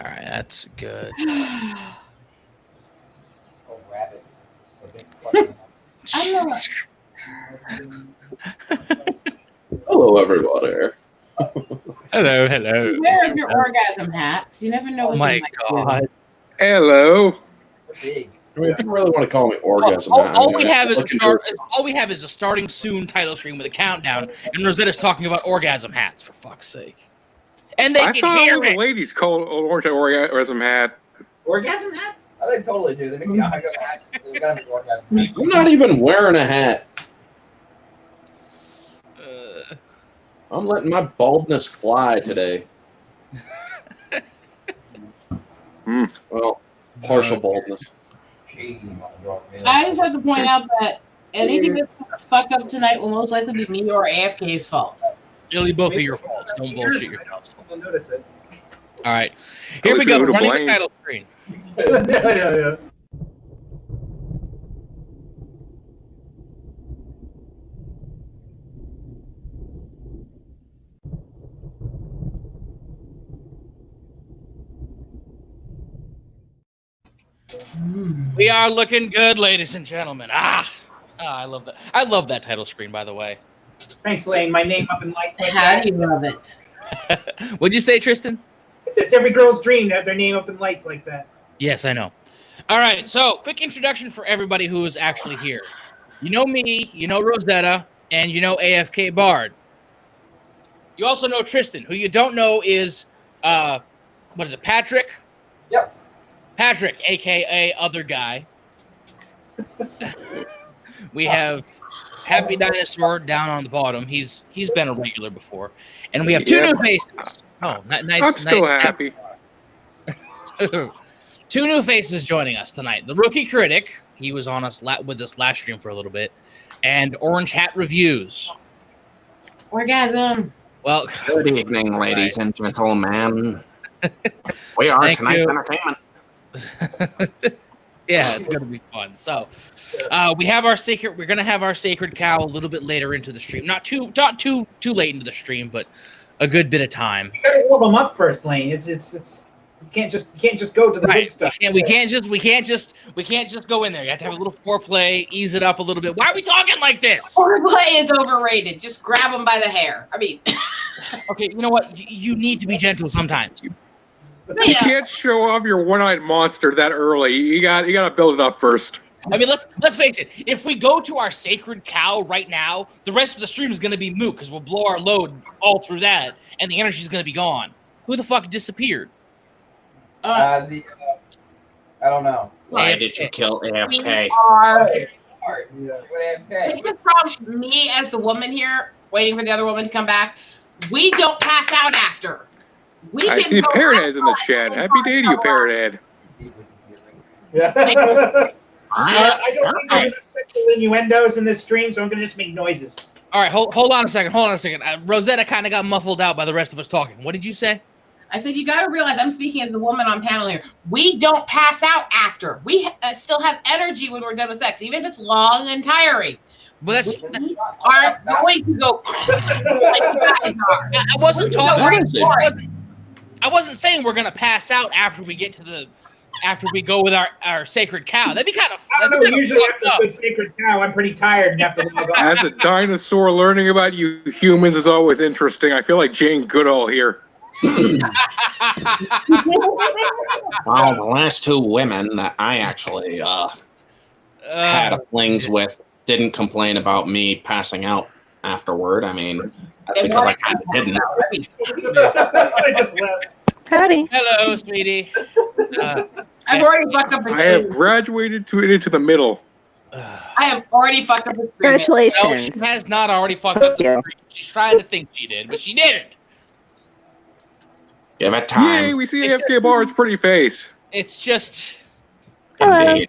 All right, that's good. Oh, rabbit. I'm not. Hello, everybody. Hello, hello. Where are your orgasm hats? You never know Oh what my they might god. Hello. They're big. I mean, if you really want to call me orgasm, All we have is a a starting soon title screen with a countdown, and Rosetta's talking about orgasm hats for fuck's sake. And they I can thought hear all the it. ladies called orgasm hat. Orgasm hats? Oh, they totally do. They make the orgasm hats. They gotta make orgasm hats. I'm not even wearing a hat. I'm letting my baldness fly today. Well, partial baldness. I just have to point out that anything that's fucked up tonight will most likely be me or AFK's fault. It'll be both of your faults. Don't bullshit yourself. I'll notice it. All right. Here we go. Who to Running blame? the title screen. yeah. We are looking good, ladies and gentlemen. I love that. I love that title screen, by the way. Thanks, Lane. My name up in lights like How that. do you love it? What'd you say, Tristan? It's every girl's dream to have their name up in lights like that. Yes, I know. All right, so quick introduction for everybody who is actually here. You know me, you know Rosetta, and you know AFK Bard. You also know Tristan. Who you don't know is, what is it, Patrick? Yep. Patrick, a.k.a. Other Guy. We have Happy Dinosaur down on the bottom. He's been a regular before. And we have two new faces. Oh, nice. I'm still happy. Two new faces joining us tonight. The Rookie Critic, he was on us with us last stream for a little bit, and Orange Hat Reviews. Orgasm. Well, Good evening, ladies and gentlemen. We are Thank tonight's you. entertainment. Yeah, it's gonna be fun. So, we have our sacred. We're gonna have our sacred cow a little bit later into the stream. Not too late into the stream, but a good bit of time. You gotta warm them up first, Lane. It's you can't just go to the big stuff. We can't just go in there. You have to have a little foreplay, ease it up a little bit. Why are we talking like this? Foreplay is overrated. Just grab them by the hair. I mean, Okay, you know what? You need to be gentle sometimes. You can't show off your one-eyed monster that early. You gotta build it up first. I mean, let's face it. If we go to our sacred cow right now, the rest of the stream is going to be moot because we'll blow our load all through that, and the energy is going to be gone. Who the fuck disappeared? I don't know. Why did you kill AFK? The biggest problem, me as the woman here, waiting for the other woman to come back, we don't pass out after. I see Parrothead's in the chat. Happy day to you, Parrothead. Yeah. I don't think there's enough sexual innuendos in this stream, so I'm gonna just make noises. All right, hold on a second. Rosetta kind of got muffled out by the rest of us talking. What did you say? I said, you got to realize I'm speaking as the woman on panel here. We don't pass out after. We still have energy when we're done with sex, even if it's long and tiring. Well, We aren't going to go like you guys are. I wasn't talking. Right. I wasn't saying we're gonna pass out after we go with our sacred cow. That'd be kind of. I don't know. Usually after a good sacred cow, I'm pretty tired and have to log off. As a dinosaur, learning about you humans is always interesting. I feel like Jane Goodall here. Well, the last two women that I actually had a flings with didn't complain about me passing out afterward. I mean, that's because I kind of didn't. I just left. Howdy. Hello, sweetie. I've already fucked up the I have stream. graduated into the middle. I have already fucked up the stream. No, Congratulations. she has not already fucked up the Thank you. stream. She's trying to think she did, but she didn't. Give it time. Yay, we see It's AFK just- Bard's pretty face. It's just Indeed.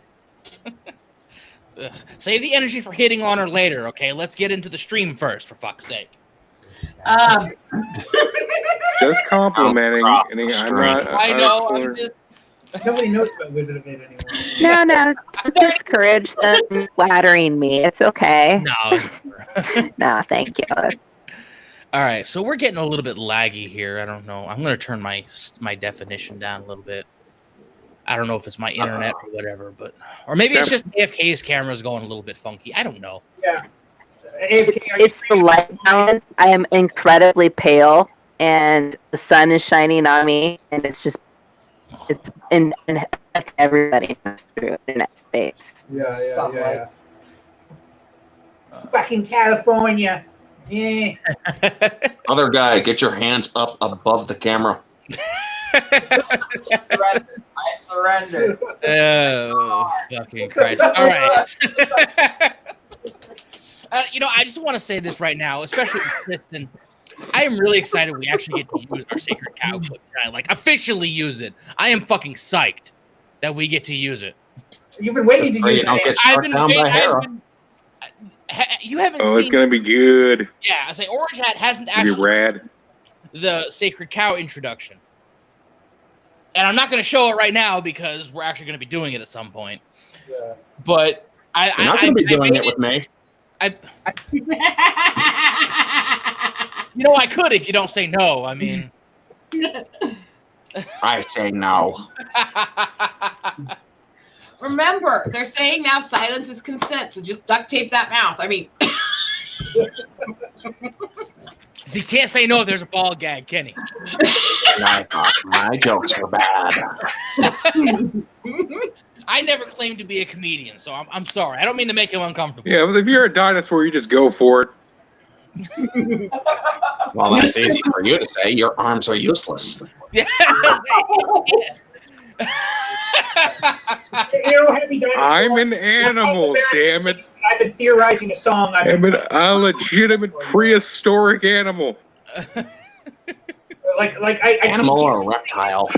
save the energy for hitting on her later. Okay, let's get into the stream first, for fuck's sake. Just complimenting. Oh, I'm not, I know. I'm just. Nobody knows about Wizard of Id anymore. No, don't discourage them flattering me. It's okay. No. No, thank you. All right, so we're getting a little bit laggy here. I don't know. I'm going to turn my definition down a little bit. I don't know if it's my internet or whatever, but or maybe it's just AFK's camera's going a little bit funky. I don't know. Yeah. AFK, It's the light balance. I am incredibly pale, and the sun is shining on me, and it's in everybody through internet space. Yeah. Fucking California. Yeah. Other guy, get your hands up above the camera. I surrender. Oh, fucking Christ. All right. I just want to say this right now, especially with Kristen. I am really excited we actually get to use our sacred cow clip tonight. Like, officially use it. I am fucking psyched that we get to use it. You've been waiting to use it. I've been waiting. You haven't seen... Oh, it's going to be good. Yeah, I say Orange Hat hasn't It'll be actually rad. The sacred cow introduction. And I'm not going to show it right now because we're actually going to be doing it at some point. Yeah. But You're not going to be doing it with me. I could if you don't say no. I mean... I say no. Remember, they're saying now silence is consent, so just duct tape that mouth. I mean... So he can't say no if there's a ball gag, can he? I thought my jokes were bad. I never claimed to be a comedian, so I'm sorry. I don't mean to make you uncomfortable. Yeah, but if you're a dinosaur, you just go for it. Well, that's easy for you to say. Your arms are useless. Yeah. I'm an animal, damn it. I've been theorizing a song. I'm a legitimate prehistoric animal. I Animal or reptile?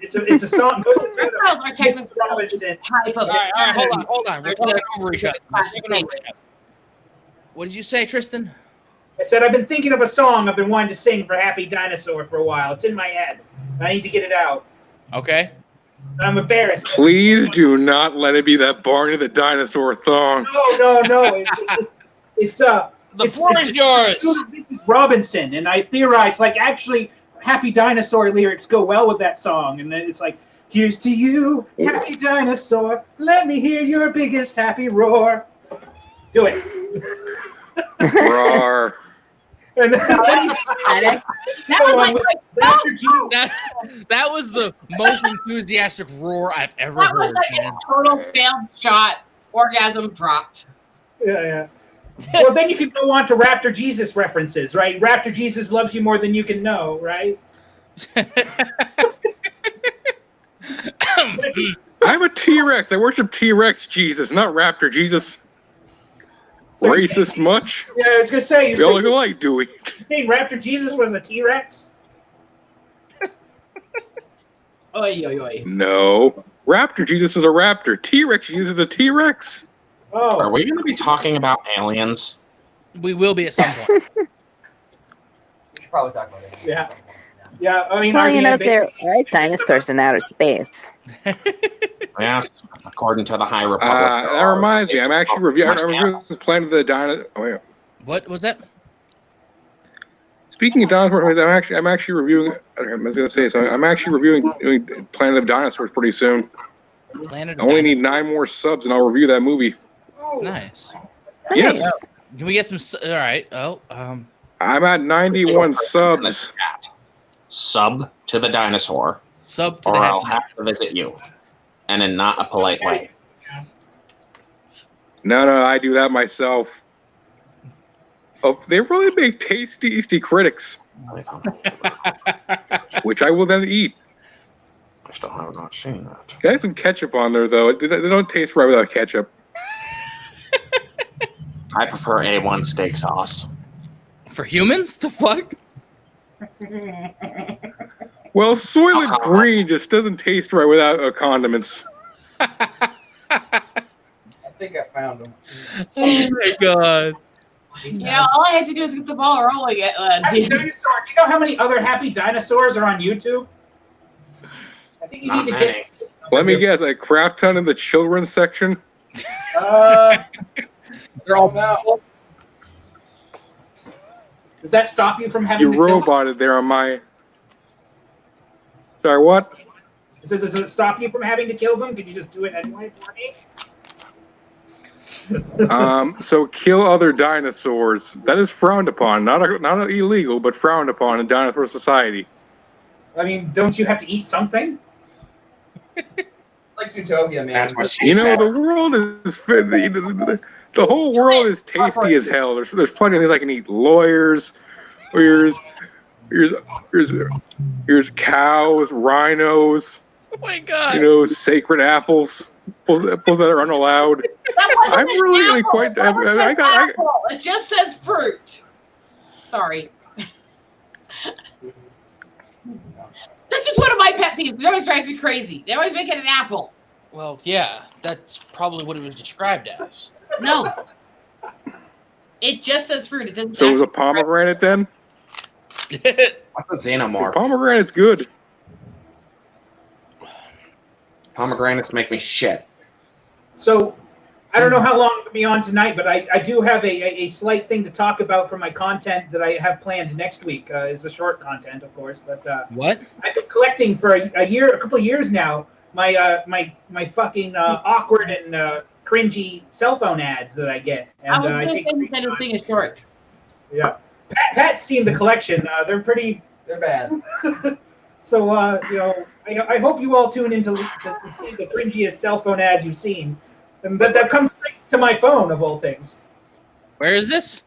It's a song. Reptiles are technically Robinson. type of All right, hold on. We're talking over each other. What did you say, Tristan? I said I've been thinking of a song I've been wanting to sing for Happy Dinosaur for a while. It's in my head. I need to get it out. Okay. I'm embarrassed. Please do not let it be that Barney the Dinosaur song. No. It's The floor is yours. This is Robinson, and I theorized actually Happy Dinosaur lyrics go well with that song, and then it's like, here's to you, Happy Dinosaur. Let me hear your biggest happy roar. Do it. Roar. And then, that was that was the most enthusiastic roar I've ever heard. That was like a total failed shot. Orgasm dropped. Yeah. Well, then you can go on to Raptor Jesus references, right? Raptor Jesus loves you more than you can know, right? I'm a T-Rex. I worship T-Rex Jesus, not Raptor Jesus. Racist much? Yeah, I was going to say. We all look alike, do we? You think Raptor Jesus was a T-Rex? Oy. No. Raptor Jesus is a raptor. T-Rex Jesus is a T-Rex. Oh. Are we going to be talking about aliens? We will be at some point. We should probably talk about it. Yeah. Yeah, I mean, Well, there are dinosaurs in outer space. Yes, according to the High Republic. That reminds me. I'm actually reviewing Planet of the Dinosaurs. Oh, yeah. What was that? Speaking of dinosaurs, I'm actually reviewing. I was going to say so. I'm actually reviewing Planet of Dinosaurs pretty soon. Planet. I only need 9 more subs, and I'll review that movie. Nice. Yes. Can we get some? All right. Oh, I'm at 91 subs. Sub to the dinosaur, sub to or the I'll have to visit you, and in not a polite way. No, I do that myself. Oh, they really make tasty critics, which I will then eat. I still have not seen that. Got some ketchup on there, though. They don't taste right without ketchup. I prefer A1 steak sauce. For humans? The fuck? Well, Soylent Green just doesn't taste right without condiments. I think I found them. Oh my god. All I had to do is get the ball rolling. Happy Dinosaur. Do you know how many other Happy Dinosaurs are on YouTube? I think you need to get. Let me guess, a crap ton in the children's section. They're all Does that stop you from having You to kill them? roboted there on my. Sorry, what? Does it stop you from having to kill them? Could you just do it anyway for me? So kill other dinosaurs. That is frowned upon. Not illegal, but frowned upon in dinosaur society. I mean, don't you have to eat something? It's like Zootopia, man. That's what she You know, said. the world is the whole world is tasty as hell. There's plenty of things I can eat. Lawyers, here's cows, rhinos. Oh my god. You know, sacred apples that are unallowed. That wasn't I'm an really apple. quite. That was I an got. apple. It just says fruit. Sorry. This is one of my pet peeves. It always drives me crazy. They always make it an apple. Well, yeah, that's probably what it was described as. No. It just says fruit. It doesn't. So it was a actually- pomegranate then? What's a xenomorph? Pomegranate's good. Pomegranates make me shit. So, I don't know how long I'm going to be on tonight, but I do have a slight thing to talk about for my content that I have planned next week. It's a short content, of course, but What? I've been collecting for a couple of years now, my fucking awkward and cringy cell phone ads that I get. And I was I going take to say the thing is short. yeah. Pat's seen the collection. They're pretty. They're bad. So, you know, I hope you all tune in to see the cringiest cell phone ads you've seen. And that comes straight to my phone, of all things. Where is this?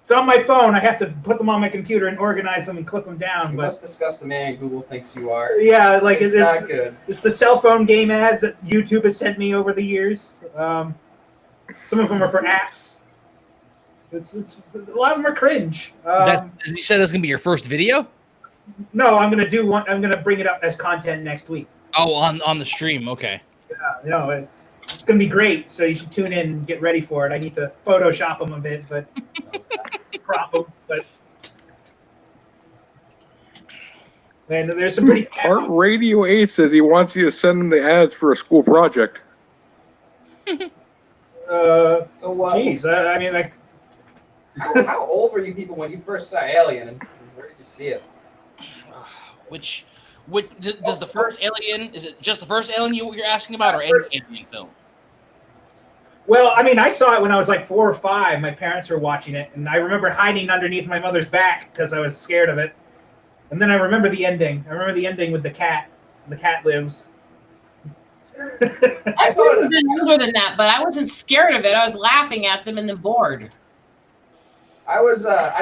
It's on my phone. I have to put them on my computer and organize them and clip them down. You But must discuss the man Google thinks you are. yeah, like It's not good. it's the cell phone game ads that YouTube has sent me over the years. Some of them are for apps. It's a lot of them are cringe. You said that's gonna be your first video? No, I'm gonna do one. I'm gonna bring it up as content next week. Oh, on the stream. Okay. No, it's gonna be great. So you should tune in and get ready for it. I need to Photoshop them a bit, but crop them. But man, there's some pretty. Heart Radio 8 says he wants you to send him the ads for a school project. So, Geez, I mean, like, how old were you people when you first saw Alien, and where did you see it? Which does the first Alien? Is it just the first Alien you're asking about, or any Alien film? well, I mean, I saw it when I was like 4 or 5. My parents were watching it, and I remember hiding underneath my mother's back because I was scared of it. And then I remember the ending. I remember the ending with the cat. The cat lives. I saw would it. have been older than that, but I wasn't scared of it. I was laughing at them and then bored. I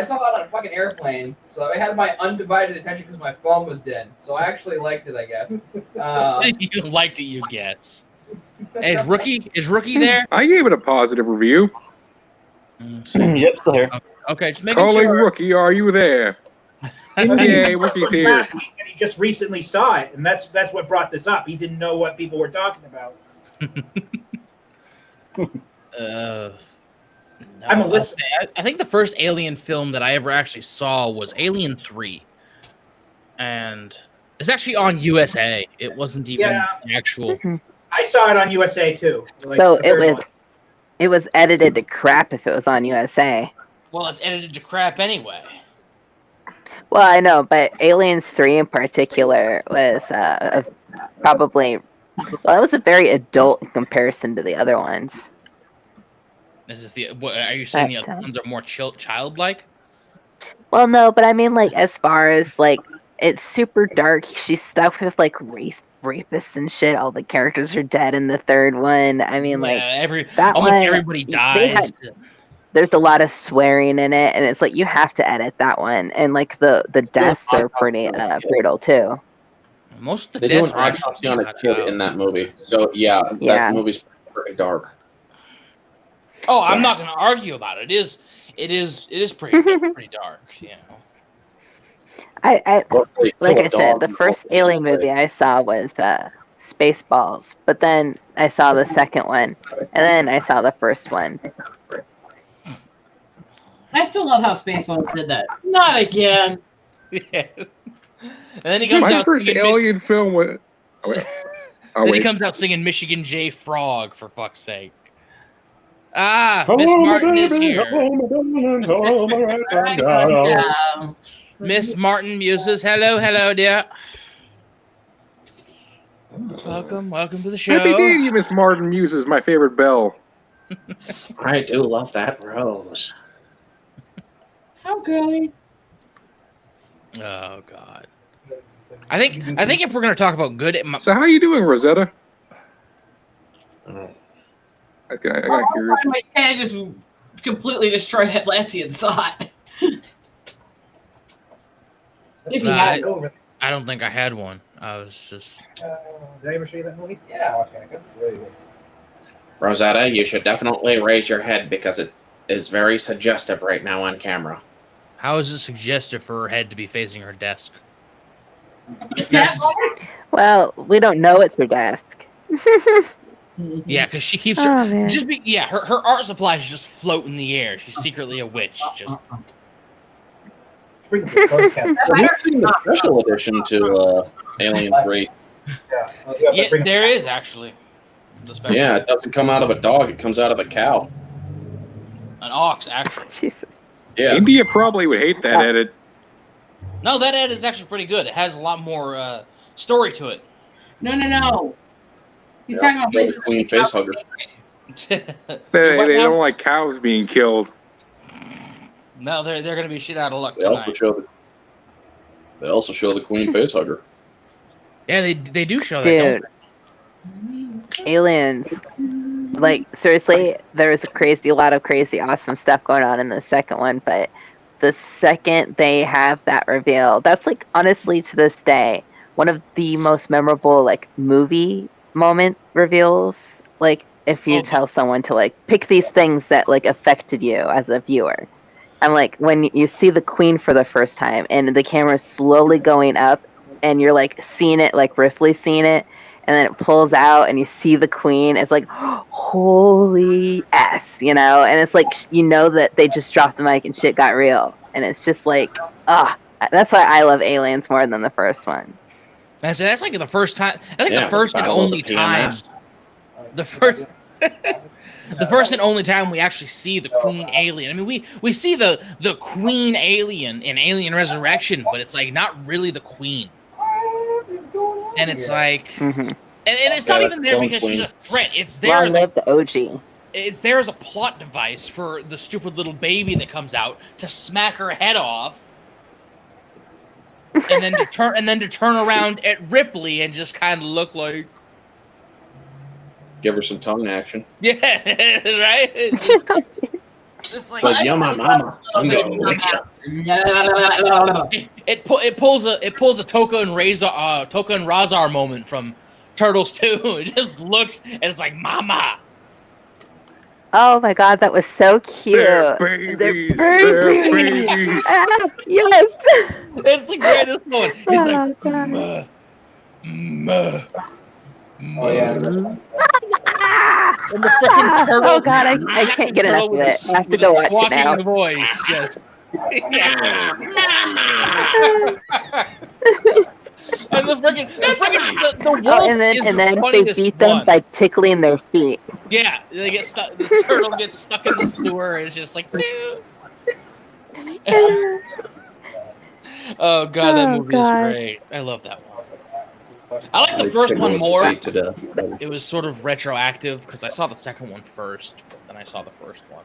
saw it on a fucking airplane, so I had my undivided attention because my phone was dead. So I actually liked it, I guess. You liked it, you guess. Hey, is Rookie there? I gave it a positive review. Yep, still here. Okay, just making Calling sure. Rookie, are you there? Yay, Rookie's here. Last week, and he just recently saw it, and that's what brought this up. He didn't know what people were talking about. No, I'm a listener. I think the first Alien film that I ever actually saw was Alien 3. And it's actually on USA. It wasn't even an actual. I saw it on USA too. Like, So the third one. it was edited to crap if it was on USA. Well, it's edited to crap anyway. Well, I know, but Aliens 3 in particular was probably, well, it was a very adult in comparison to the other ones. Are you saying the But, other ones are more childlike? Well, no, but I mean, like, as far as, like, it's super dark. She's stuck with, like, rapists and shit. All the characters are dead in the third one. I mean, like, that almost one, everybody they dies. there's a lot of swearing in it, and it's like you have to edit that one. And, like, the deaths are pretty brutal, too. Most of the They do deaths an are actually autopsy on a cut kid out. in that movie. So yeah, Yeah. that movie's pretty dark. Oh, I'm not going to argue about it. It is pretty dark, you know. I Hopefully like kill I a said, dog the and first hopefully Alien kill a movie I saw was Spaceballs, but then I saw the second one, and then I saw the first one. I still love how Spaceballs did that. Not again. Yeah. And then he comes My out first singing Alien film was. Oh, wait. Oh, then he wait. comes out singing Michigan J. Frog, for fuck's sake. Miss Martin is here. Yeah. Miss Martin Muses. Hello, dear. Welcome to the show. Happy day to you, Miss Martin Muse is my favorite bell. I do love that rose. How girly. Oh God. I think if we're gonna talk about good, So how you doing, Rosetta? Oh. I got curious. My head just completely destroyed Atlantean thought. If you had it over. I don't think I had one. I was just. Did I ever show you that movie? Yeah, I watched it. Really good. Rosetta, you should definitely raise your head because it is very suggestive right now on camera. How is it suggestive for her head to be facing her desk? Well, we don't know it's her desk. Yeah, because she keeps Oh, her man. her art supplies just float in the air. She's secretly a witch. Just Bring the clothes cap. We've seen the special edition to Alien 3. yeah, there is actually the special. Yeah, it doesn't come out of a dog, it comes out of a cow. An ox actually. Jesus. Yeah. India probably would hate that edit. No, that ad is actually pretty good. It has a lot more story to it. No. He's talking about Kill the places. queen face hugger. They don't like cows being killed. No, they're gonna be shit out of luck They also tonight. show the queen face hugger. Yeah, they do show that. Don't Dude, aliens. Like, seriously, there was a lot of crazy, awesome stuff going on in the second one, but the second they have that reveal, that's like, honestly, to this day, one of the most memorable, like, movie moment reveals. Like, if you tell someone to, like, pick these things that, like, affected you as a viewer. And, like, when you see the queen for the first time and the camera's slowly going up and you're, like, seeing it, like, Ripley seeing it, and then it pulls out and you see the queen, it's like, holy S, you know? And it's like, you know that they just dropped the mic and shit got real. And it's just like, that's why I love Aliens more than the first one. That's like the first time. I think Yeah, the first and Battle of only the time. PMS. The first. The first and only time we actually see the Queen Alien. I mean, we see the Queen Alien in Alien Resurrection, but it's like not really the Queen. And it's like, Mm-hmm. and it's not even there because she's a threat. It's there Long as live the OG. it's there as a plot device for the stupid little baby that comes out to smack her head off, and then to turn around at Ripley and just kind of look like, Give her some tongue action. yeah, right. It's like, Like, yo, my mama, I'm gonna lick you. it pulls a Toka and Razar moment from Turtles 2. It just looks and it's like, mama. Oh my god, that was so cute. They're babies. They're They're babies. babies. Yes. It's the greatest one. He's Oh, like, God. "Muh, muh, muh." Oh yeah. And the freaking turtle. Oh god, I can't get enough of it. I have to go watch it now. Voice, just. And the wolf And then is and the then they funniest beat them one. by tickling their feet. Yeah, they get stuck. The turtle gets stuck in the sewer. And it's just like, dude. Oh god, that movie is great. I love that one. I like the first one more. To death. It was sort of retroactive because I saw the second one first, but then I saw the first one.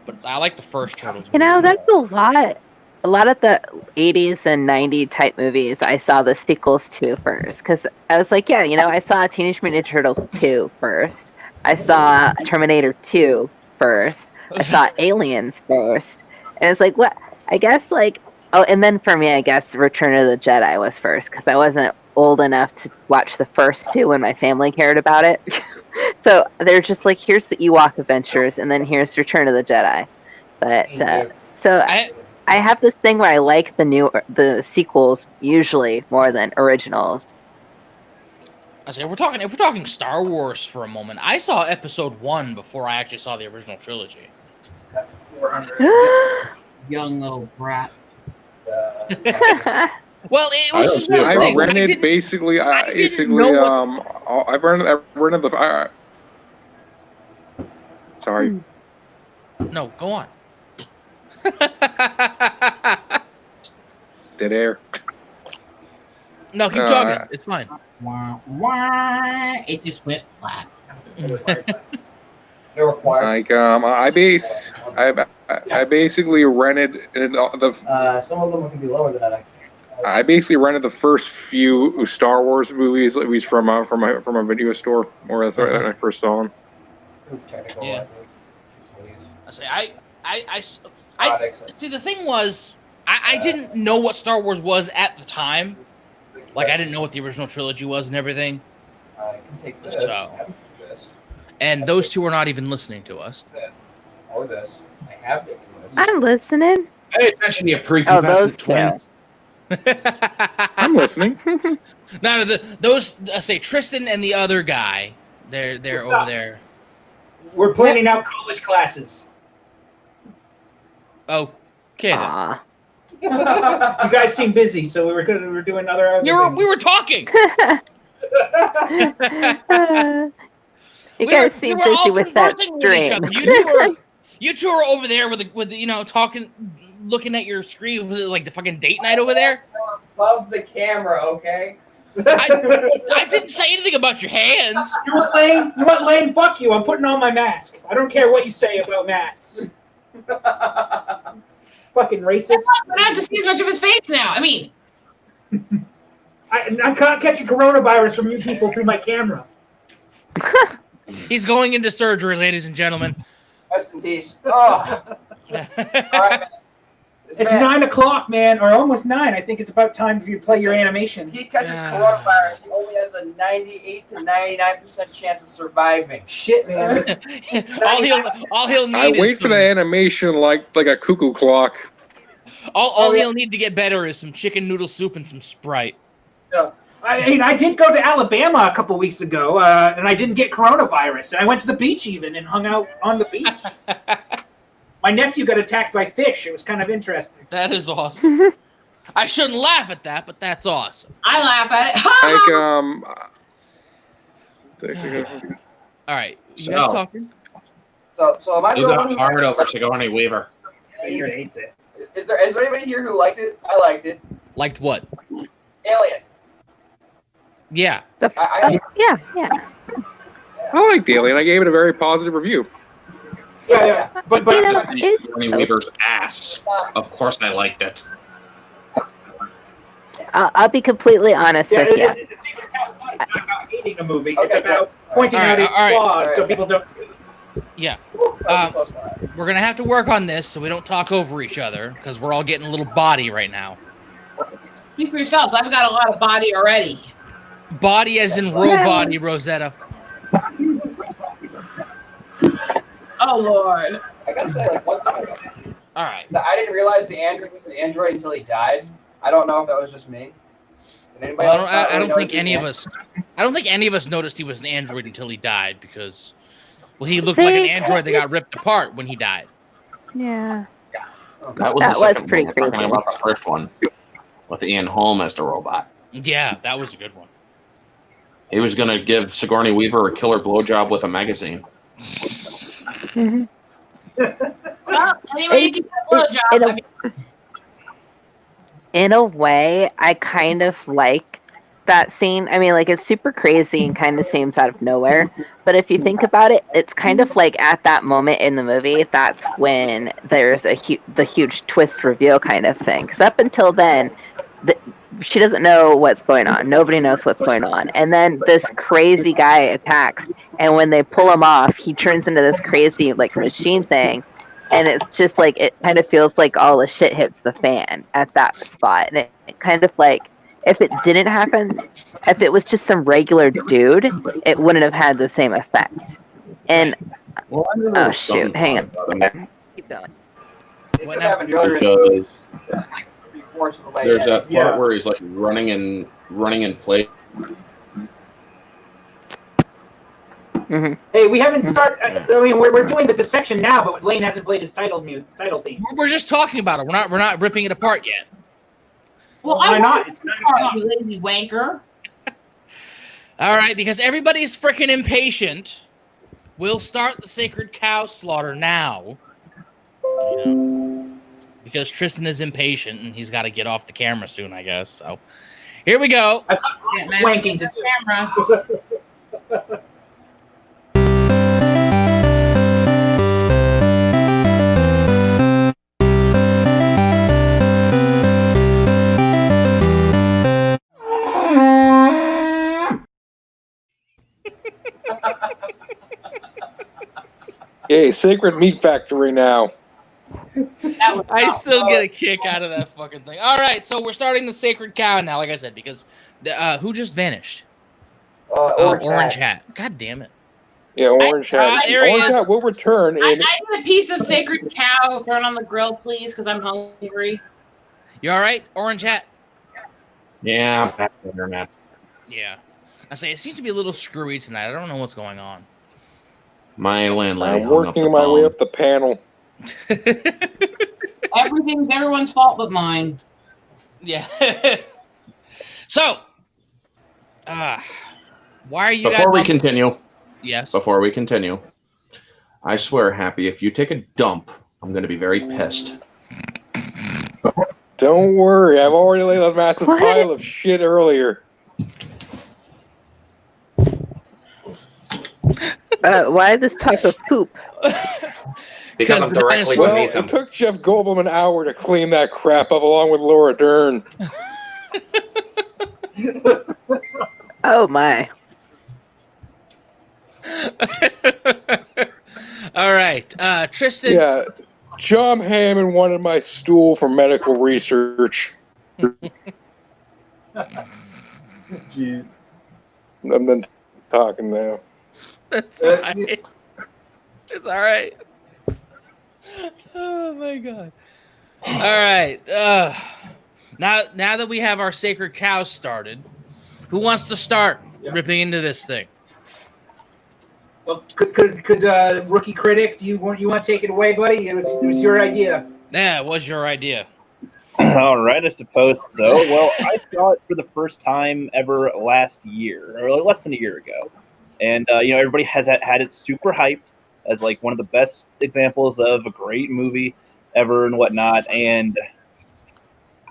But I like the first Turtles. You know, movie. that's a lot. A lot of the 80s and 90s type movies, I saw the sequels to first. Because I was like, yeah, you know, I saw Teenage Mutant Ninja Turtles 2 first. I saw Terminator 2 first. I saw Aliens first. And it's like, what? I guess, like, oh, and then for me, I guess Return of the Jedi was first. Because I wasn't old enough to watch the first two when my family cared about it. So they're just like, here's the Ewok Adventures, and then here's Return of the Jedi. But, so I have this thing where I like the sequels usually more than originals. I say, if we're talking Star Wars for a moment, I saw Episode 1 before I actually saw the original trilogy. Young little brats. Well, it was just one of those I things. rented basically. didn't know I rented the. Sorry. No, go on. Dead air. No, keep talking. It's fine. Wah, wah. It just went flat. They're required. Like I basically rented Some of them can be lower than that. I basically rented the first few Star Wars movies, at least from a video store, or that's when I first saw them. Yeah. I see. The thing was, I didn't know what Star Wars was at the time. Like, I didn't know what the original trilogy was and everything. I can take this. So, This. and those two are not even listening to us. Or this. I have taken this. I'm listening. Pay attention, you those prepubescent two. twins. I'm listening. Now, those say Tristan and the other guy. They're over there. We're planning out college classes. Okay then. Aw. You guys seem busy, so we were doing other We were talking. You guys seem busy with that stream. You two are over there with talking, looking at your screen. Was it like the fucking date night over there? Above the camera, okay? I didn't say anything about your hands. You want Lane? You want Lane? Fuck you. I'm putting on my mask. I don't care what you say about masks. Fucking racist. I don't have to see as much of his face now. I mean, I'm catching coronavirus from you people through my camera. He's going into surgery, ladies and gentlemen. Rest in peace. Oh. All right, man. It's 9 o'clock, man, or almost 9. I think it's about time for you to play your animation. If he catches coronavirus, he only has a 98 to 99% chance of surviving. Shit, man. all he'll need I is wait for the animation like a cuckoo clock. All he'll need to get better is some chicken noodle soup and some Sprite. I did go to Alabama a couple weeks ago, and I didn't get coronavirus. And I went to the beach even and hung out on the beach. My nephew got attacked by fish. It was kind of interesting. That is awesome. I shouldn't laugh at that, but that's awesome. I laugh at it. All right, you guys talking? So am I You got hard over Sigourney Weaver. He hates it. Is there anybody here who liked it? I liked it. Liked what? Alien. Yeah. Yeah. I liked Alien. I gave it a very positive review. Yeah. But You know, Just see Sigourney Weaver's ass. Of course I liked it. I'll be completely honest with you. It's not about hating a movie. It's about pointing out its all right. flaws so people don't. Yeah. We're going to have to work on this so we don't talk over each other because we're all getting a little body right now. Speak for yourselves. I've got a lot of body already. Body as in body, Rosetta. Oh, Lord. I gotta say, like, one thing about it. All right. I didn't realize the android was an android until he died. I don't know if that was just me. Did anybody else I don't notice think he was any of an us. I don't think any of us noticed he was an android until he died because, well, he looked like an android that got ripped apart when he died. Yeah. That was, That the was second pretty one. We're talking creepy. about the first one with Ian Holm as the robot. Yeah, that was a good one. He was going to give Sigourney Weaver a killer blowjob with a magazine. Mhm. Well, anyway, you get that blowjob. In a way, I kind of liked that scene. I mean, like, it's super crazy and kind of seems out of nowhere. But if you think about it, it's kind of like at that moment in the movie, that's when there's the huge twist reveal kind of thing. Because up until then, she doesn't know what's going on. Nobody knows what's going on. And then this crazy guy attacks. And when they pull him off, he turns into this crazy, like, machine thing. And it's just like, it kind of feels like all the shit hits the fan at that spot. And it kind of like, if it didn't happen, if it was just some regular dude, it wouldn't have had the same effect. And, oh shoot, hang on. Keep going. What now? Because Three-fourths of the way there's in. that part where he's like running in place. Mm-hmm. Hey, we haven't started. I mean, we're doing the dissection now, but Lane hasn't played his title theme. We're just talking about it. We're not ripping it apart yet. Well, Why not? It's 9 o'clock. You lazy wanker. All right, because everybody's freaking impatient we'll start the sacred cow slaughter now. Because Tristan is impatient and he's got to get off the camera soon, I guess. So here we go. I've got wanking to do. Camera. Yay, Sacred Meat Factory now. I still get a kick out of that fucking thing. All right, so we're starting the sacred cow now, like I said, because who just vanished? Orange hat. God damn it. Yeah, Orange Hat. Orange Hat will return. I need a piece of sacred cow thrown on the grill, please, because I'm hungry. You all right, Orange Hat? Yeah, back there, man. Yeah. I say it seems to be a little screwy tonight. I don't know what's going on. My landlady. I'm working my way up the panel. Everything's everyone's fault but mine. Yeah. So, why are you Before we continue, Yes. before we continue, I swear, Happy, if you take a dump, I'm going to be very pissed. Don't worry, I've already laid a massive What? pile of shit earlier. Why this type of poop? Because I'm directly Well, beneath him. it took Jeff Goldblum an hour to clean that crap up along with Laura Dern. Oh my. All right. Tristan. Yeah, John Hammond wanted my stool for medical research. Jeez. I'm done talking now. That's all right. It's all right. Oh my god. All right. Now that we have our sacred cow started, who wants to start ripping into this thing? Well, could Rookie Critic, do you want to take it away, buddy? It was your idea. Yeah, it was your idea. All right, I suppose so. Well, I saw it for the first time ever last year, or less than a year ago. And, everybody has had it super hyped as, like, one of the best examples of a great movie ever and whatnot. And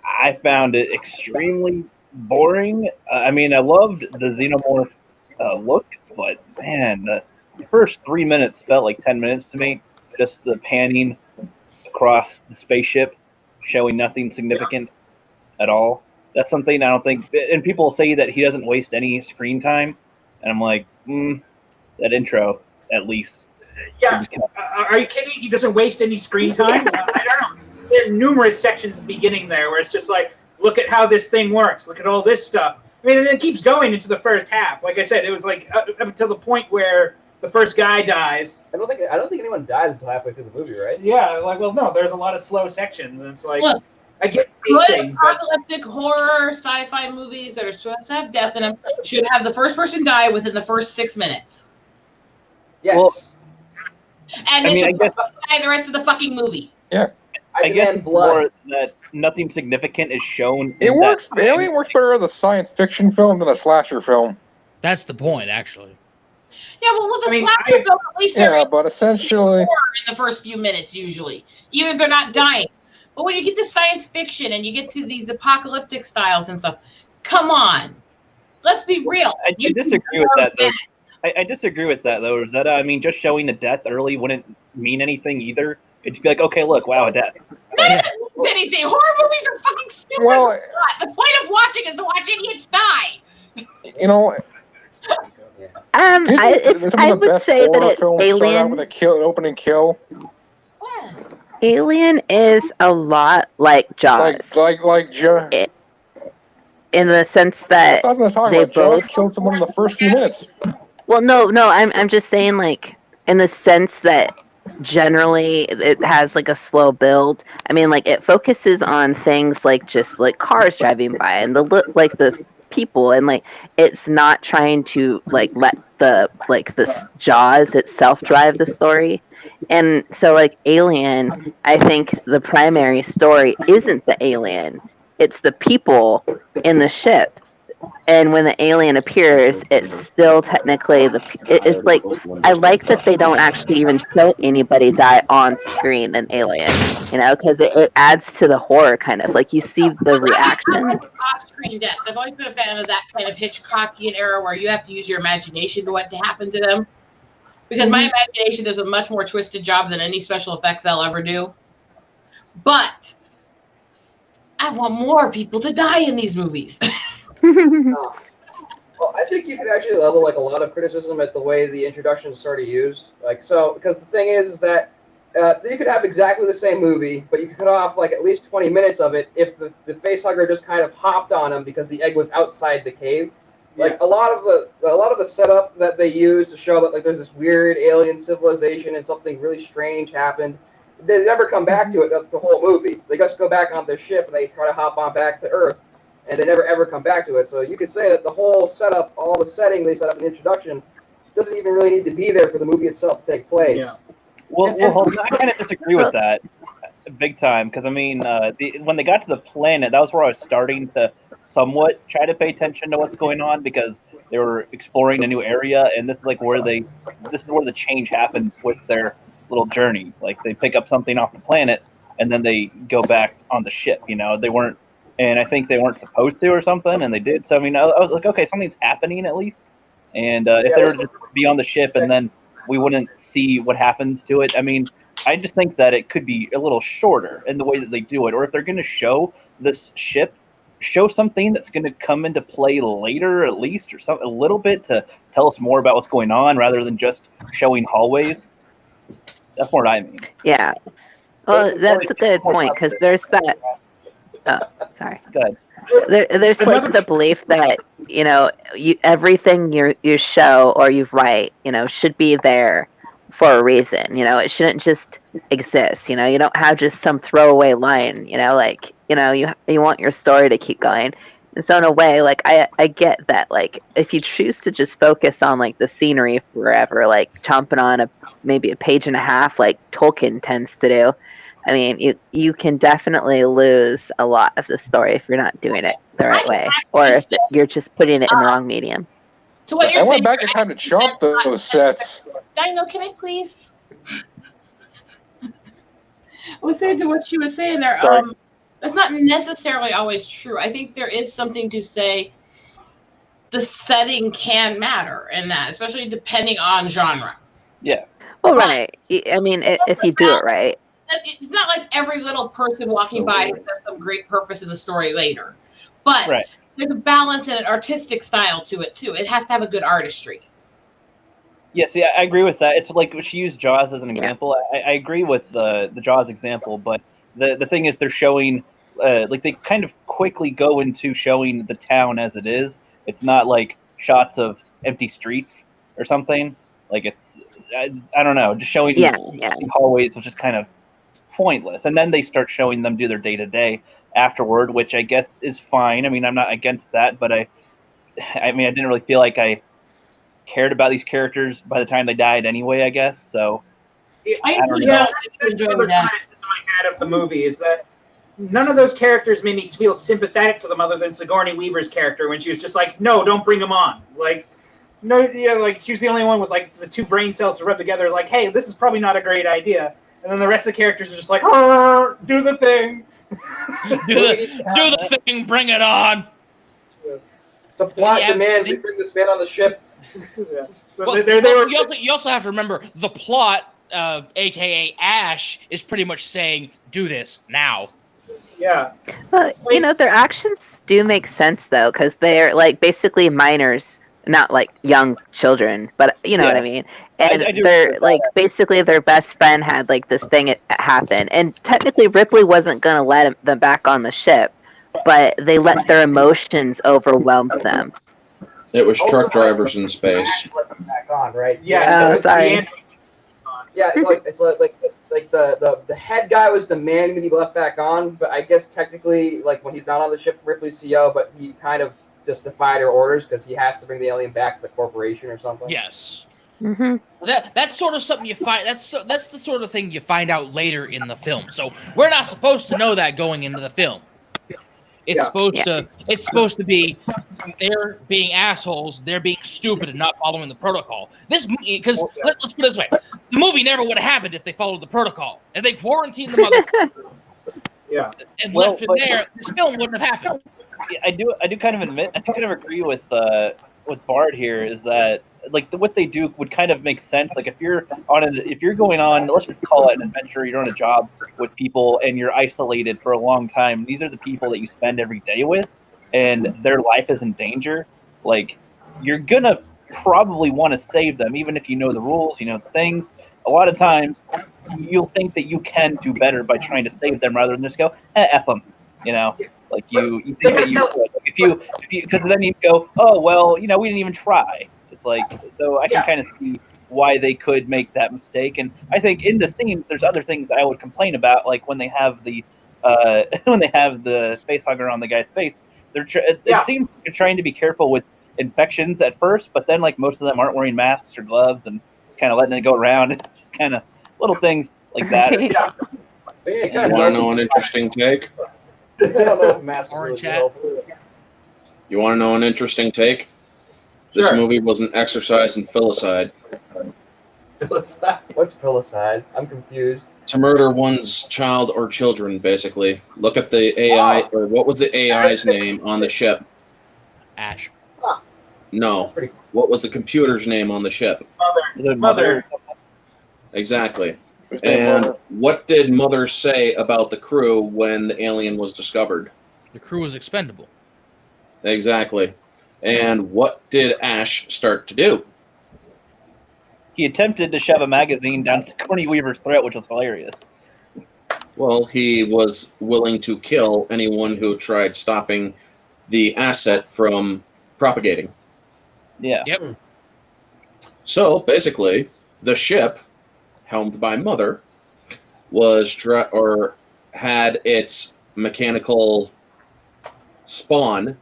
I found it extremely boring. I loved the xenomorph look, but, man, the first 3 minutes felt like 10 minutes to me. Just the panning across the spaceship, showing nothing significant at all. That's something I don't think... And people say that he doesn't waste any screen time. And I'm like, that intro, at least. Yeah. Are you kidding? He doesn't waste any screen time? I don't know. There are numerous sections at the beginning there where it's just like, look at how this thing works. Look at all this stuff. I mean, and it keeps going into the first half. Like I said, it was like up until the point where the first guy dies. I don't think anyone dies until halfway through the movie, right? Yeah, no, there's a lot of slow sections, and it's like, Look, I get good pacing, but apocalyptic horror sci-fi movies that are supposed to have death in them should have the first person die within the first 6 minutes. Yes. Well, And they I should guess- die the rest of the fucking movie. I guess demand it's more blood. that nothing significant is shown. It in works. that Alien works better as a science fiction film than a slasher film. That's the point, actually. Yeah, well, with a I mean, slasher film, at least they're Yeah, in but essentially, the first few minutes, usually, even if they're not dying. But when you get to science fiction and you get to these apocalyptic styles and stuff, come on. Let's be real. I disagree with that, though. I disagree with that, though, Rosetta. I mean, just showing the death early wouldn't mean anything either. It'd be like, okay, look, wow, a death. None of it means anything. Horror movies are fucking stupid. well, The point of watching is to watch idiots die. you know, I would say that it's Alien. with a opening kill. Alien is a lot like Jaws. Like Jaws. In the sense that I was going to talk they about. Jaws both killed someone in the first few minutes. Well, no, I'm just saying, like, in the sense that generally it has like a slow build. I mean, like, it focuses on things like just like cars driving by and the people, and like it's not trying to like let the Jaws itself drive the story. And so, like, Alien, I think the primary story isn't the alien; it's the people in the ship and when the alien appears, it's still technically it's like, I like that they don't actually even show anybody die on screen in Alien, because it adds to the horror, kind of like you see the reactions. Off-screen deaths. I've always been a fan of that kind of Hitchcockian era where you have to use your imagination to what to happen to them. Because my imagination does a much more twisted job than any special effects I'll ever do. But I want more people to die in these movies. Well, I think you could actually level like a lot of criticism at the way the introduction is sort of used. Because the thing is that you could have exactly the same movie, but you could cut off like at least 20 minutes of it if the facehugger just kind of hopped on him because the egg was outside the cave. Like a lot of the setup that they use to show that like there's this weird alien civilization and something really strange happened. They never come back to it the whole movie. They just go back on their ship and they try to hop on back to Earth, and they never ever come back to it. So you could say that the whole setup, all the setting they set up in the introduction, doesn't even really need to be there for the movie itself to take place. Yeah. Well, I kind of disagree with that big time because I mean, when they got to the planet, that was where I was starting to somewhat try to pay attention to what's going on because they were exploring a new area, and this is like where this is where the change happens with their little journey. Like they pick up something off the planet, and then they go back on the ship. They weren't, and I think they weren't supposed to or something, and they did. So I mean, I was like, okay, something's happening at least. And if they were to be on the ship and then we wouldn't see what happens to it, I mean, I just think that it could be a little shorter in the way that they do it. Or if they're going to show this ship, show something that's going to come into play later at least, or a little bit to tell us more about what's going on rather than just showing hallways. That's what I mean. Yeah. Well, that's a good point because there's that. Oh, sorry. Good. There's like the belief that everything you show or you write should be there for a reason. It shouldn't just exist. You don't have just some throwaway line. You want your story to keep going. And so in a way, like I get that. Like if you choose to just focus on like the scenery forever, like chomping on maybe a page and a half, like Tolkien tends to do. I mean, you can definitely lose a lot of the story if you're not doing it the right way, or if you're just putting it in the wrong medium. To what you're I went saying, back in time to chomp those sets. Dino, can I please? I was saying to what she was saying there. That's not necessarily always true. I think there is something to say. The setting can matter in that, especially depending on genre. Yeah. Well, right. I mean, if you do it right. It's not like every little person walking by has some great purpose in the story later. But there's a balance and an artistic style to it, too. It has to have a good artistry. Yes, yeah, I agree with that. It's like she used Jaws as an example. I agree with the Jaws example, but the thing is they're showing, like they kind of quickly go into showing the town as it is. It's not like shots of empty streets or something. Like it's, I don't know, just showing hallways, which is kind of pointless. And then they start showing them do their day-to-day afterward, which I guess is fine. I mean, I'm not against that, but I mean, I didn't really feel like I cared about these characters by the time they died anyway, I guess. So I that's another criticism I had of the movie is that none of those characters made me feel sympathetic to them other than Sigourney Weaver's character when she was just like, no, don't bring them on. Like, no, like she was the only one with like the two brain cells to rub together. Like, hey, this is probably not a great idea. And then the rest of the characters are just like, do the thing. do the thing, bring it on. The plot demands we bring this man on the ship. Well, you also have to remember the plot, aka Ash, is pretty much saying, do this now. Yeah. Well, their actions do make sense, though, because they're like basically minors, not like young children, but you know what I mean. And they're like basically their best friend had like this thing happen, and technically Ripley wasn't gonna let them back on the ship, but they let their emotions overwhelm them. It was truck drivers in space. Back on, right? Yeah. Oh, sorry. Yeah, it's like the head guy was the man when he left back on, but I guess technically, like when he's not on the ship, Ripley's CO, but he kind of just defied her orders because he has to bring the alien back to the corporation or something. Yes. Mm-hmm. That's sort of something you find. That's the sort of thing you find out later in the film. So we're not supposed to know that going into the film. It's supposed to be they're being assholes, they're being stupid and not following the protocol. This because let's put it this way, the movie never would have happened if they followed the protocol. If they quarantined the motherfucker and left it there, this film wouldn't have happened. I do kind of agree with Bard here, is that like what they do would kind of make sense. Like if you're going on, let's just call it an adventure, you're on a job with people and you're isolated for a long time. These are the people that you spend every day with, and their life is in danger. Like you're gonna probably want to save them, even if you know the rules, you know the things. A lot of times, you'll think that you can do better by trying to save them rather than just go F them, you know. Like you think that you could. Like if you because then you go, oh well, you know, we didn't even try. It's like, so I can kind of see why they could make that mistake. And I think in the scenes, there's other things I would complain about, like when they have the face hugger on the guy's face. It seems like they're trying to be careful with infections at first, but then like most of them aren't wearing masks or gloves and just kind of letting it go around. It's just kind of little things like that. You want to know an interesting take? I don't know if masks Or in really chat. help. You want to know an interesting take? This Sure. movie was an exercise in filicide. What's filicide? I'm confused. To murder one's child or children, basically. Look at the AI, or what was the AI's name on the ship? Ash. No. What was the computer's name on the ship? Mother. Exactly. And what did Mother say about the crew when the alien was discovered? The crew was expendable. Exactly. And what did Ash start to do? He attempted to shove a magazine down Sigourney Weaver's throat, which was hilarious. Well, he was willing to kill anyone who tried stopping the asset from propagating. Yeah. Yep. So, basically, the ship, helmed by Mother, was had its mechanical spawn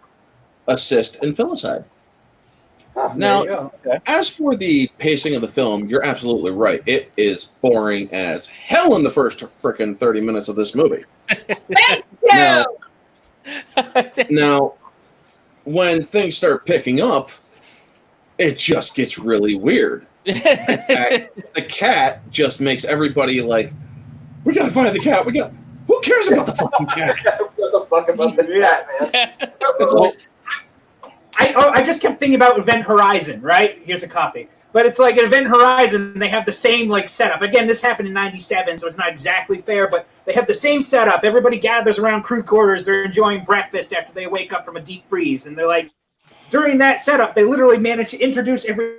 assist in filicide. Now, as for the pacing of the film, you're absolutely right. It is boring as hell in the first frickin' 30 minutes of this movie. Thank you. Now, when things start picking up, it just gets really weird. The cat just makes everybody like, we gotta find the cat. Who cares about the fucking cat? Who gives a fuck about the cat, man? It's like, I just kept thinking about Event Horizon, right? Here's a copy. But it's like in Event Horizon, they have the same like setup. Again, this happened in '97, so it's not exactly fair, but they have the same setup. Everybody gathers around crew quarters. They're enjoying breakfast after they wake up from a deep freeze. And they're like, during that setup, they literally manage to introduce every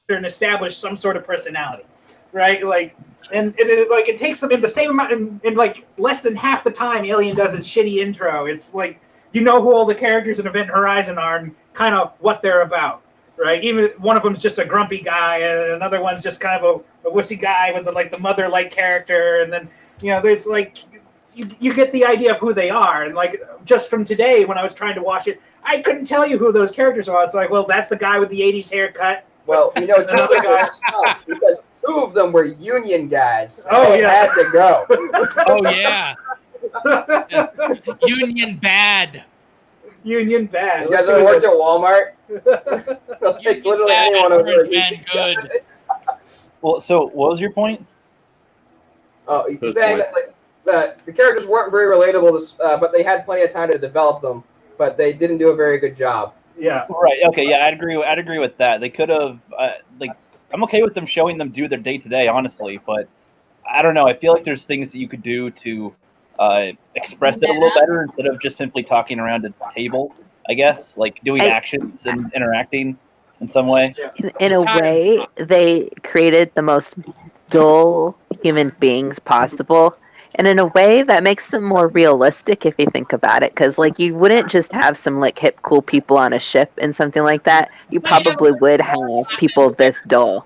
and establish some sort of personality, right? Like, and it takes them in the same amount, in like less than half the time Alien does its shitty intro. It's like, you know who all the characters in Event Horizon are and kind of what they're about, right? Even one of them's just a grumpy guy, and another one's just kind of a wussy guy with the mother-like character, and then there's like you get the idea of who they are, and like just from today when I was trying to watch it, I couldn't tell you who those characters are. It's like, well, that's the guy with the '80s haircut. Well, Another guy. because two of them were union guys. Oh, They yeah. had to go. Oh yeah. Union bad. Union bad. You guys ever worked at Walmart? Like, Union literally bad, anyone over orange here. man good. Well, so what was your point? Oh, you're Good saying point. that like the characters weren't very relatable, but they had plenty of time to develop them, but they didn't do a very good job. Yeah. Right. Okay. Yeah, I'd agree with that. They could have I'm okay with them showing them do their day to day, honestly, but I don't know. I feel like there's things that you could do to express it a little better instead of just simply talking around a table. I guess like doing actions and interacting in some way. In a way, they created the most dull human beings possible. And in a way, that makes them more realistic if you think about it. Because, like, you wouldn't just have some, like, hip, cool people on a ship and something like that. You probably would have people this dull.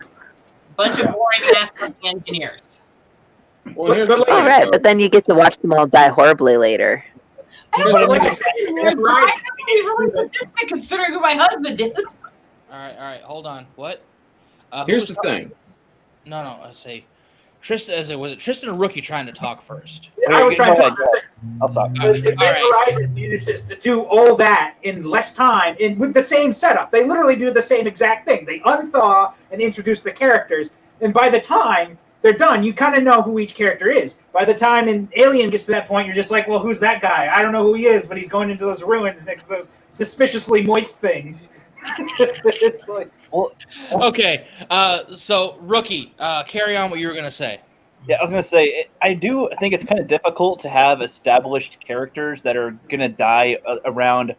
Bunch of boring ass engineers. well, here's the All thing. right, but then you get to watch them all die horribly later. Like I said, Event Horizon, Considering who my husband is. All right, hold on. What? Here's who's the thing. No, I say. Tristan, was it Tristan or Rookie trying to talk first? I was trying Go to ahead. I'll stop. Event Horizon uses to do all that in less time with the same setup. They literally do the same exact thing. They unthaw and introduce the characters, and by the time they're done, you kind of know who each character is. By the time Alien gets to that point, you're just like, well, who's that guy? I don't know who he is, but he's going into those ruins next to those suspiciously moist things. It's like, Well, Okay, so Rookie, carry on what you were gonna say. yeah, I was gonna say I do think it's kind of difficult to have established characters that are gonna die around,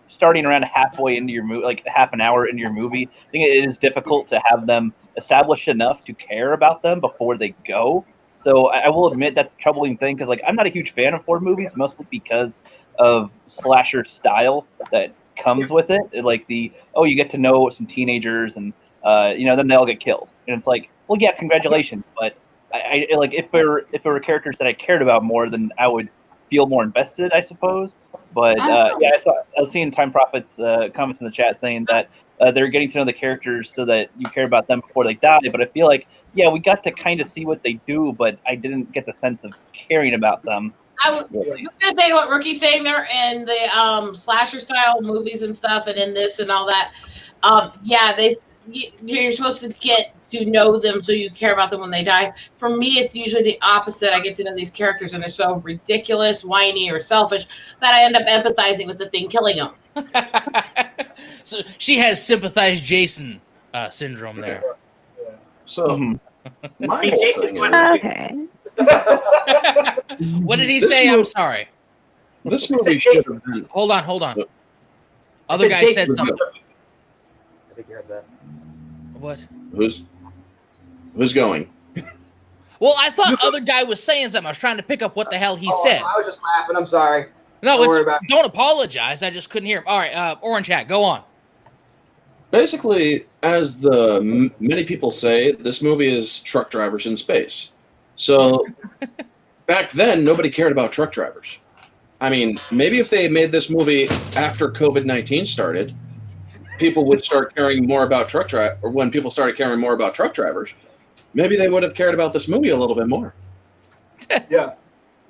starting around halfway into your movie, like half an hour into your movie. I think it is difficult to have them established enough to care about them before they go. So I will admit that's a troubling thing because I'm not a huge fan of horror movies, mostly because of slasher style that comes with it. Like you get to know some teenagers and then they all get killed, and it's like, well, yeah, congratulations, but I like if there were characters that I cared about more, then I would feel more invested, I suppose. But I was seeing Time Prophet's comments in the chat saying that they're getting to know the characters so that you care about them before they die. But I feel like, yeah, we got to kind of see what they do, but I didn't get the sense of caring about them. I was going to say what Rookie's saying there in the slasher style movies and stuff, and in this and all that. You're supposed to get to know them so you care about them when they die. For me, it's usually the opposite. I get to know these characters and they're so ridiculous, whiny, or selfish that I end up empathizing with the thing killing them. So she has sympathized Jason syndrome there. So my whole thing is, Okay. What did he This say? movie- I'm sorry. this movie should have been. Hold on. Other guy said something. I think you heard that. What? Who's going? Well, I thought other guy was saying something. I was trying to pick up what the hell he said. I was just laughing. I'm sorry. No, Don't worry about it. don't apologize. I just couldn't hear him. All right, Orange Hat, go on. Basically, as many people say, this movie is truck drivers in space. So back then, nobody cared about truck drivers. I mean, maybe if they made this movie after COVID-19 started, people would start caring more about truck drivers, or when people started caring more about truck drivers, maybe they would have cared about this movie a little bit more. yeah.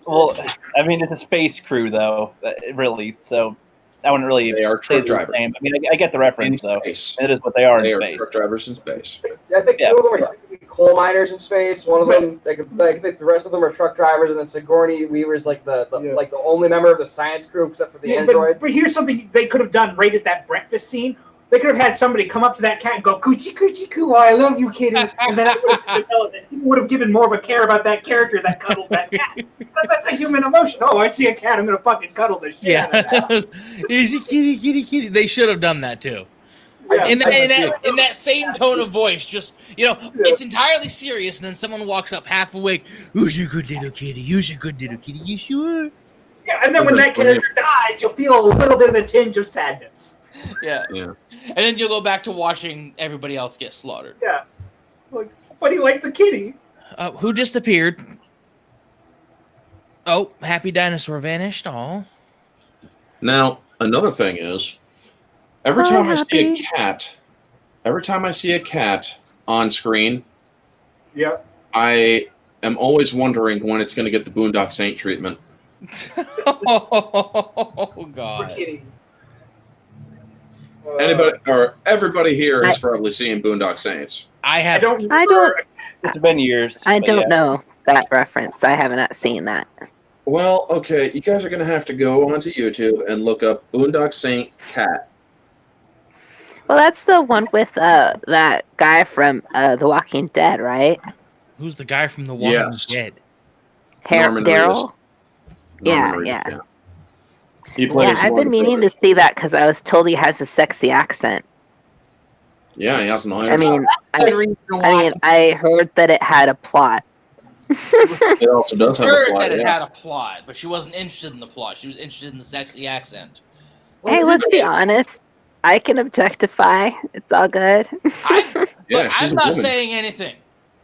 Well, I mean, it's a space crew, though, really. So I wouldn't really They are say truck the drivers. same. I mean, I get the In reference, though. space. It is what they are They in are space. truck drivers in space. I think Yeah. two of them are coal miners in space. One of them, I think the rest of them are truck drivers, and then Sigourney Weaver's like the only member of the science crew except for the android. But here's something they could have done right at that breakfast scene. They could have had somebody come up to that cat and go, coochie, coochie, coo, I love you, kitty. And then that would have developed. People would have given more of a care about that character that cuddled that cat. Because that's a human emotion. Oh, I see a cat, I'm going to fucking cuddle this shit out of that. Easy kitty. They should have done that too. Yeah. In that same tone of voice, just it's entirely serious, and then someone walks up half awake. Who's your good little kitty? Who's your good little kitty? You sure? Yeah, and then when that character dies, you'll feel a little bit of a tinge of sadness. Yeah. And then you'll go back to watching everybody else get slaughtered. Yeah. Like, but he liked the kitty. Who disappeared? Oh, Happy Dinosaur vanished. Oh. Now, another thing is, every time I see a cat on screen, Yeah. I am always wondering when it's going to get the Boondock Saint treatment. Oh God. Kitty. Everybody here has probably seen Boondock Saints. I have. It's been years. I but don't yeah. know that reference. I have not seen that. Well, okay, you guys are going to have to go onto YouTube and look up Boondock Saint cat. Well, that's the one with that guy from The Walking Dead, right? Who's the guy from The Walking Yes. Dead? Norman Daryl? Norman Reedus, Yeah. He plays I've one been of the meaning to brothers. see that because I was told he has a sexy accent. Yeah, he has an Irish. I mean, Good reason to watch. I heard that it had a plot. It also does have a Heard plot, that it yeah. had a plot, but she wasn't interested in the plot. She was interested in the sexy accent. Hey, let's be honest. I can objectify. It's all good. Yeah, she's I'm a not woman. saying anything.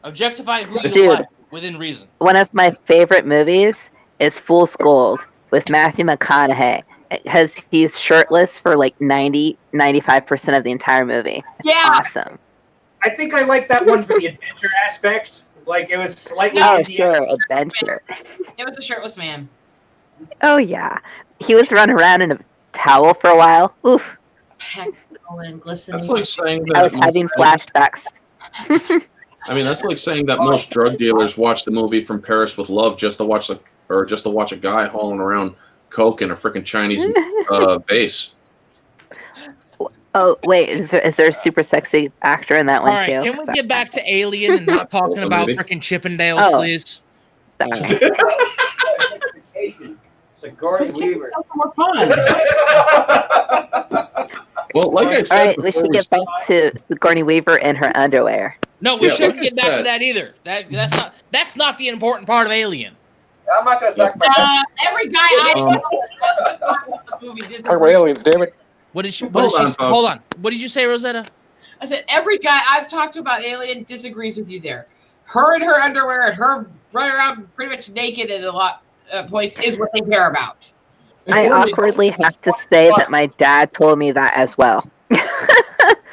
Objectify who you Dude. like within reason. One of my favorite movies is Fool's Gold with Matthew McConaughey because he's shirtless for like 95% of the entire movie. It's Yeah. awesome. I think I like that one for the adventure aspect. Like it was slightly. Oh, Indiana. sure, adventure. It was a shirtless man. Oh yeah, he was running around in a towel for a while. Oof, Heck, and glistening. That's like saying that. I was having flashbacks. I mean, that's like saying that most drug dealers watch the movie From Paris with Love just to watch a guy hauling around coke in a freaking Chinese base. Oh wait, is there a super sexy actor in that All one right, too? can we get back to Alien and not talking about Maybe. freaking Chippendales, Oh. please? Sorry. Sigourney Weaver. More fun. Well, like I All said, right, we before should get back to Sigourney Weaver in her underwear. No, we Yeah, shouldn't like I get back to said- that either. That's not the important part of Alien. I'm not gonna sacrifice. Every guy I Um, Talk about aliens, damn it. What did she? Hold on, folks. Hold on. What did you say, Rosetta? I said every guy I've talked about Alien disagrees with you there. Her in her underwear and her running around pretty much naked at a lot points is what they care about. I awkwardly have to say that my dad told me that as well.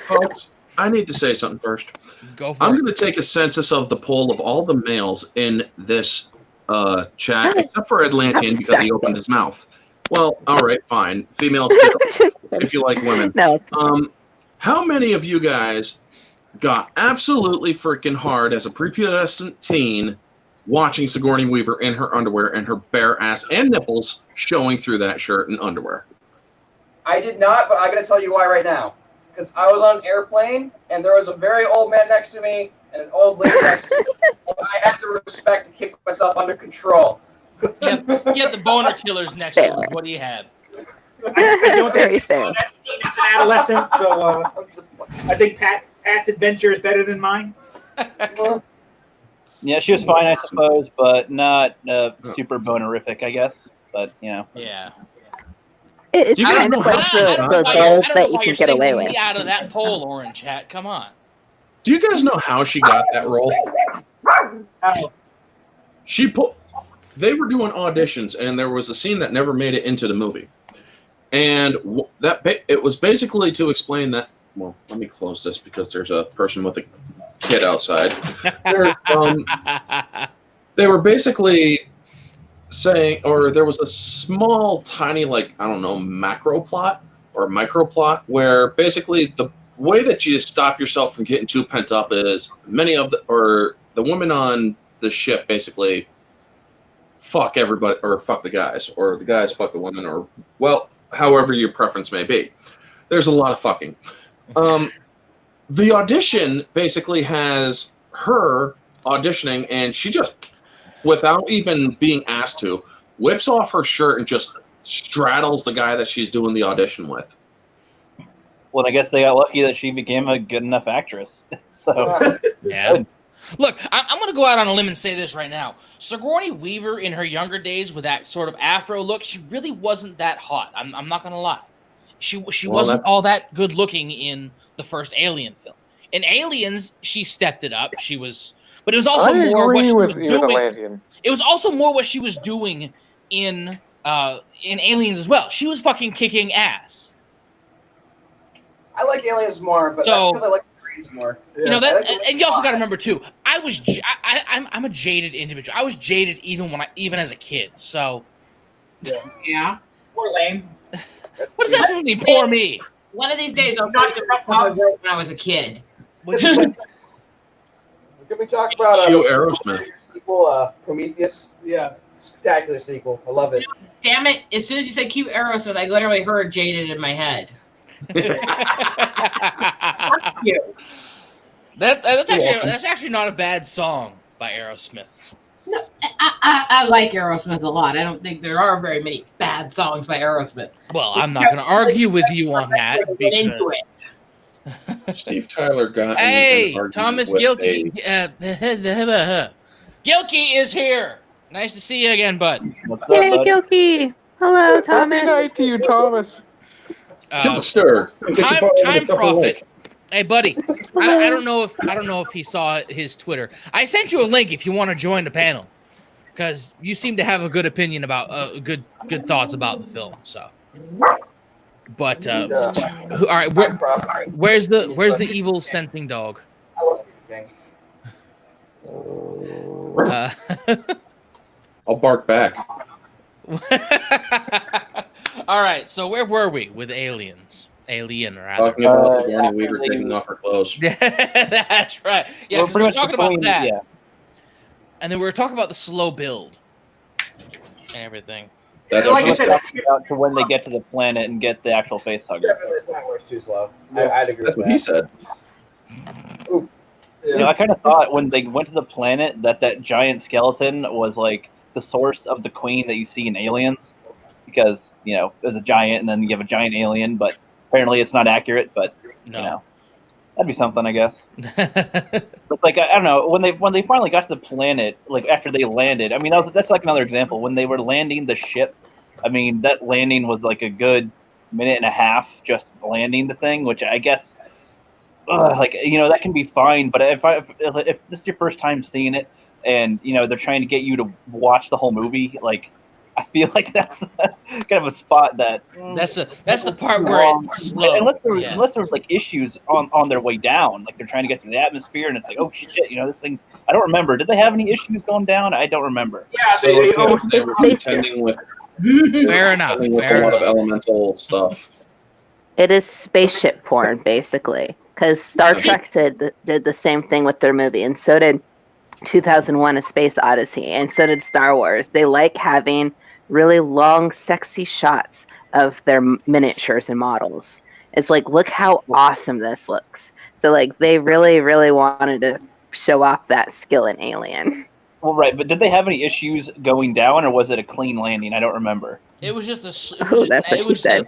folks, I need to say something first. Go for I'm it. going to take a census of the poll of all the males in this chat, except for Atlantean because he opened his mouth. Well, all right, fine. Females too, Just kidding. if you like women. No, How many of you guys got absolutely freaking hard as a prepubescent teen watching Sigourney Weaver in her underwear and her bare ass and nipples showing through that shirt and underwear? I did not, but I'm gonna tell you why right now. Because I was on an airplane and there was a very old man next to me and an old lady next to me. And I had the respect to keep myself under contrul. You had the boner killers next to you. What do you have? I don't Very think fair. that scene as an adolescent, so I think Pat's adventure is better than mine. Yeah, she was fine, I suppose, but not super bonerific, I guess. But Yeah. it's You guys kind know of how like to- the I don't know goals why that you you're can get away singling with. me out of that poll, Orange Hat. Come on. Do you guys know how she got that role? They were doing auditions, and there was a scene that never made it into the movie, and it was basically to explain that. Well, let me close this because there's a person with a kid outside. They were basically saying, or there was a small, tiny, like, I don't know, macro plot or micro plot where basically the way that you stop yourself from getting too pent up is the women on the ship basically fuck everybody, or fuck the guys, or the guys fuck the women, or, well, however your preference may be. There's a lot of fucking. The audition basically has her auditioning, and she just, without even being asked to, whips off her shirt and just straddles the guy that she's doing the audition with. well, I guess they got lucky that she became a good enough actress. So Yeah. Look, I'm going to go out on a limb and say this right now. Sigourney Weaver in her younger days with that sort of afro look, she really wasn't that hot. I'm not going to lie. She wasn't all that good looking in the first Alien film. In Aliens, she stepped it up. But it was also more what she was doing. Atlantean. It was also more what she was doing in Aliens as well. She was fucking kicking ass. I like aliens more, but So- that's because I like the Greens more. You know that, and you also got to remember too. I'm a jaded individual. I was jaded even as a kid. So Yeah. Poor lame. what does that supposed to mean? Poor me. One of these days I'll talk to my when I was a kid. What'd you say? Can we talk about Cue Aerosmith. sequel, Prometheus? Yeah. Spectacular sequel. I love it. Damn it! As soon as you said cute Aerosmith, I literally heard Jaded in my head. You. That's actually not a bad song by Aerosmith. No, I like Aerosmith a lot. I don't think there are very many bad songs by Aerosmith. Well, I'm not going to argue with you on that. Get into Because... it. Steve Tyler got Hey, in an argument Thomas with Gilkey. Gilkey is here. Nice to see you again, bud. what's up, Yay, bud? Hello, Happy Thomas. night to you, Thomas. Sir, Time Prophet. Hey, buddy. I don't know if he saw his Twitter. I sent you a link if you want to join the panel, because you seem to have a good opinion about good thoughts about the film. So, but all right, where's the evil scenting dog? I love everything. I'll bark back. All right, so where were we with aliens? Alien, rather. Talking about Sigourney Weaver taking off her clothes. That's right. Yeah, Well, because we pretty were much talking about between- that. Yeah. And then we were talking about the slow build and everything. That's Like what I she said, Out to when they get to the planet and get the actual face hugger. Definitely the plan was too slow. I'd agree That's with what he that. said. You know, I kind of thought when they went to the planet that giant skeleton was like the source of the queen that you see in Aliens, because you know there's a giant and then you have a giant alien, but apparently it's not accurate. But you know, that'd be something, I guess. But like I don't know, when they finally got to the planet, like after they landed, I mean that's like another example. When they were landing the ship, I mean that landing was like a good minute and a half just landing the thing, which I guess. Like you know that can be fine, but if this is your first time seeing it, and you know they're trying to get you to watch the whole movie, like I feel like that's kind of a spot that That's the part where it's slow. Unless there was like issues on their way down, like they're trying to get through the atmosphere, and it's like oh shit, you know this thing's. I don't remember. Did they have any issues going down? I don't remember. Yeah, So they were contending with Fair enough. a lot of elemental stuff. It is spaceship porn, basically. Because Star Trek did the same thing with their movie, and so did 2001: A Space Odyssey, and so did Star Wars. They like having really long, sexy shots of their miniatures and models. It's like, look how awesome this looks. So, like, they really, really wanted to show off that skill in Alien. Well, right, but did they have any issues going down, or was it a clean landing? I don't remember. It was just I was saying,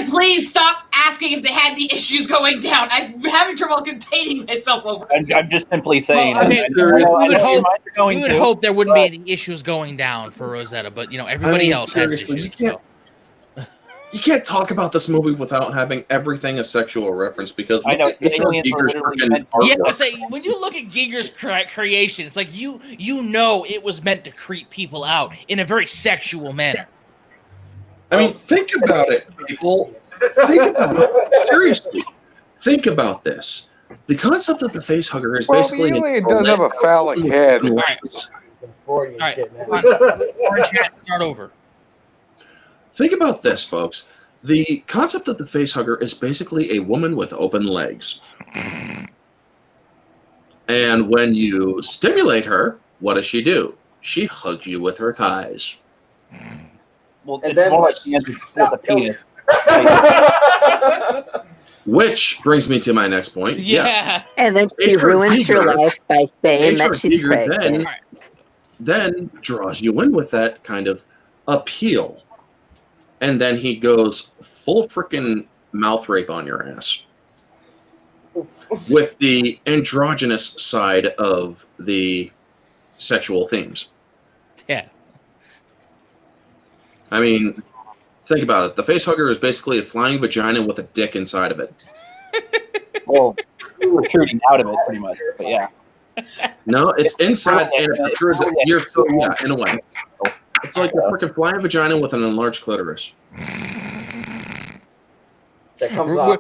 please stop asking if they had any issues going down. I'm having trouble containing myself over. I'm just simply saying. Well, okay, we would to, hope there wouldn't be any issues going down for Rosetta, but you know everybody else has seriously, issues. You can't talk about this movie without having everything a sexual reference because I know Giger's Yeah, I say when you look at Giger's creation, it's like you know it was meant to creep people out in a very sexual manner. I mean, think about it, people. Think about it. Seriously, think about this. The concept of the face hugger is basically the alien does have a phallic head. All right, Orange Hat, start over. Think about this, folks. The concept of the face hugger is basically a woman with open legs. And when you stimulate her, what does she do? She hugs you with her thighs. Well, it's more like the answer with a penis. Which brings me to my next point. Yeah. Yes. And then she ruins your life by saying that she's pregnant. Then draws you in with that kind of appeal. And then he goes full freaking mouth rape on your ass. With the androgynous side of the sexual themes. Yeah. I mean, think about it. The face hugger is basically a flying vagina with a dick inside of it. Well, protruding out of it, pretty much. But yeah. No, it's inside and it protrudes at your foot. Yeah, in a way. It's like a freaking flying vagina with an enlarged clitoris. That comes off.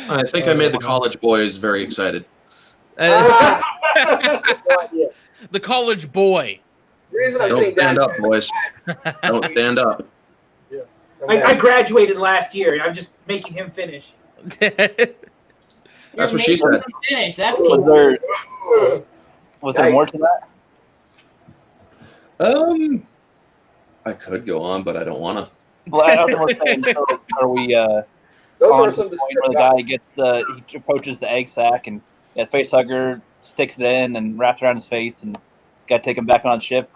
I think I made the college boys very excited. The college boy. Don't stand up, boys. Don't stand up. I graduated last year. I'm just making him finish. That's what she said. Finish. That's Was there more to that? I could go on, but I don't want to. Well, I was saying, so are we Those on are the some point where the guy he approaches the egg sac and the face hugger sticks it in and wraps around his face and got to take him back on the ship.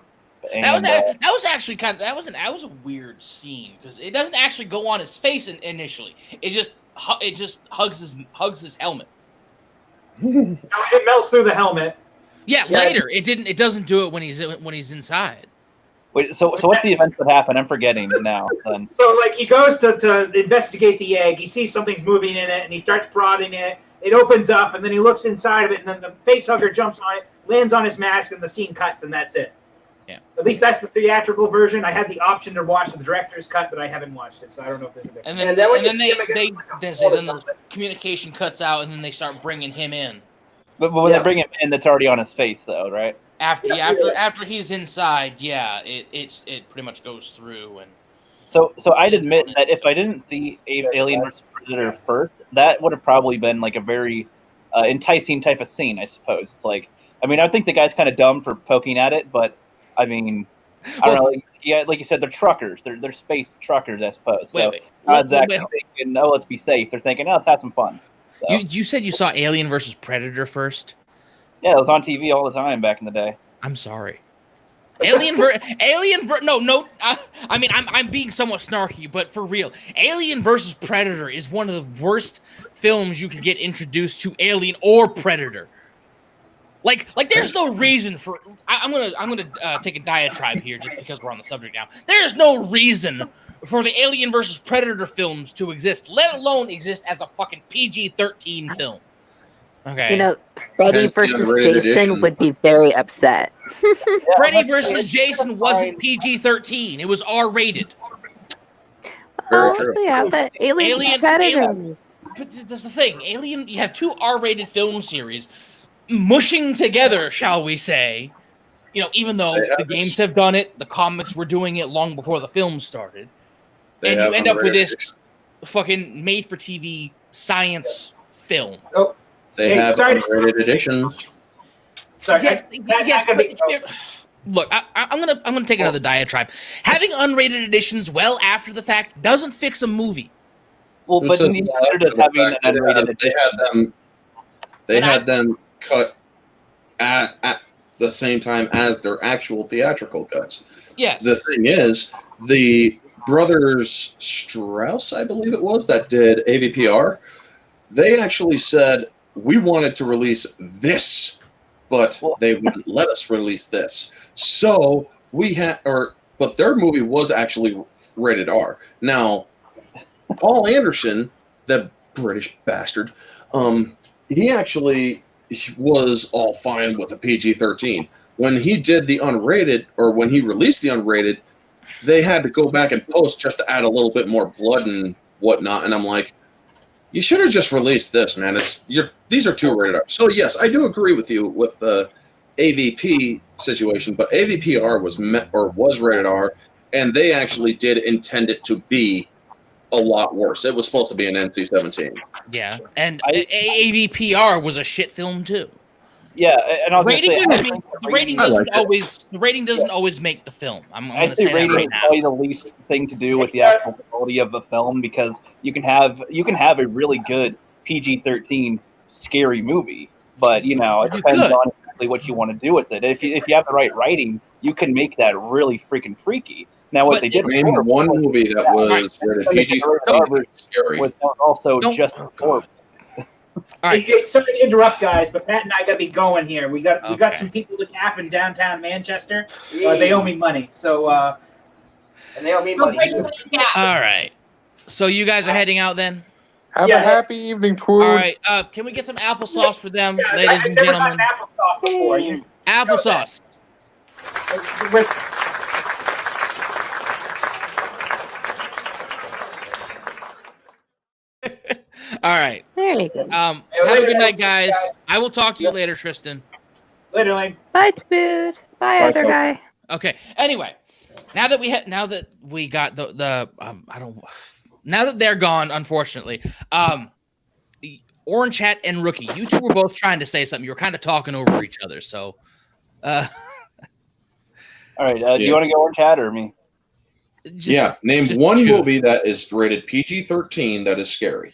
And, that was actually that was a weird scene because it doesn't actually go on his face initially. It just hugs his helmet. It melts through the helmet. Yeah, later it didn't. It doesn't do it when he's inside. Wait, so what's the event that happened? I'm forgetting now. Then. So like he goes to investigate the egg. He sees something's moving in it, and he starts prodding it. It opens up, and then he looks inside of it, and then the face hugger jumps on it, lands on his mask, and the scene cuts, and that's it. Yeah. At least that's the theatrical version. I had the option to watch the director's cut, but I haven't watched it, so I don't know if there's a difference. And then communication cuts out, and then they start bringing him in. But when they bring him in, that's already on his face, though, right? After he's inside, it pretty much goes through. And so I'd admit that if I didn't see Alien vs. Predator first, that would have probably been like a very enticing type of scene, I suppose. It's like, I mean, I think the guy's kind of dumb for poking at it, but I mean, I don't know. Like you said, they're truckers. They're space truckers, I suppose. So not exactly thinking, oh, let's be safe. They're thinking, oh, let's have some fun. So. You said you saw Alien vs. Predator first? Yeah, it was on TV all the time back in the day. I'm sorry. I mean, I'm being somewhat snarky, but for real, Alien vs. Predator is one of the worst films you could get introduced to Alien or Predator. Like there's no reason for. I'm gonna take a diatribe here just because we're on the subject now. There's no reason for the Alien vs. Predator films to exist, let alone exist as a fucking PG-13 film. Okay. You know, Freddy versus Jason would be very upset. Freddy versus Jason wasn't PG-13; it was R-rated. Yeah, but Alien Predators. But that's the thing. Alien, you have two R-rated film series mushing together, shall we say? You know, even though the games have done it, the comics were doing it long before the film started, and you end up with this fucking made-for-TV science film. Oh, they have unrated editions. Sorry, yes. Look, I'm gonna take another diatribe. Having unrated editions well after the fact doesn't fix a movie. Well, but neither does having an unrated edition. They had them cut at the same time as their actual theatrical cuts. Yes. The thing is, the brothers Strauss, I believe it was, that did AVPR, they actually said, we wanted to release this, but they wouldn't let us release this. So we had, but their movie was actually rated R. Now, Paul Anderson, the British bastard, he actually was all fine with the PG-13. When he did the unrated, or when he released the unrated, they had to go back and post just to add a little bit more blood and whatnot. And I'm like, you should have just released this, man. These are too rated R. So yes, I do agree with you with the AVP situation, but AVPR was rated R, and they actually did intend it to be a lot worse. It was supposed to be an NC-17. Yeah, and AVPR was a shit film too. Yeah, and I was the rating doesn't always make the film. I'm going to say that right now. Probably the least thing to do with the actual quality of the film, because you can have a really good PG-13 scary movie, but it depends on exactly what you want to do with it. If you have the right writing, you can make that really freaking freaky. Now, what they did name one movie that was rated PG-13 scary was also just horrible. All right. Sorry to interrupt, guys, but Matt and I got to be going here. We got some people to cap in downtown Manchester. They owe me money, so and they owe me money. All right. So you guys are heading out then? Have a happy evening, TWOOD. All right. Can we get some applesauce for them, ladies and gentlemen? Applesauce before. Applesauce. All right. There you go. Have a good night, guys. I will talk to you later, Tristan. Later, Lane. Bye, TWOOD. Bye, other guy. Okay. Anyway, now that we got now that they're gone, unfortunately, Orange Hat and Rookie, you two were both trying to say something. You were kind of talking over each other, so. All right. Do you want to go Orange Hat or me? Name one movie that is rated PG-13 that is scary.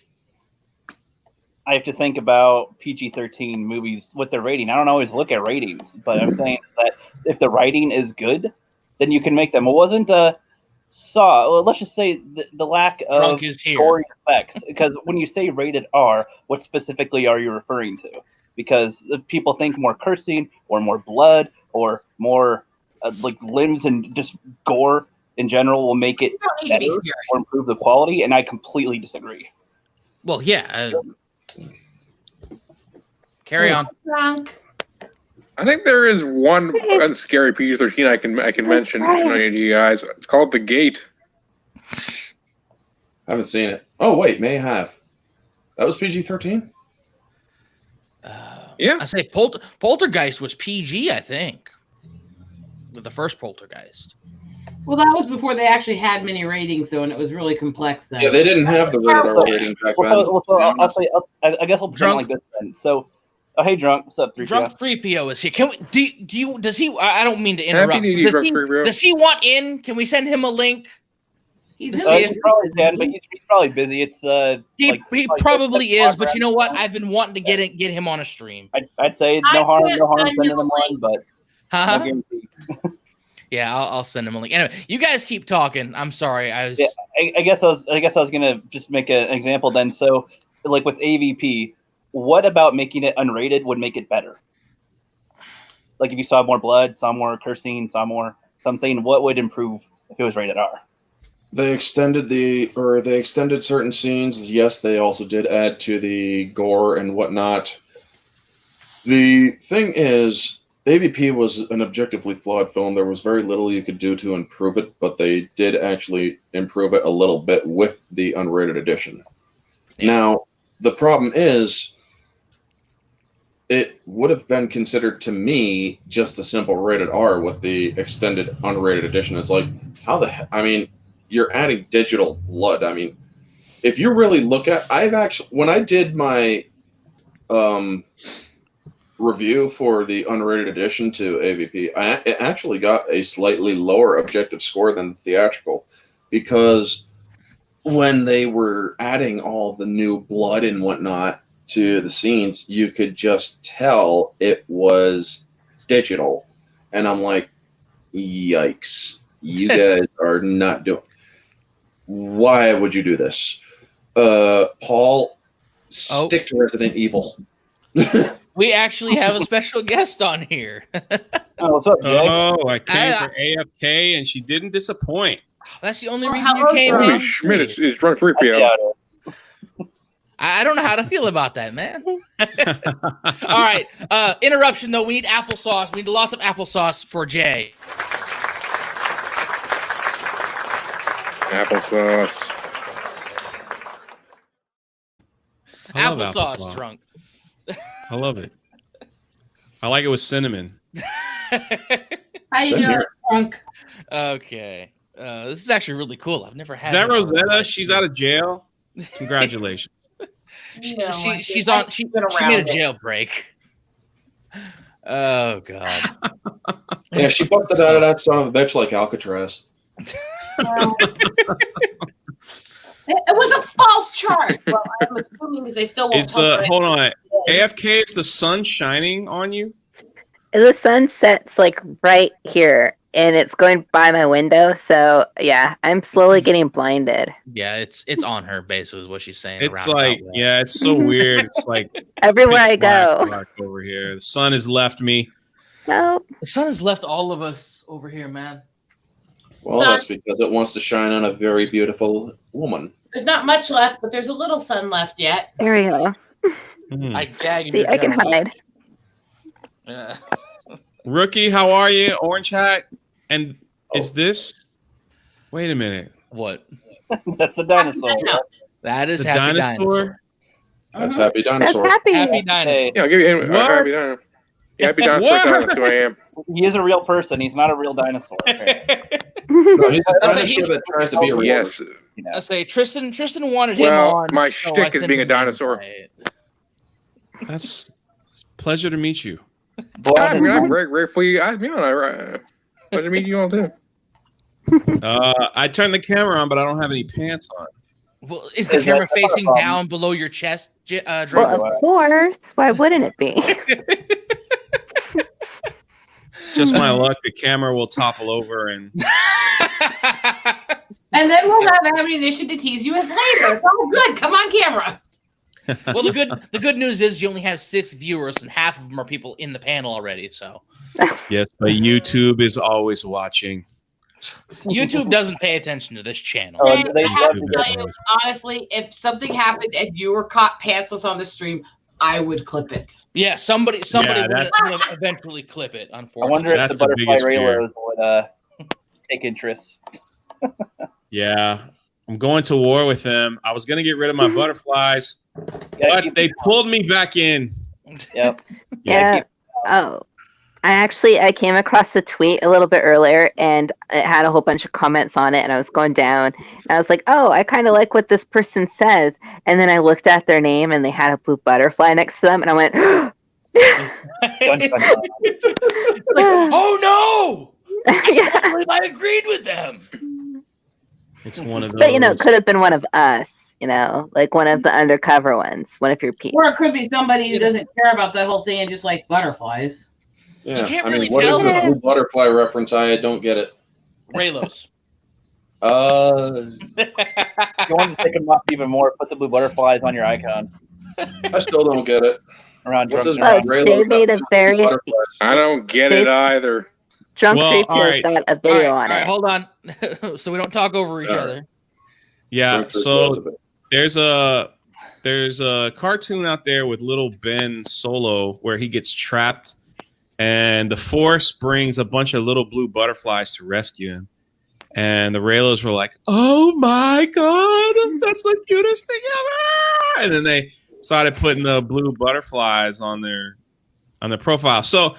I have to think about PG-13 movies with their rating. I don't always look at ratings, but I'm saying that if the writing is good, then you can make them. It wasn't let's just say the lack of gory effects. Because when you say rated R, what specifically are you referring to? Because people think more cursing or more blood or more like limbs and just gore in general will make it better or improve the quality, and I completely disagree. Well, yeah. Carry on. I think there is one scary PG-13 I can mention to you guys. It's called The Gate. I haven't seen it. Oh wait, may have. That was PG-13. Yeah. I say Poltergeist was PG, I think. With the first Poltergeist. Well, that was before they actually had many ratings, though, and it was really complex then. Yeah, they didn't have the rated R rating back then. I guess I'll pretend like this then. So, hey, Drunk, what's up, 3PO? Drunk 3PO is here. Can we? Does he? I don't mean to interrupt. Does he want in? Can we send him a link? He's probably can, but he's probably busy. It's he probably is, but you know what? I've been wanting to get him on a stream. I'd say no harm sending him one, but no guarantee. Yeah, I'll send him a link. Anyway, you guys keep talking. I'm sorry. I guess I was gonna just make an example then. So, like with AVP, what about making it unrated would make it better? Like if you saw more blood, saw more cursing, saw more something, what would improve if it was rated R? They extended certain scenes. Yes, they also did add to the gore and whatnot. The thing is, AVP was an objectively flawed film. There was very little you could do to improve it, but they did actually improve it a little bit with the unrated edition. Yeah. Now, the problem is, it would have been considered to me just a simple rated R with the extended unrated edition. It's like, how the heck? I mean, you're adding digital blood. I mean, if you really look at, when I did my review for the unrated edition to AVP, it actually got a slightly lower objective score than the theatrical, because when they were adding all the new blood and whatnot to the scenes, you could just tell it was digital. And I'm like, yikes, you guys are not doing. Why would you do this? Paul, stick to Resident Evil. We actually have a special guest on here. Oh, what's up, Jay? Oh, I came for AFK and she didn't disappoint. That's the only reason you came in. Schmidt is Drunk 3PO. I don't know how to feel about that, man. All right. Interruption, though. We need applesauce. We need lots of applesauce for Jay. Applesauce. Applesauce, Drunk. I love it. I like it with cinnamon. How you doing, Drunk? Okay. This is actually really cool. I've never had. Is that Rosetta? She's out of jail. Congratulations. She made a jailbreak. Oh God. Yeah, she busted out of that son of a bitch like Alcatraz. It was a false charge. Well, I'm assuming because they still won't. Hold on. AFK, is the sun shining on you? The sun sets like right here, and it's going by my window. So yeah, I'm slowly getting blinded. Yeah, it's on her basically is what she's saying. It's like, yeah, it's so weird. It's like everywhere I go. Black over here. The sun has left me. No. The sun has left all of us over here, man. Well, that's because it wants to shine on a very beautiful woman. There's not much left, but there's a little sun left yet. There we go. I gag. See, I can hide. Rookie, how are you? Orange hat. And is this? Wait a minute. What? That's the dinosaur. That is the Happy Dinosaur. That's Happy Dinosaur. That's Happy Dinosaur. Yeah, I'll give you a Happy Dinosaur. Yeah, Happy Dinosaur. That's who I am. He is a real person. He's not a real dinosaur. Okay. No, he's a dinosaur that tries to be a real Yes. person. I say Tristan wanted him Well, on. my shtick is being a dinosaur. It's a pleasure to meet you. I'm very grateful you asked me on. Pleasure to meet you all too. I turned the camera on, but I don't have any pants on. Well, is the camera facing down below your chest, Drunk? Well, of course. Why wouldn't it be? Just my luck, the camera will topple over and then we'll have ammunition to tease you with later. It's all good. Come on camera. Well, the good news is you only have 6 viewers, and half of them are people in the panel already. So yes, but YouTube is always watching. YouTube doesn't pay attention to this channel. I have to tell you, honestly, if something happened and you were caught pantsless on the stream, I would clip it. Yeah, somebody would eventually clip it. Unfortunately, I wonder if the butterfly Raylos would take interest. Yeah, I'm going to war with them. I was gonna get rid of my butterflies, But they pulled me back in. Yep. Yeah. Oh, I came across the tweet a little bit earlier, and it had a whole bunch of comments on it, and I was going down, and I was like, oh, I kind of like what this person says. And then I looked at their name, and they had a blue butterfly next to them, and I went, oh no! yeah. I agreed with them. It's one of those. But it could have been one of us. Like one of the undercover ones, one of your peeps. Or it could be somebody who doesn't care about that whole thing and just likes butterflies. Yeah. You can't I really mean, what tell. is the blue butterfly reference? I don't get it. Raylos. If you want to take them up even more, put the blue butterflies on your icon. I still don't get it. Around What does drunk. Raylo They made a very I don't get it either. drunk Well, 3PO's all right. got a video All on right, it. hold on. So we don't talk over each All right. other. Yeah. So there's a cartoon out there with little Ben Solo where he gets trapped, and the Force brings a bunch of little blue butterflies to rescue him. And the Raylos were like, "Oh my god, that's the cutest thing ever!" And then they started putting the blue butterflies on their profile. So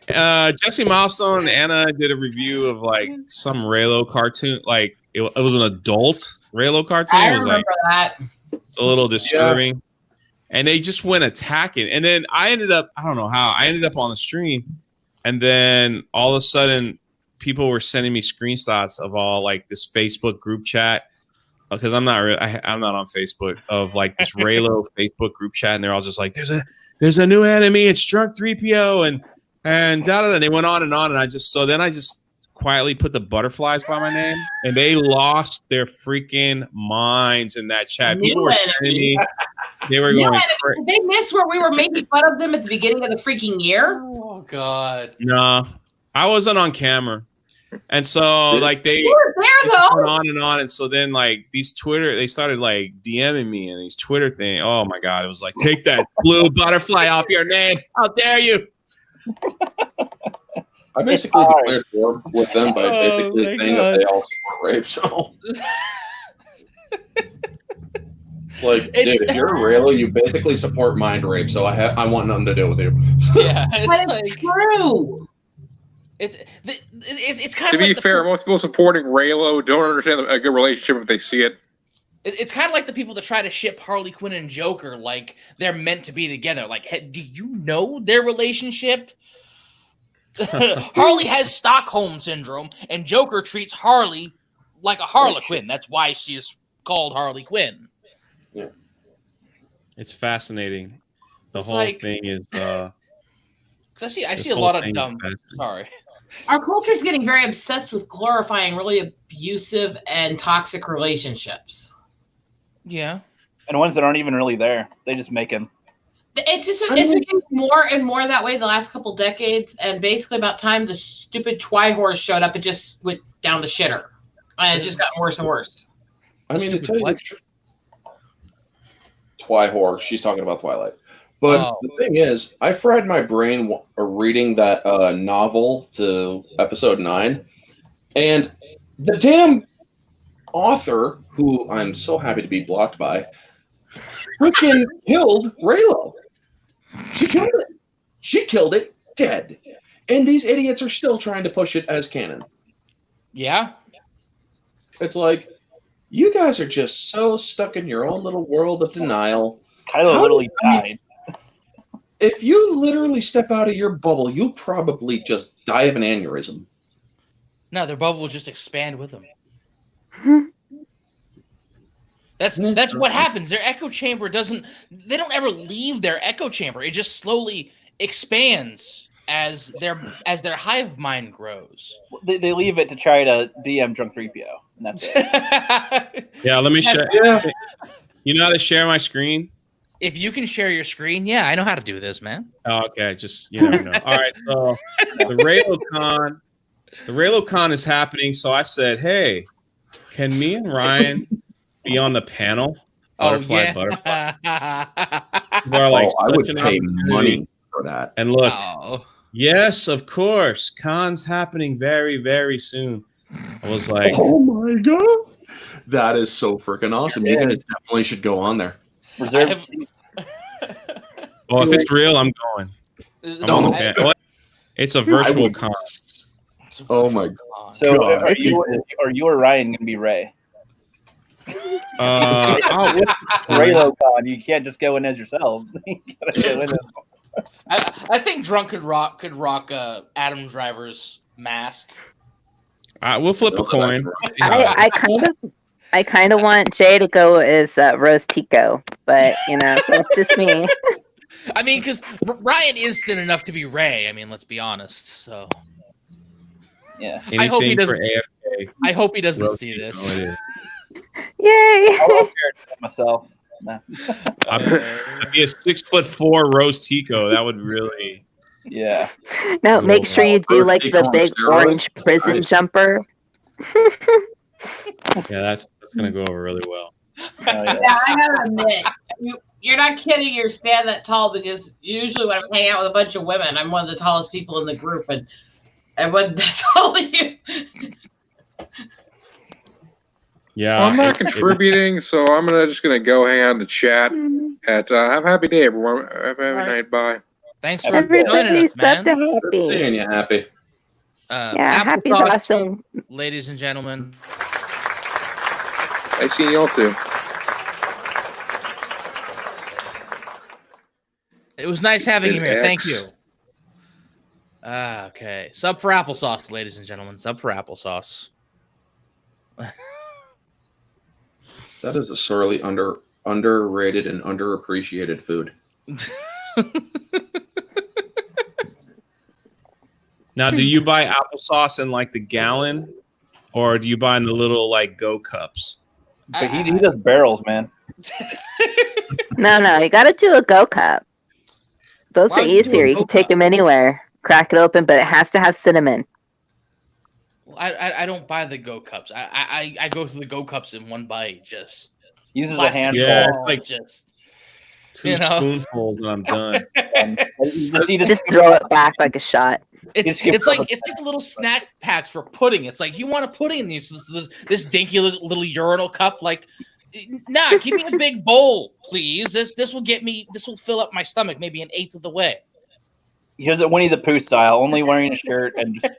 Jesse Milestone and Anna did a review of like some Raylo cartoon, like it was an adult Raylo cartoon. I It was remember like that. it's a little disturbing. And they just went attacking. And then I ended up on the stream, and then all of a sudden people were sending me screenshots of all like this Facebook group chat, because I'm not on Facebook, of like this Raylo Facebook group chat, and they're all just like, there's a new enemy, it's Drunk 3PO, and da da da. They went on, and I just quietly put the butterflies by my name, and they lost their freaking minds in that chat. People were sending me, they were going Did they miss where we were making fun of them at the beginning of the freaking year? Oh God. No, I wasn't on camera. And so like they went on, and so then like these Twitter, they started like DMing me and these Twitter thing. Oh my God, it was like, take that blue butterfly off your name. How dare you? I basically declared war with them by basically saying that they all support rape. So it's like, dude, if you're a Raylo, you basically support mind rape. So I want nothing to do with you. Yeah, But it's true. It's kind To of be like fair, most people supporting Raylo don't understand a good relationship if they see it. It's kind of like the people that try to ship Harley Quinn and Joker like they're meant to be together. Like, hey, do you know their relationship? Harley has Stockholm syndrome, and Joker treats Harley like a Harlequin. That's why she's called Harley Quinn. Yeah, it's fascinating. The It's whole like- thing is. Because I see a lot of dumb. Sorry. Our culture is getting very obsessed with glorifying really abusive and toxic relationships. Yeah. And ones that aren't even really there. They just make them. It's becoming more and more that way the last couple decades, and basically about time the stupid Twihorse showed up, it just went down the shitter. And it's just gotten worse and worse. I mean, to tell you the truth, Twihorse, she's talking about Twilight. But the thing is, I fried my brain reading that novel to episode 9, and the damn author, who I'm so happy to be blocked by, freaking killed Raylo. She killed it. She killed it dead. And these idiots are still trying to push it as canon. Yeah. It's like, you guys are just so stuck in your own little world of denial. Kylo literally died. If you literally step out of your bubble, you'll probably just die of an aneurysm. No, their bubble will just expand with them. That's what happens. Their echo chamber they don't ever leave their echo chamber. It just slowly expands as their hive mind grows. They leave it to try to DM Drunk 3PO, and that's it. Yeah, let me share. Yeah. You know how to share my screen? If you can share your screen, yeah, I know how to do this, man. Oh, okay, just you never know. All right, so the RayloCon is happening. So I said, hey, can me and Ryan be on the panel? Butterfly. People are like, I would such an pay opportunity. money for that. And look, yes, of course, con's happening very, very soon. I was like, oh my god, that is so freaking awesome. You guys definitely should go on there. Reserved. Well, if it's real, I'm going. I'm on the pan. What? It's a virtual con. Oh my god! So are you or Ryan going to be Ray? Raylo con. You can't just go in as yourselves. You gotta go in I think Drunk could rock Adam Driver's mask. We'll flip a coin. I kind of want Jay to go as Rose Tico, but that's just me. I mean, because Ryan is thin enough to be Ray. I mean, let's be honest. So, yeah. I hope he doesn't. For AFK. I hope he doesn't Rose see Tico this. it is. Yay! I'll myself. No. I'd be a 6'4" Rose Tico. That would really. Yeah. No, make sure you do like the big orange prison jumper. Yeah, that's gonna go over really well. Yeah, I gotta admit, you're not kidding. You're stand that tall because usually when I'm hanging out with a bunch of women, I'm one of the tallest people in the group, and when that's all you. Yeah, Well, I'm not contributing, so I'm just gonna go hang out in the chat. Have a happy day, everyone. Have a happy night. Bye. Thanks for joining Everybody's us, man. so happy. Seeing you happy. Yeah, happy's applesauce, awesome. ladies and gentlemen. Nice seeing y'all too. It was nice having you here. Thank X. you. Okay. Sub for applesauce, ladies and gentlemen. Sub for applesauce. That is a sorely underrated and underappreciated food. Now, do you buy applesauce in like the gallon, or do you buy in the little like Go cups? But he does barrels, man. No, you got to do a Go Cup. Those are easier. You can take them anywhere. Crack it open, but it has to have cinnamon. Well, I don't buy the Go Cups. I go through the Go Cups in one bite. Just uses a handful. Yeah, it's like just two spoonfuls and I'm done. Just throw it back like a shot. It's like little snack packs for pudding. It's like you want to put in this dinky little urinal cup. Like, nah, give me a big bowl, please. This will fill up my stomach maybe an eighth of the way. He does it Winnie the Pooh style, only wearing a shirt and just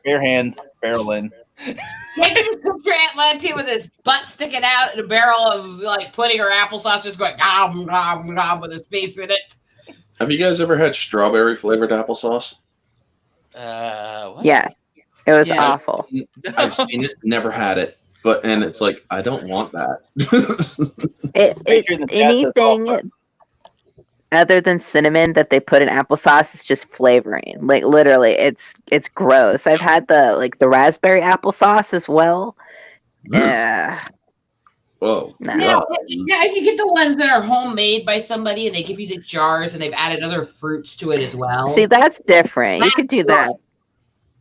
bare hands barreling. Take him to Atlantean with his butt sticking out in a barrel of like pudding or applesauce, just going nom nom nom with his face in it. Have you guys ever had strawberry flavored applesauce? What? Yeah, it was awful. I've seen it, never had it, and it's like I don't want that. Anything other than cinnamon that they put in applesauce is just flavoring. Like literally, it's gross. I've had the raspberry applesauce as well. Yeah. Whoa. No. Yeah, if you get the ones that are homemade by somebody and they give you the jars and they've added other fruits to it as well. See, that's different. You could do that.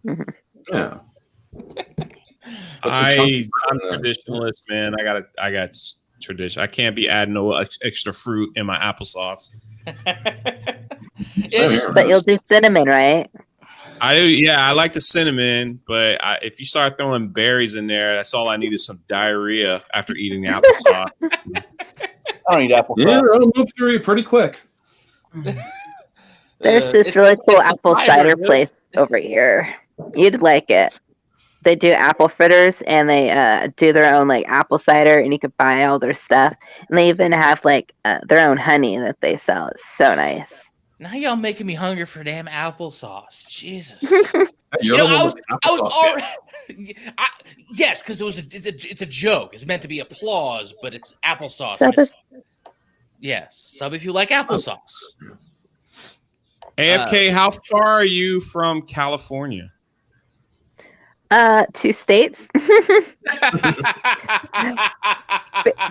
Mm-hmm. Yeah. I'm traditionalist, man. I got tradition. I can't be adding no extra fruit in my applesauce. But you'll do cinnamon, right? I like the cinnamon, but if you start throwing berries in there, that's all I need is some diarrhea after eating the applesauce. I don't eat applesauce. Yeah, that'll move through you pretty quick. There's this really cool apple cider place over here. You'd like it. They do apple fritters and they do their own like apple cider, and you can buy all their stuff. And they even have like their own honey that they sell. It's so nice. Now y'all making me hungry for damn applesauce. Jesus. Yes, because it's a joke. It's meant to be applause, but it's applesauce. Yes, sub if you like applesauce. AFK, how far are you from California? 2 states.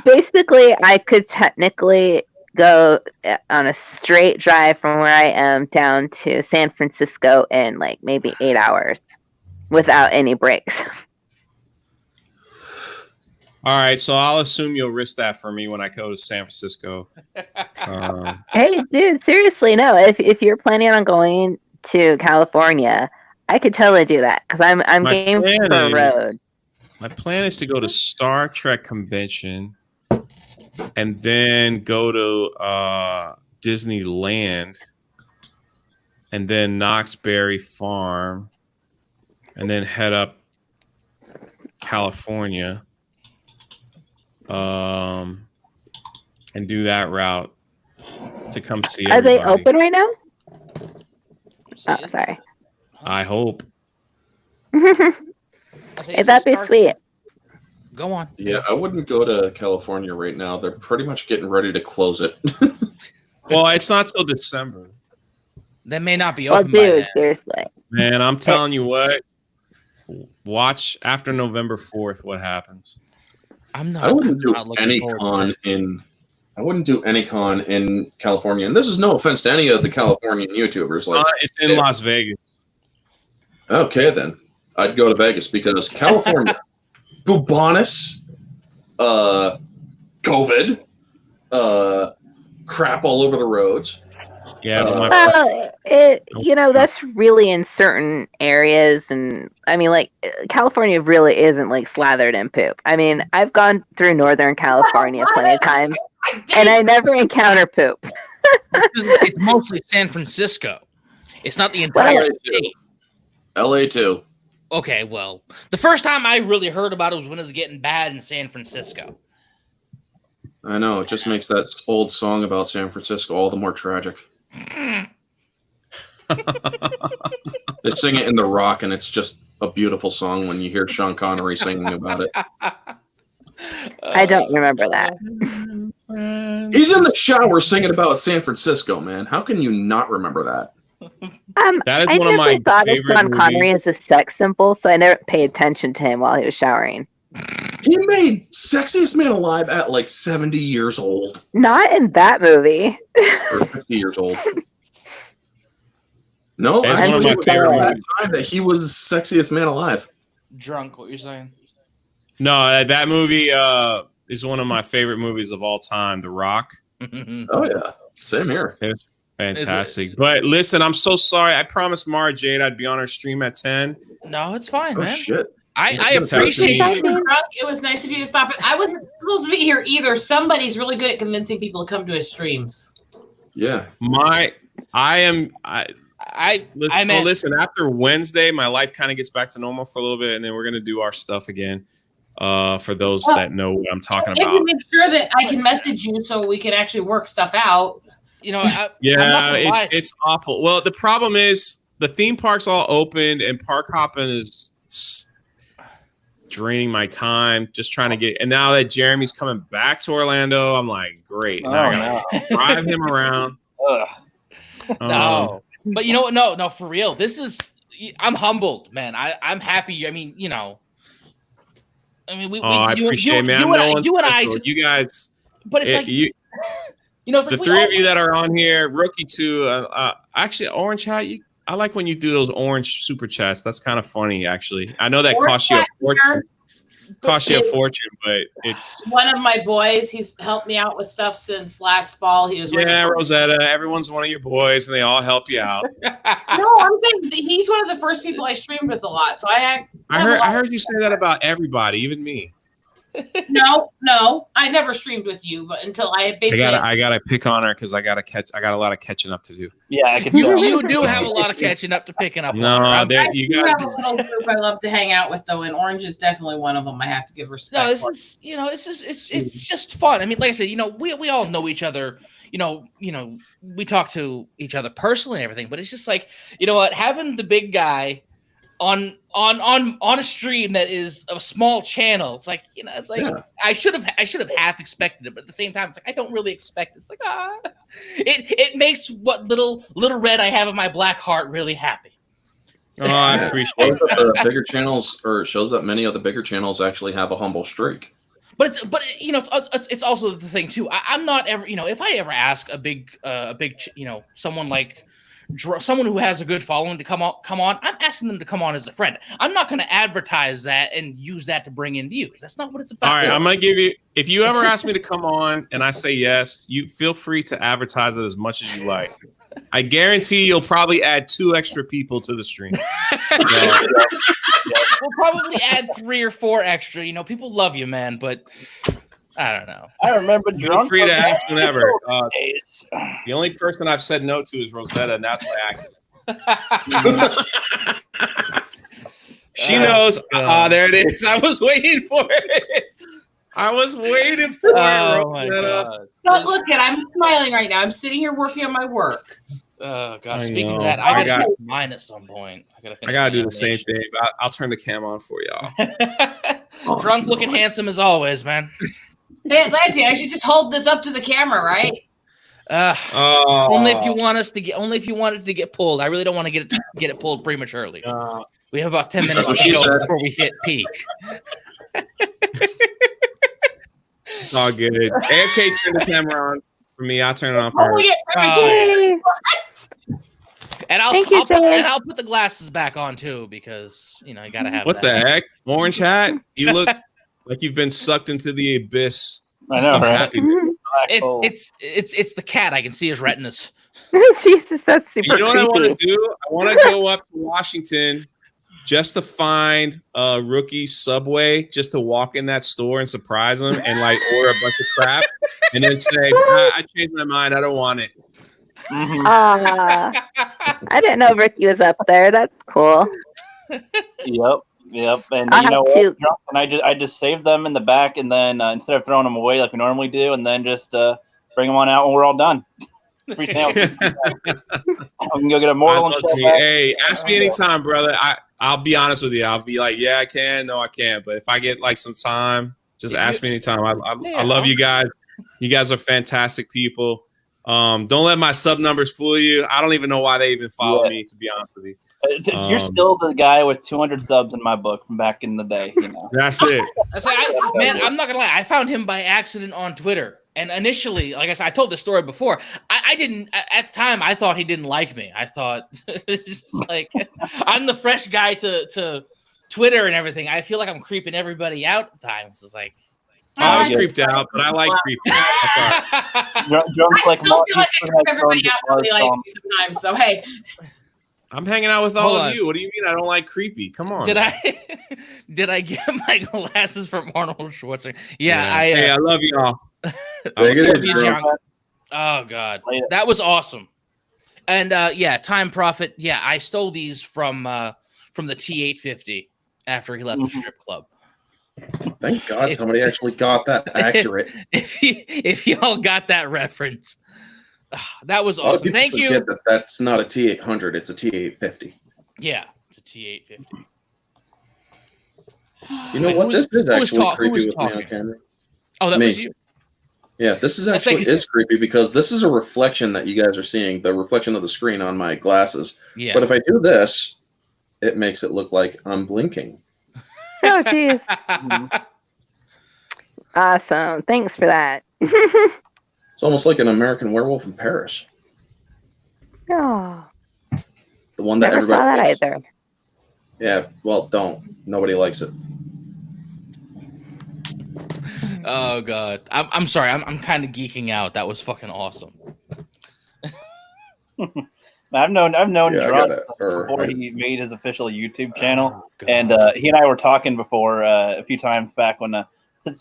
Basically, I could technically go on a straight drive from where I am down to San Francisco in like maybe 8 hours without any breaks. All right, so I'll assume you'll risk that for me when I go to San Francisco. Hey, dude, seriously, no. If you're planning on going to California, I could totally do that because I'm game for a road. My plan is to go to Star Trek convention and then go to Disneyland, and then Knott's Berry Farm, and then head up California, and do that route to come see everybody. Are they open right now? Oh, sorry. I hope. Hey, that'd be sweet. Go on. Yeah, I wouldn't go to California right now. They're pretty much getting ready to close it. Well, it's not till December. They may not be Well, open by dude, then. seriously. Man, I'm telling you what. Watch after November 4th what happens. I wouldn't do any con in California, and this is no offense to any of the Californian YouTubers. Like, it's in Las Vegas. Okay, then I'd go to Vegas because California, bubonics, COVID, crap all over the roads. Yeah, but that's really in certain areas, and I mean, like, California really isn't like slathered in poop. I mean, I've gone through Northern California plenty of times, and I never encounter poop. It's mostly San Francisco. It's not the entire state. LA too. Okay, well, the first time I really heard about it was when it was getting bad in San Francisco. I know, it just makes that old song about San Francisco all the more tragic. They sing it in The Rock, and it's just a beautiful song when you hear Sean Connery singing about it. I don't remember that. He's in the shower singing about San Francisco, man. How can you not remember that? That is I one of my never thought of favorite Sean Connery movies. as a sex symbol, so I never paid attention to him while he was showering. He made Sexiest Man Alive at like 70 years old. Not in that movie. Or 50 years old. No, That's actually, one of my it was favorite around that movies. time that he was Sexiest Man Alive. Drunk, what you're saying? No, that movie is one of my favorite movies of all time, The Rock. Oh, yeah. Same here. It's fantastic. But listen, I'm so sorry. I promised Mara Jade I'd be on her stream at 10. No, it's fine, Oh, man. shit. I appreciate You you. were drunk. It was nice of you to stop it. I wasn't supposed to be here either. Somebody's really good at convincing people to come to his streams. Yeah. Listen, after Wednesday, my life kind of gets back to normal for a little bit, and then we're going to do our stuff again. For those that know what I'm talking I about. can make sure that I can message you so we can actually work stuff out. You know, it's awful. Well, the problem is the theme park's all opened, and park hopping is draining my time just trying to get. And now that Jeremy's coming back to Orlando, I'm like, great. Now I gotta drive him around. No, but you know what? No, for real. I'm humbled, man. I'm happy. I mean, you know. I mean, I appreciate it, man. You and I, you guys. But it's like you know, it's the like three of you that are on here, Rookie too. Actually, Orange Hat. I like when you do those orange super chats. That's kind of funny, actually. I know that costs you a fortune. But it's one of my boys. He's helped me out with stuff since last fall. He was Rosetta. Everyone's one of your boys, and they all help you out. No, I'm saying he's one of the first people I streamed with a lot. So I heard you say that about everybody, even me. No, I never streamed with you, but until I basically. I gotta pick on her because I got a lot of catching up to do. Yeah, I can. You do have a lot of catching up to picking up. No, you have a little group I love to hang out with though, and Orange is definitely one of them. I have to give respect. No, it's just fun. I mean, like I said, you know, we all know each other. You know, we talk to each other personally and everything, but it's just like, you know what, having the big guy on a stream that is a small channel. It's like, you know, it's like I should have half expected it, but at the same time, it's like I don't really expect it. It's like it makes what little red I have in my black heart really happy. Oh, I appreciate it. The bigger channels, or shows that many of the bigger channels actually have a humble streak. But you know, it's also the thing too. I'm not ever, you know, if I ever ask a big, you know, someone like someone who has a good following to come on, I'm asking them to come on as a friend. I'm not going to advertise that and use that to bring in views. That's not what it's about. All right, I'm going to give you, if you ever ask me to come on and I say yes, you feel free to advertise it as much as you like. I guarantee you'll probably add 2 extra people to the stream. We'll probably add 3 or 4 extra. You know, people love you, man, but I don't know. I remember Feel drunk. free to ask whenever. days. The only person I've said no to is Rosetta, and that's by accident. She knows. There it is. I was waiting for it. I was waiting for it. Oh my Rosetta. god. Look at, I'm smiling right now. I'm sitting here working on my work. Oh god. I Speaking of know. that, I I gotta got- finish mine at some point. I gotta do the same thing. But I'll turn the cam on for y'all. Drunk looking handsome as always, man. Hey, Atlantean, I should just hold this up to the camera, right? Only if you want us to get. Only if you want it to get pulled. I really don't want to get it pulled prematurely. We have about 10 minutes That's to what she go said. before we hit peak. It's all good. AFK turned the camera on for me. I'll turn it on for her. Oh, yeah, premature. And I'll put the glasses back on too because you gotta have. What that. the heck? Orange hat? You look like you've been sucked into the abyss. I know, of right? happiness. It's the cat. I can see his retinas. Jesus, that's super You know what I want creepy. to do? I want to go up to Washington just to find a rookie Subway, just to walk in that store and surprise them and like order a bunch of crap and then say, I changed my mind. I don't want it. I didn't know Ricky was up there. That's cool. Yep. And I you know have what? two. And I just saved them in the back, and then instead of throwing them away like we normally do, and then just bring them on out when we're all done. Free sandwich. I can go get a mortal and shit. Hey, ask me anytime, brother. I'll be honest with you. I'll be like, yeah, I can. No, I can't. But if I get like some time, just ask me anytime. I love you guys. You guys are fantastic people. Don't let my sub numbers fool you. I don't even know why they even follow me, to be honest with you. You're still the guy with 200 subs in my book from back in the day. That's it. Man, I'm not gonna lie. I found him by accident on Twitter, and initially, like I said, I told this story before. I didn't at the time. I thought he didn't like me. I thought it's just like I'm the fresh guy to Twitter and everything. I feel like I'm creeping everybody out at times. It's like. I was creeped out, but I like creeping. Drunk like I feel like I creep everybody out really like me sometimes. So hey. I'm hanging out with all Hold of on. you. What do you mean I don't like creepy? Come on. Did I get my glasses from Arnold Schwarzenegger? Yeah. Hey, I love y'all. Take it easy, John. Oh God, that was awesome. And Time Prophet. Yeah, I stole these from the T850 after he left the strip club. Thank God somebody actually got that accurate. If y'all got that reference, that was A lot of awesome. people Thank you. forget that that's not a T800, it's a T850. Yeah, it's a T850. You know what? This is actually creepy with me on camera. Oh, that was you? Yeah, this is actually is creepy because this is a reflection that you guys are seeing, the reflection of the screen on my glasses. Yeah. But if I do this, it makes it look like I'm blinking. Oh, jeez. Awesome. Thanks for that. It's almost like an American Werewolf in Paris. Oh, The one that never saw that everybody likes. either. Yeah, well, don't. Nobody likes it. Oh God, I'm sorry. I'm kind of geeking out. That was fucking awesome. I've known Yeah, Drunk before he made his official YouTube channel, and he and I were talking before a few times back when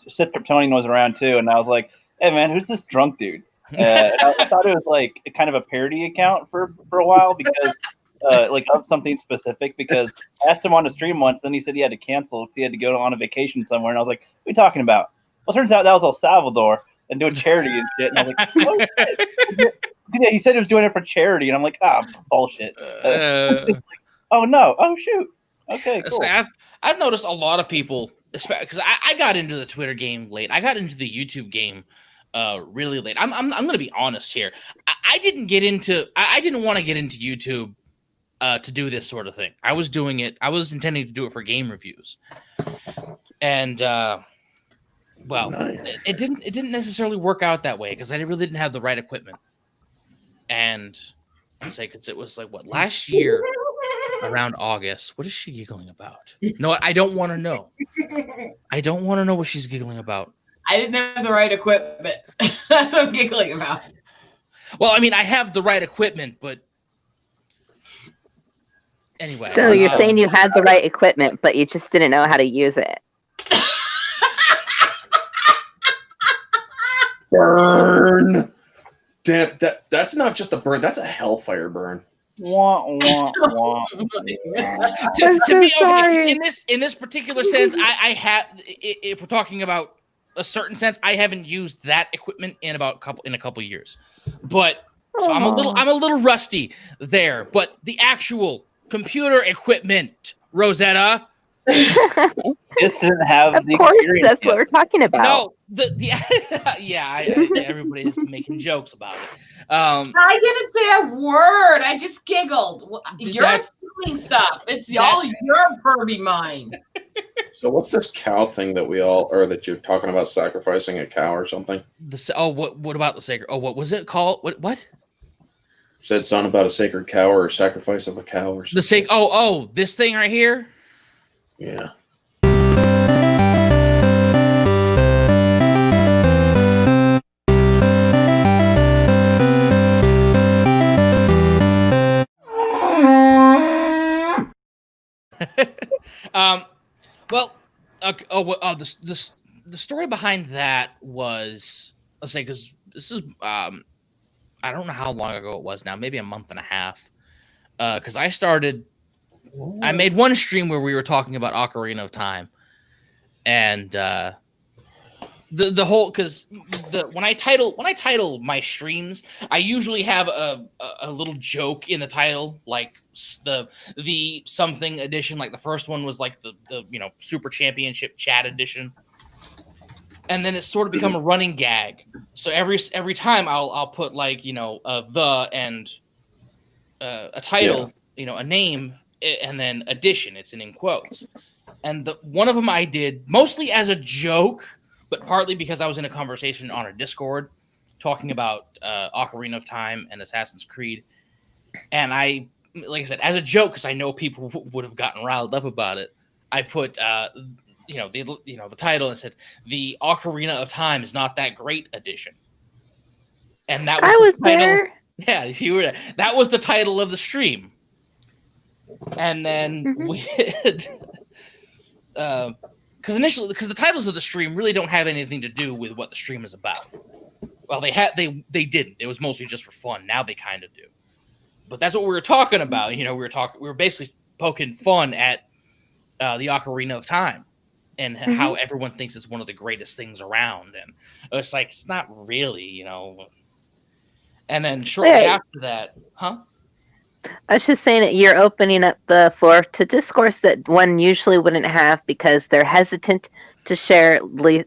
Sith Kryptonian was around too, and I was like, "Hey man, who's this drunk dude?" And I thought it was like kind of a parody account for a while because like of something specific. Because I asked him on the stream once, then he said he had to cancel because he had to go on a vacation somewhere, and I was like, "What are you talking about?" Well, turns out that was El Salvador and doing charity and shit. And I was like, "Oh shit." Yeah, he said he was doing it for charity, and I'm like, bullshit. Oh no! Oh shoot! Okay, cool. I've noticed a lot of people, because I got into the Twitter game late. I got into the YouTube game really late. I'm going to be honest here. I didn't want to get into YouTube to do this sort of thing. I was doing it. I was intending to do it for game reviews, and it didn't necessarily work out that way because I really didn't have the right equipment. And I'd say because it was like last year around August. What is she giggling about? No, I don't want to know. I don't want to know what she's giggling about. I didn't have the right equipment. That's what I'm giggling about. Well, I mean, I have the right equipment, but anyway. So you're saying you had the right equipment, but you just didn't know how to use it. Burn. Damn, that's not just a burn. That's a hellfire burn. Wah, wah, wah. To be okay, in this particular sense, I have. If we're talking about a certain sense, I haven't used that equipment in a couple years, but so I'm a little rusty there. But the actual computer equipment, Rosetta. Just didn't have Of the course, experience that's what yet. we're talking about. No, everybody's making jokes about it. I didn't say a word. I just giggled. You're assuming stuff. It's all your Furby mind. So what's this cow thing that that you're talking about, sacrificing a cow or something? What about the sacred? Oh, what was it called? What? Said something about a sacred cow or a sacrifice of a cow or something. This thing right here. Yeah. The story behind that was, let's say, because this is I don't know how long ago it was now, maybe a month and a half. Because I made one stream where we were talking about Ocarina of Time, and the whole, because when I title my streams, I usually have a little joke in the title, like the something edition. Like the first one was like the Super Championship Chat edition, and then it's sort of become a running gag. So every time I'll put like the and a title, a name, and then edition. It's in quotes. And one of them I did mostly as a joke, but partly because I was in a conversation on a Discord talking about Ocarina of Time and Assassin's Creed. And I, like I said, as a joke, because I know people would have gotten riled up about it, I put the title and said the Ocarina of Time is not that great edition. And that was the title. There. Yeah, you were. That was the title of the stream. And then we had, because the titles of the stream really don't have anything to do with what the stream is about. Well, they didn't. It was mostly just for fun. Now they kind of do. But that's what we were talking about. We were basically poking fun at the Ocarina of Time and how everyone thinks it's one of the greatest things around, and it's like it's not really, And then shortly after that, I was just saying that you're opening up the floor to discourse that one usually wouldn't have because they're hesitant to share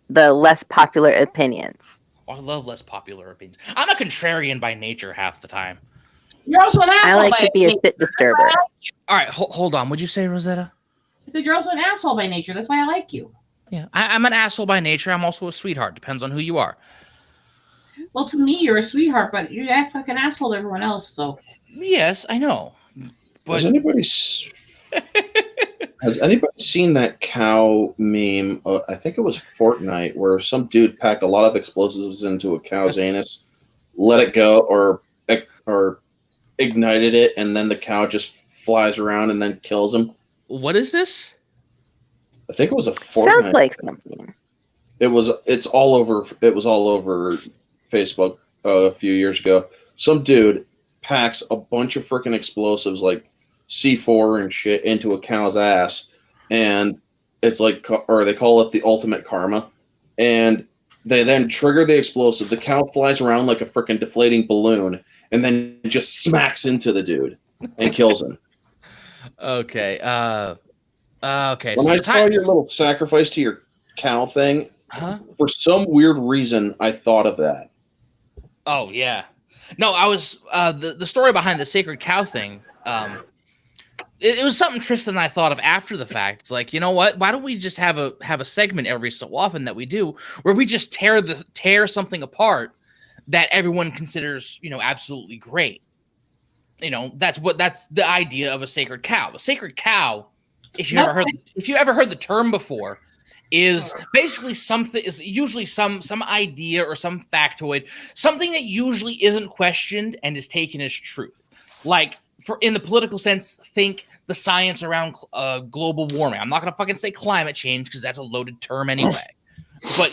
the less popular opinions. Oh, I love less popular opinions. I'm a contrarian by nature half the time. You're also an asshole. I like to be a shit disturber. All right, hold on. What'd you say, Rosetta? I said you're also an asshole by nature. That's why I like you. Yeah, I'm an asshole by nature. I'm also a sweetheart. Depends on who you are. Well, to me, you're a sweetheart, but you act like an asshole to everyone else. So. Yes, I know. But Has anybody seen that cow meme? I think it was Fortnite, where some dude packed a lot of explosives into a cow's anus, let it go, or ignited it, and then the cow just flies around and then kills him. What is this? I think it was a Fortnite. Sounds like something. It was all over Facebook a few years ago. Some dude packs a bunch of freaking explosives like C4 and shit into a cow's ass, and it's like, or they call it the ultimate karma, and they then trigger the explosive. The cow flies around like a freaking deflating balloon, and then just smacks into the dude and kills him. Okay. Okay. When I saw your little sacrifice to your cow thing, for some weird reason, I thought of that. Oh yeah. No, I was the story behind the sacred cow thing. It was something Tristan and I thought of after the fact. It's like, you know what? Why don't we just have a segment every so often that we do where we just tear something apart that everyone considers, absolutely great. That's the idea of a sacred cow. A sacred cow, if you ever heard the term before, is basically usually some idea or some factoid, something that usually isn't questioned and is taken as truth. Like, in the political sense, think the science around global warming. I'm not going to fucking say climate change because that's a loaded term anyway. But,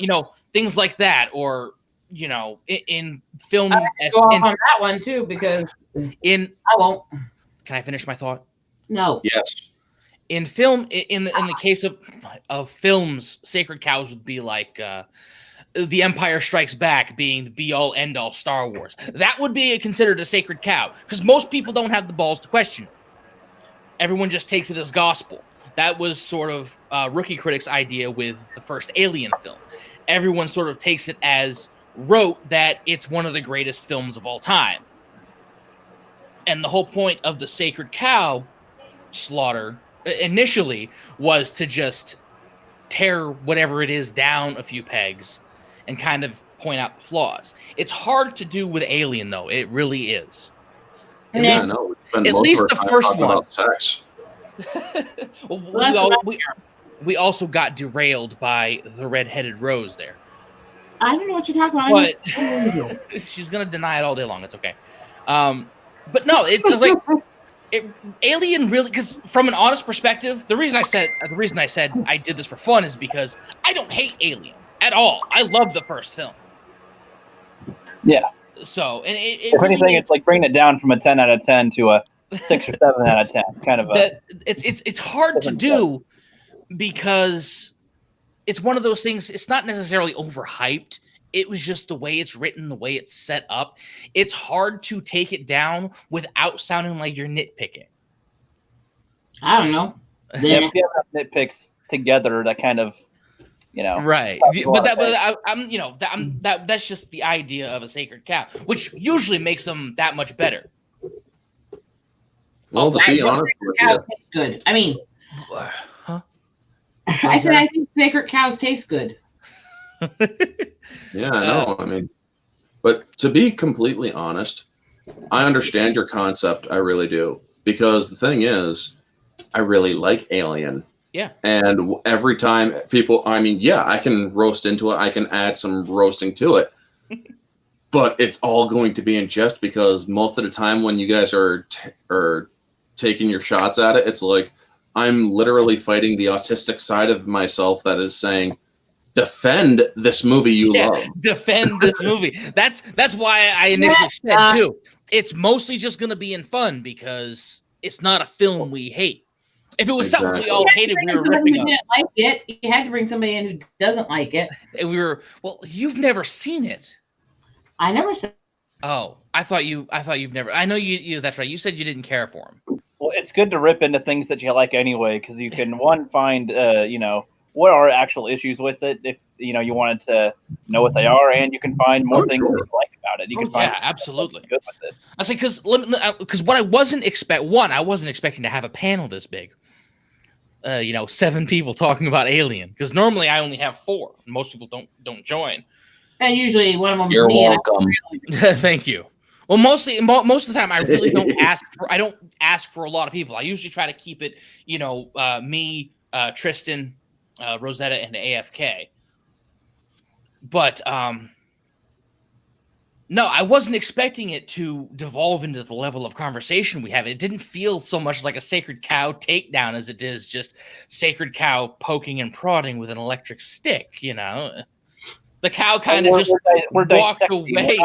things like that, or, you know, in film. I go off on that one too because I won't. Can I finish my thought? No. Yes. In film, in the case of films, sacred cows would be like The Empire Strikes Back being the be-all, end-all Star Wars. That would be considered a sacred cow because most people don't have the balls to question it. Everyone just takes it as gospel. That was sort of Rookie Critic's idea with the first Alien film. Everyone sort of takes it as rote that it's one of the greatest films of all time. And the whole point of the sacred cow slaughter initially was to just tear whatever it is down a few pegs and kind of point out the flaws. It's hard to do with Alien, though. It really is. At least the first one. We also got derailed by the red-headed Rose there. I don't know what you're talking about. But she's going to deny it all day long. It's okay. But no, it's like... Alien really, because from an honest perspective, the reason I said I did this for fun is because I don't hate Alien at all. I love the first film. Yeah. So, and if anything, it's like bringing it down from a 10 out of 10 to a 6 or 7 out of 10. Kind of it's hard to do because it's one of those things. It's not necessarily overhyped. It was just the way it's written, the way it's set up. It's hard to take it down without sounding like you're nitpicking. I don't know. Yeah, if you have enough nitpicks together, that kind of, you know, right? That's just the idea of a sacred cow, which usually makes them that much better. Well, to be honest with you, tastes good. I mean, I said I think sacred cows taste good. Yeah, I know. I mean, but to be completely honest, I understand your concept. I really do. Because the thing is, I really like Alien. Yeah. And every time people, I mean, yeah, I can roast into it. I can add some roasting to it. But it's all going to be in jest because most of the time when you guys are taking your shots at it, it's like I'm literally fighting the autistic side of myself that is saying, defend this movie you love. Defend this movie. That's why I initially said too. It's mostly just going to be in fun because it's not a film we hate. If it was something we all hated, we were ripping up. Didn't like it. You had to bring somebody in who doesn't like it. And we were you've never seen it. I never said. Oh, I thought you've never. I know you. That's right. You said you didn't care for him. Well, it's good to rip into things that you like anyway, because you can find what are actual issues with it if you wanted to know what they are, and you can find more things that you like about it. You can find absolutely good with it. I say because what I wasn't expecting to have a panel this big. 7 people talking about Alien because normally I only have 4. Most people don't join. And usually one of them. You're welcome. Thank you. Well, most of the time I really don't ask for a lot of people. I usually try to keep it, me, Tristan, Rosetta, and AFK. But no, I wasn't expecting it to devolve into the level of conversation we have. It didn't feel so much like a sacred cow takedown as it is just sacred cow poking and prodding with an electric stick. The cow kind of just walked away.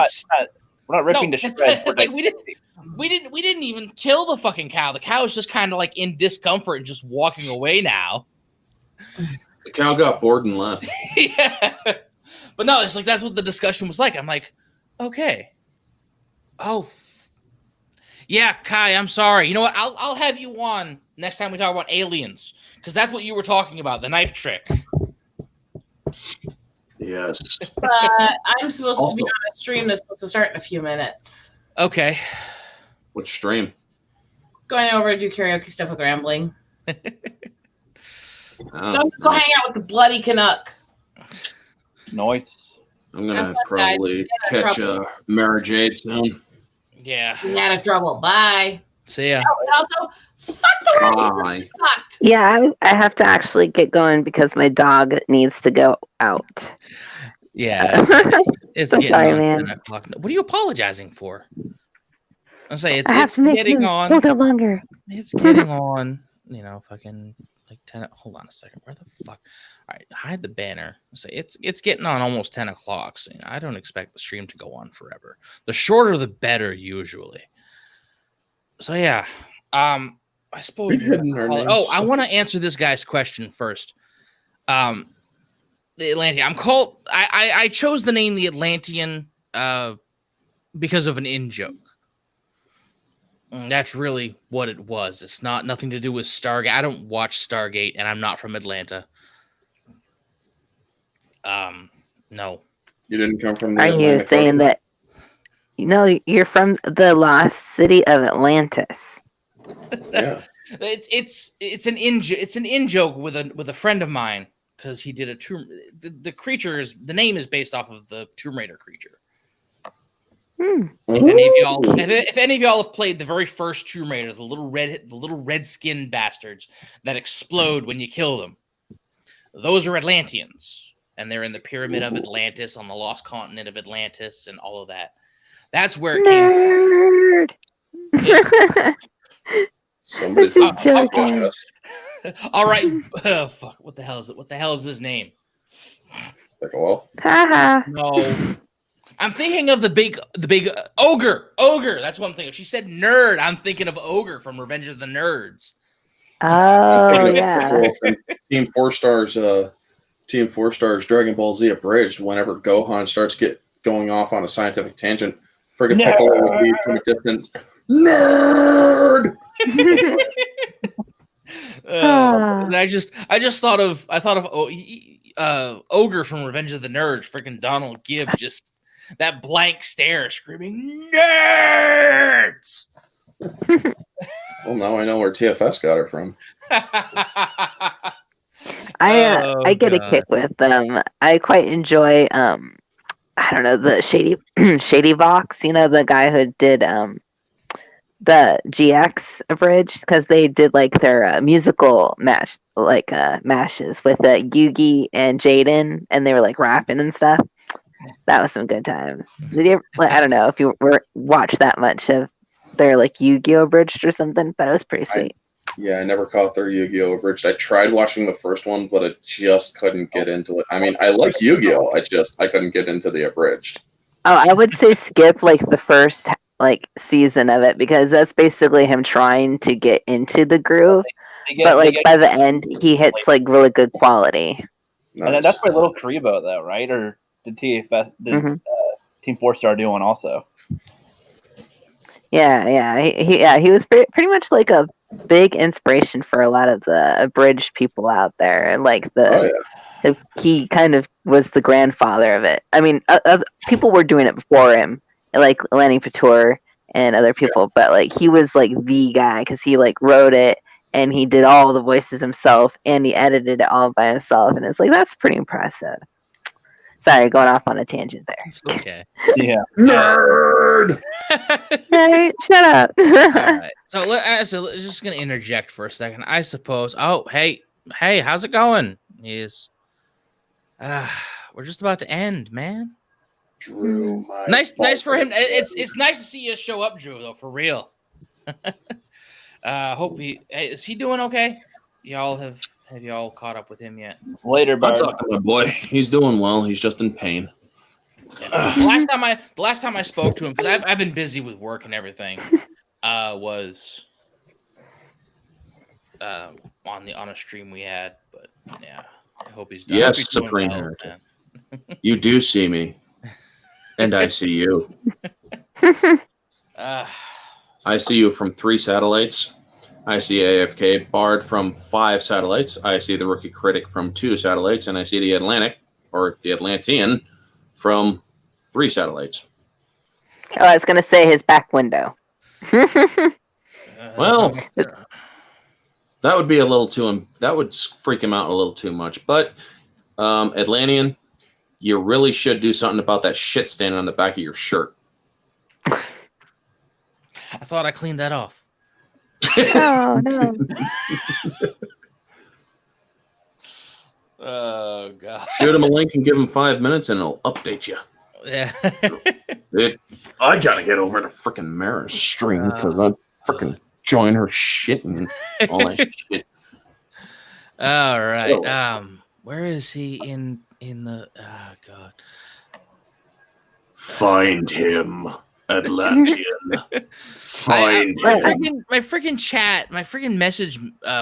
We're not ripping to shreds. Like we didn't even kill the fucking cow. The cow is just kind of like in discomfort and just walking away now. The cow got bored and left. Yeah, but no, it's like that's what the discussion was like. I'm like, okay, yeah, Kai, I'm sorry. You know what? I'll have you on next time we talk about aliens because that's what you were talking about, the knife trick. Yes. I'm supposed to be on a stream that's supposed to start in a few minutes. Okay. Which stream? Going over to do karaoke stuff with Rambling. Oh, So I'm going to go hang out with the Bloody Canuck. Nice. I'm going to probably catch Mara Jade soon. Yeah. You're out of trouble. Bye. See ya. Oh, and also, fuck the Bye. Yeah, I have to actually get going because my dog needs to go out. Yeah. It's I'm getting sorry, on man. 10 o'clock. What are you apologizing for? I'll say I have it's to make getting him on. a little bit longer. It's getting on. Fucking like 10. Hold on a second. Where the fuck? All right, hide the banner. So it's getting on almost 10 o'clock. So I don't expect the stream to go on forever. The shorter, the better, usually. So yeah, I suppose. I want to answer this guy's question first. The Atlantean. I chose the name the Atlantean because of an in joke. That's really what it was. It's nothing to do with Stargate. I don't watch Stargate, and I'm not from Atlanta. No. You didn't come from the Are you Atlantic saying Ocean? that? You're from the lost city of Atlantis. Yeah. It's an in joke with a friend of mine because he did a tomb. The creatures. The name is based off of the Tomb Raider creature. If any of y'all have played the very first Tomb Raider, the little red skinned bastards that explode when you kill them, those are Atlanteans, and they're in the Pyramid of Atlantis on the lost continent of Atlantis and all of that. That's where it came. Somebody's Just joking. All right, fuck. What the hell is it? What the hell is his name? Haha. No. I'm thinking of the big ogre. Ogre. That's what I'm thinking of. She said nerd. I'm thinking of ogre from Revenge of the Nerds. Oh yeah. Team 4 Stars Dragon Ball Z Abridged. Whenever Gohan starts going off on a scientific tangent, friggin' Piccolo would be from a distance. Nerd. I thought of ogre from Revenge of the Nerds. Freaking Donald Gibb just. That blank stare, screaming nerds. Well, now I know where TFS got her from. I get a kick with them. I quite enjoy I don't know, the Shady Vox. The guy who did the GX Abridged, because they did like their musical match, like mashes with Yugi and Jaden, and they were like rapping and stuff. That was some good times. Did you ever, I don't know if you watched that much of their like Yu-Gi-Oh! Abridged or something, but it was pretty sweet. I never caught their Yu-Gi-Oh! Abridged. I tried watching the first one, but I just couldn't get into it. I mean, I like Yu-Gi-Oh! I couldn't get into the Abridged. Oh, I would say skip like the first like season of it, because that's basically him trying to get into the groove. But like by the end, he hits like really good quality. Nice. And that's by Little Karibo, though, right? Or did TFS Team 4 Star do one also? Yeah. He was pretty much like a big inspiration for a lot of the abridged people out there, and like he kind of was the grandfather of it. I mean, people were doing it before him, like Lanny Pator and other people, but like he was like the guy because he like wrote it and he did all the voices himself and he edited it all by himself, and it's like that's pretty impressive. Sorry, going off on a tangent there. It's okay. Yeah. Nerd! Hey, shut up. All right. So just going to interject for a second. I suppose. Oh, hey, how's it going? We're just about to end, man. Drew, nice for him. It's nice to see you show up, Drew, though, for real. Hope is he doing okay? Have y'all caught up with him yet? Later, bud. I'll talk to my boy. He's doing well. He's just in pain. Yeah. The last time I spoke to him, because I've been busy with work and everything, was on a stream we had. But yeah, I hope he's done. Yes, Supreme Heretic. You do see me, and I see you. I see you from 3 satellites. I see AFK Bard from 5 satellites. I see the Rookie Critic from 2 satellites, and I see the Atlantean from 3 satellites. Oh, I was gonna say his back window. Well, that would be a little too. That would freak him out a little too much. But Atlantean, you really should do something about that shit standing on the back of your shirt. I thought I cleaned that off. Oh no. Oh god. Shoot him a link and give him 5 minutes and it'll update you. Yeah. I gotta get over to frickin' Mara's stream because I frickin' join her shit and all that shit. All right. Where is he in the? Oh God. Find him, Atlantean. Find him. My freaking chat, my freaking message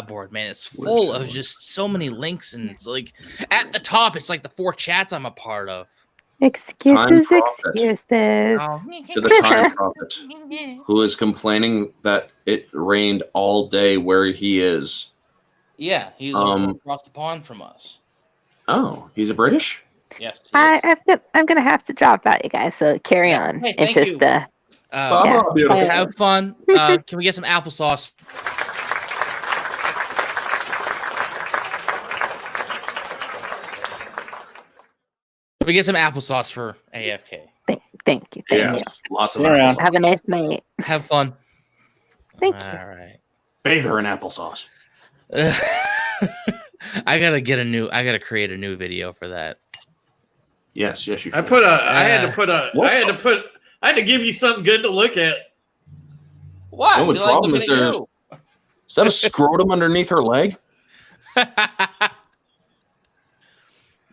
board, man, it's full of just so many links, and it's like at the top, it's like the 4 chats I'm a part of. Excuses. To the time prophet, who is complaining that it rained all day where he is. Yeah, he's across the pond from us. Oh, he's a British? Yes. I'm gonna have to drop out, you guys. So carry on. Hey, it's thank just you. Have fun. Can we get some applesauce? Can we get some applesauce for AFK? Thank you. Lots of applesauce. Have a nice night. Have fun. Thank you. All right. Bathe her in applesauce. I gotta create a new video for that. Yes, you should. I had to give you something good to look at. What? No, the problem is there's. Is that a scrotum underneath her leg?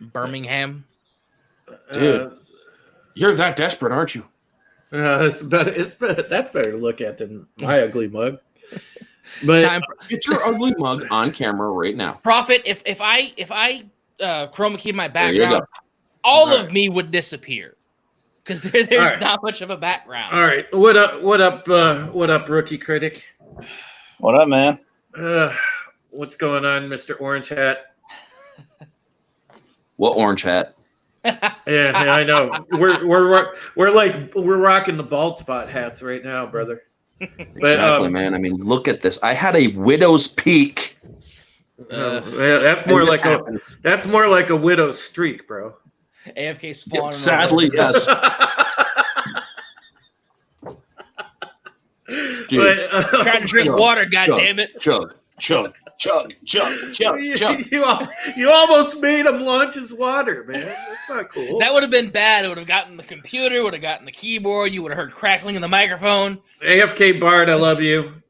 Birmingham. Dude, you're that desperate, aren't you? That's better to look at than my ugly mug. But get your ugly mug on camera right now. Prophet, if I chroma key my background, all of me would disappear because there's not much of a background. All right, what up, rookie critic? What up, man? What's going on, Mr. Orange Hat? What orange hat? Yeah, I know. We're rocking the bald spot hats right now, brother. Exactly, man. I mean, look at this. I had a widow's peak. That's more like a widow's streak, bro. AFK spawn. Sadly, yes. Dude, trying to drink water. God damn it! Chug. You almost made him launch his water, man. That's not cool. That would have been bad. It would have gotten the computer, would have gotten the keyboard. You would have heard crackling in the microphone. AFK Bard, I love you.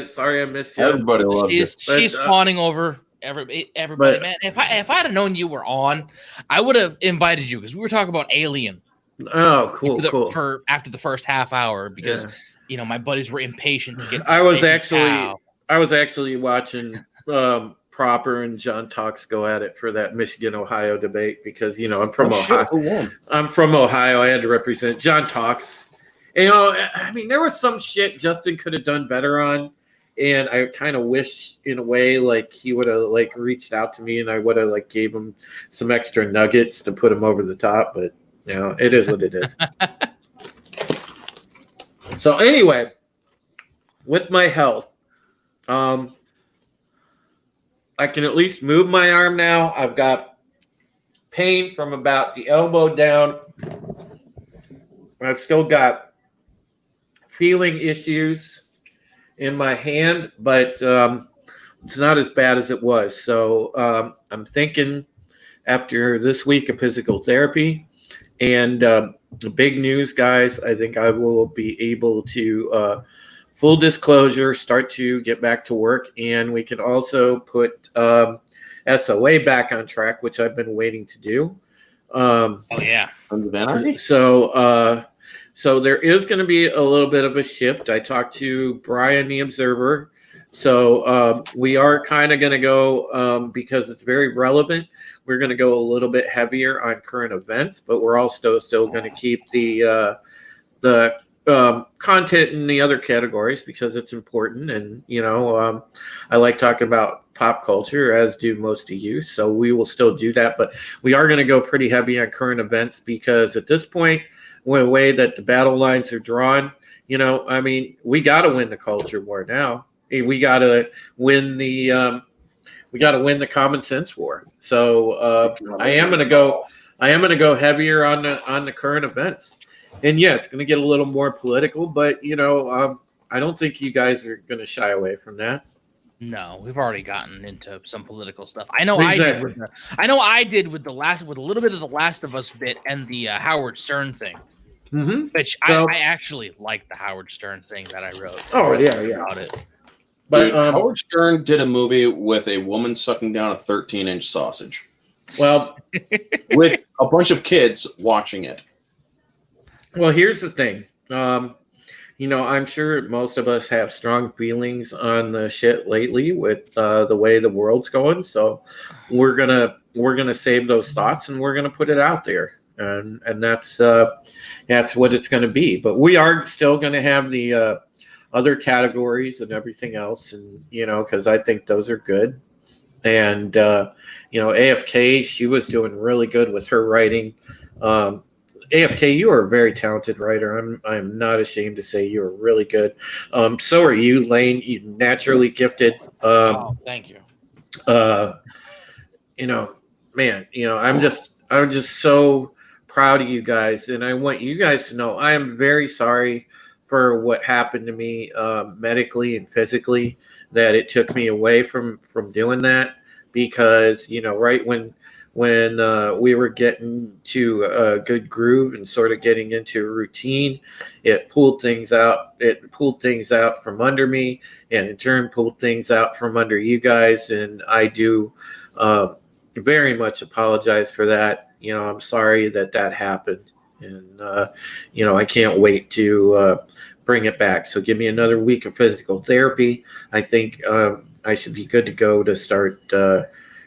Sorry I missed you. Everybody loves you. She's spawning over everybody, man. If I'd have known you were on, I would have invited you because we were talking about Alien. Oh, cool, cool. For after the first half hour because my buddies were impatient to get. I was actually watching Proper and John Talks go at it for that Michigan-Ohio debate because I'm from Ohio. I'm from Ohio. I had to represent John Talks. I mean, there was some shit Justin could have done better on, and I kind of wish, in a way, like he would have reached out to me and I would have gave him some extra nuggets to put him over the top. But it is what it is. So anyway, with my health. I can at least move my arm now. I've got pain from about the elbow down. I've still got feeling issues in my hand, but it's not as bad as it was. So I'm thinking after this week of physical therapy and the big news, guys, I think I will be able to full disclosure, start to get back to work, and we can also put SOA back on track, which I've been waiting to do. Oh yeah, so there is going to be a little bit of a shift. I talked to Brian, the Observer, so we are kind of going to go because it's very relevant. We're going to go a little bit heavier on current events, but we're also still going to keep the content in the other categories because it's important, and I like talking about pop culture, as do most of you, so we will still do that, but we are going to go pretty heavy on current events because at this point, in a way that the battle lines are drawn, I mean, we got to win the culture war now. We got to win the common sense war. So I am going to go heavier on the current events. And yeah, it's going to get a little more political, but I don't think you guys are going to shy away from that. No, we've already gotten into some political stuff. I know exactly. I did with a little bit of the Last of Us bit and the Howard Stern thing. Mm-hmm. Which I actually like the Howard Stern thing that I wrote. Oh yeah. About it. But Dude, Howard Stern did a movie with a woman sucking down a 13-inch sausage. Well, with a bunch of kids watching it. Well, here's the thing. I'm sure most of us have strong feelings on the shit lately with the way the world's going. So we're gonna save those thoughts and we're gonna put it out there, and that's what it's gonna be. But we are still gonna have the other categories and everything else, and because I think those are good. And AFK, she was doing really good with her writing. AFK, you are a very talented writer. I'm not ashamed to say you are really good. So are you, Lane. You naturally gifted. Thank you. Man, I'm just so proud of you guys, and I want you guys to know I am very sorry for what happened to me medically and physically. That it took me away from doing that, because right when we were getting to a good groove and sort of getting into a routine, it pulled things out. It pulled things out from under me, and in turn pulled things out from under you guys. And I do very much apologize for that. I'm sorry that happened, and I can't wait to bring it back. So give me another week of physical therapy. I think I should be good to go to start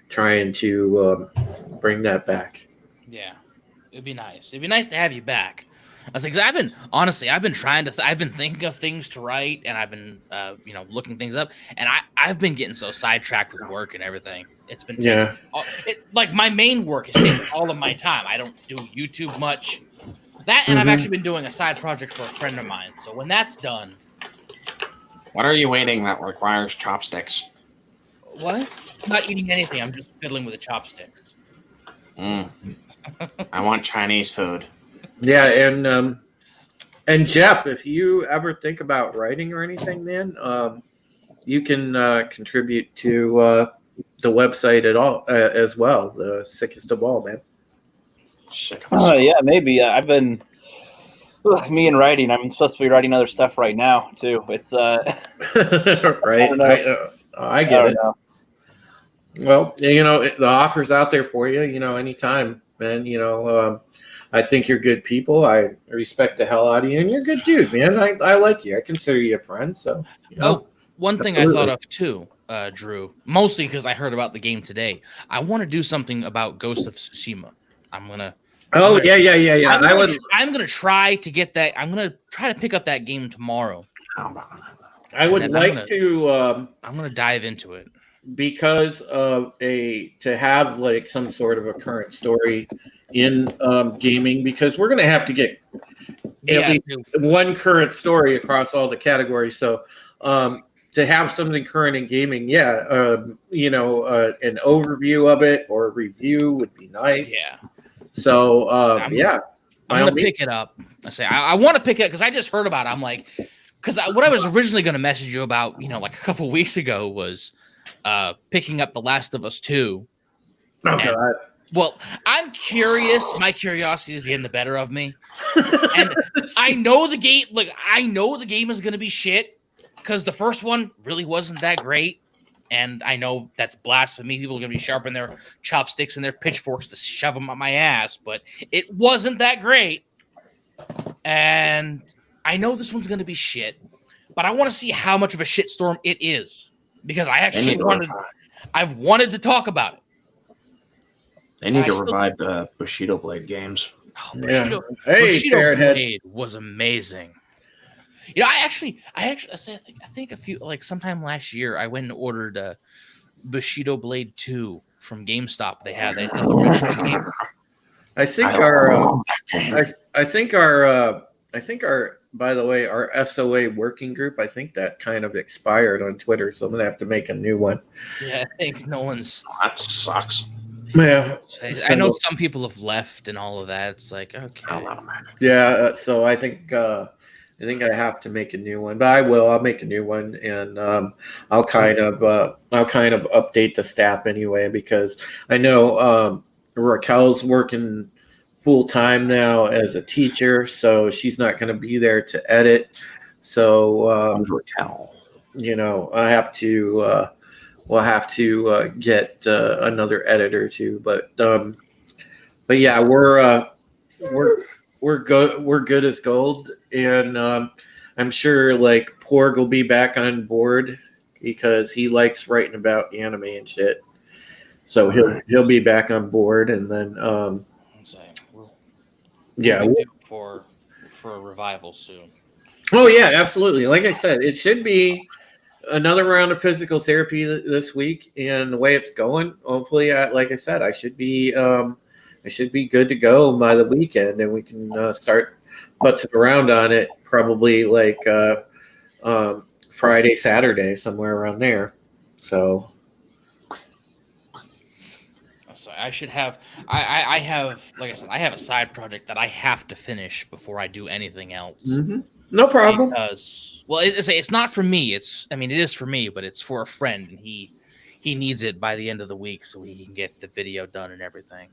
trying to bring that back. Yeah, it'd be nice. It'd be nice to have you back. I was like, 'cause I've been trying to, I've been thinking of things to write, and I've been, looking things up, and I've been getting so sidetracked with work and everything. It's been like my main work is taking all of my time. I don't do YouTube much. That, and I've actually been doing a side project for a friend of mine. So when that's done, What are you eating that requires chopsticks? what? I'm not eating anything. I'm just fiddling with the chopsticks. I want Chinese food. Yeah, and Jeff, if you ever think about writing or anything, man, you can contribute to the website at all as well. The Sickest of All, man. Yeah, maybe. I've been me and writing. I'm supposed to be writing other stuff right now too. It's right. I get don't it. know. Well, the offer's out there for you. Anytime, man. I think you're good people. I respect the hell out of you, and you're a good dude, man. I like you. I consider you a friend. So. One thing absolutely. I thought of too, Drew, mostly because I heard about the game today. I want to do something about Ghost of Tsushima. I'm gonna try to get that. I'm gonna try to pick up that game tomorrow. I would like to. I'm gonna dive into it because of to have like some sort of a current story in gaming, because we're gonna have to get at least one current story across all the categories. So to have something current in gaming, an overview of it or a review would be nice. Yeah. So I'm gonna pick it up. I want to pick it up because I just heard about it. I'm like, because what I was originally going to message you about, like a couple weeks ago, was picking up The Last of Us 2. Oh God. Well, I'm curious. My curiosity is getting the better of me, and I know the game. Like, I know the game is going to be shit because the first one really wasn't that great. And I know that's blasphemy. People are going to be sharpening their chopsticks and their pitchforks to shove them up my ass, but it wasn't that great. And I know this one's going to be shit, but I want to see how much of a shitstorm it is, because I actually I've wanted to talk about it. They need to revive the Bushido Blade games. Bushido Blade was amazing. I think a few, like sometime last year, I went and ordered Bushido Blade 2 from GameStop. They did a retro game. I think our by the way, our SOA working group, I think that kind of expired on Twitter, so I'm gonna have to make a new one. Yeah, I think no one's. That sucks. Yeah, I know some people have left and all of that. It's like, okay. Yeah, so I think I have to make a new one, but I'll make a new one, and I'll kind of update the staff anyway, because I know Raquel's working full time now as a teacher, so she's not going to be there to edit. So Raquel. I have to we'll have to get another editor too. But yeah, we're good as gold, and I'm sure like Porg will be back on board because he likes writing about anime and shit. So he'll be back on board, and then yeah, we'll be due for a revival soon. Oh yeah, absolutely. Like I said, it should be another round of physical therapy this week, and the way it's going, hopefully, like I said, I should be good to go by the weekend, and we can start putzing around on it probably like Friday, Saturday, somewhere around there. So I should have. I have, like I said, I have a side project that I have to finish before I do anything else. Mm-hmm. No problem. Because it's not for me. It is for me, but it's for a friend, and he needs it by the end of the week so he can get the video done and everything.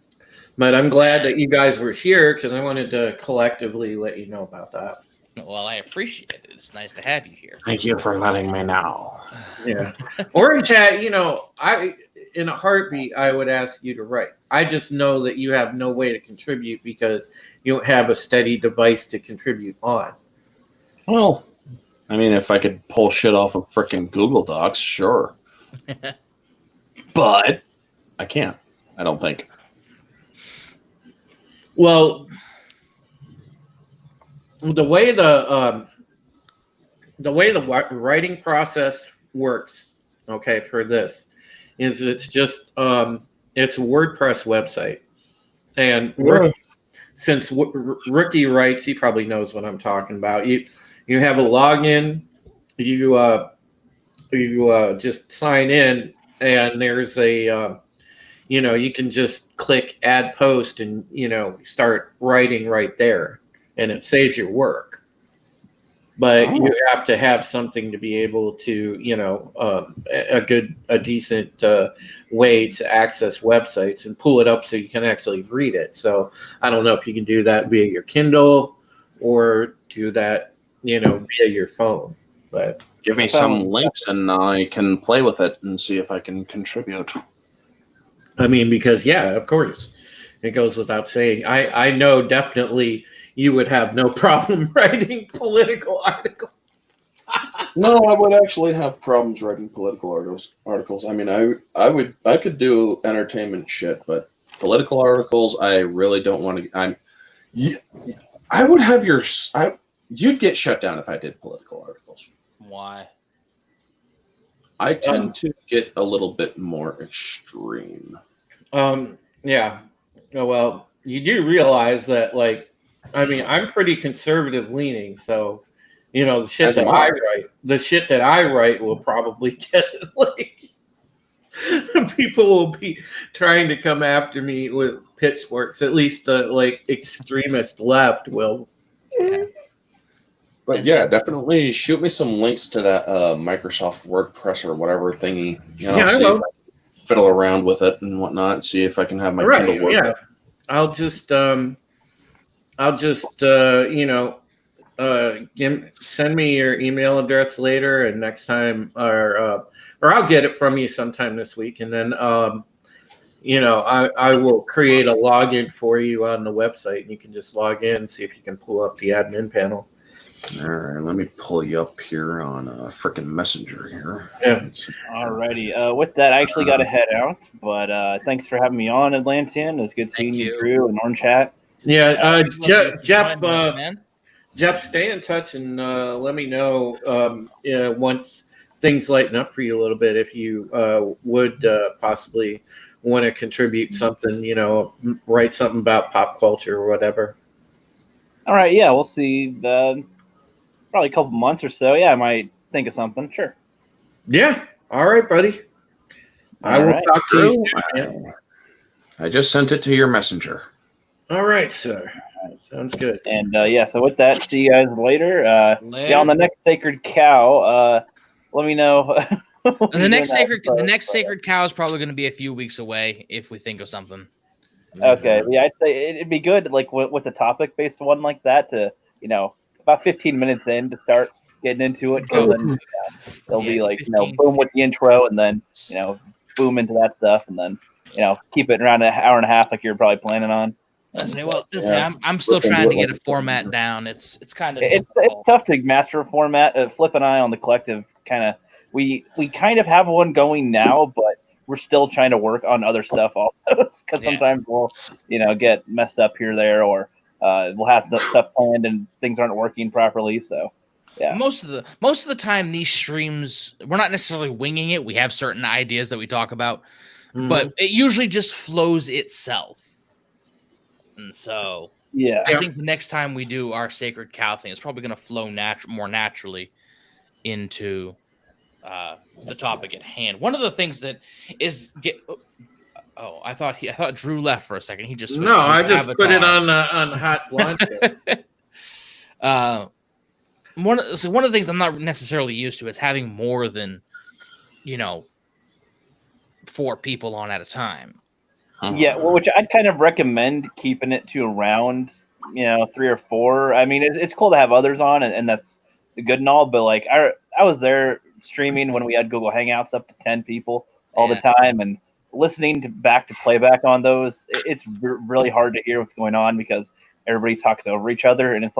But I'm glad that you guys were here because I wanted to collectively let you know about that. Well, I appreciate it. It's nice to have you here. Thank you for letting me know. Yeah. Or in chat, in a heartbeat, I would ask you to write. I just know that you have no way to contribute because you don't have a steady device to contribute on. Well, I mean, if I could pull shit off of freaking Google Docs, sure. But I can't. I don't think. Well, the way the writing process works, okay, for this is it's just it's a WordPress website, and since Rookie writes, he probably knows what I'm talking about. You have a login, you just sign in, and there's a you can just click add post and start writing right there, and it saves your work. But you have to have something to be able to, a decent way to access websites and pull it up so you can actually read it. So I don't know if you can do that via your Kindle or do that, via your phone. But give me some links and I can play with it and see if I can contribute. I mean, because of course, it goes without saying. I know definitely you would have no problem writing political articles. No, I would actually have problems writing political articles. I mean, I could do entertainment shit, but political articles, I really don't want to. I would have you'd get shut down if I did political articles. Why? I tend to get a little bit more extreme. Yeah. Well, you do realize that, I'm pretty conservative leaning, so the shit that I write will probably get people will be trying to come after me with pitchforks. At least the extremist left will. But yeah, definitely shoot me some links to that Microsoft WordPress or whatever thingy. See if I can fiddle around with it and whatnot, and see if I can have my Kindle work. Yeah, I'll just send me your email address later, and next time, or I'll get it from you sometime this week, and then I will create a login for you on the website, and you can just log in and see if you can pull up the admin panel. All right, let me pull you up here on a freaking Messenger here. Yeah. Alrighty. With that, I actually got to head out, but thanks for having me on, Atlantean. It's good seeing you, Drew, and Orange Chat. Yeah, Jeff, stay in touch and let me know once things lighten up for you a little bit if you would possibly want to contribute something, write something about pop culture or whatever. All right, yeah, we'll see. Probably a couple months or so. Yeah, I might think of something. Sure. Yeah. All right, buddy. I will talk to you soon. I just sent it to your messenger. All right, sir. Sounds good. And so with that, see you guys later. Yeah, on the next Sacred Cow. Let me know. The next sacred cow is probably going to be a few weeks away if we think of something. Okay. Yeah, I'd say it'd be good, with the topic-based one like that, to about 15 minutes in to start getting into it. Then they'll be like, 15, boom with the intro, and then boom into that stuff, and then keep it around an hour and a half like you're probably planning on. I'm still trying to get a format down. It's kind of it's tough to master a format. Flip and I on the collective we kind of have one going now, but we're still trying to work on other stuff also, because sometimes we'll get messed up here or there, or we'll have the stuff planned and things aren't working properly. So yeah, most of the time these streams, we're not necessarily winging it. We have certain ideas that we talk about, but it usually just flows itself. And so I think the next time we do our Sacred Cow thing, it's probably going to flow more naturally into the topic at hand. One of the things that is I thought Drew left for a second. He just switched to I just Avatar. put it on hot blind. One of the things I'm not necessarily used to is having more than 4 people on at a time. Yeah, which I'd kind of recommend keeping it to around 3 or 4. I mean, it's cool to have others on, and that's good and all, but like I was there streaming when we had Google Hangouts up to 10 people all the time, and listening to playback on those, it's really hard to hear what's going on because everybody talks over each other, and it's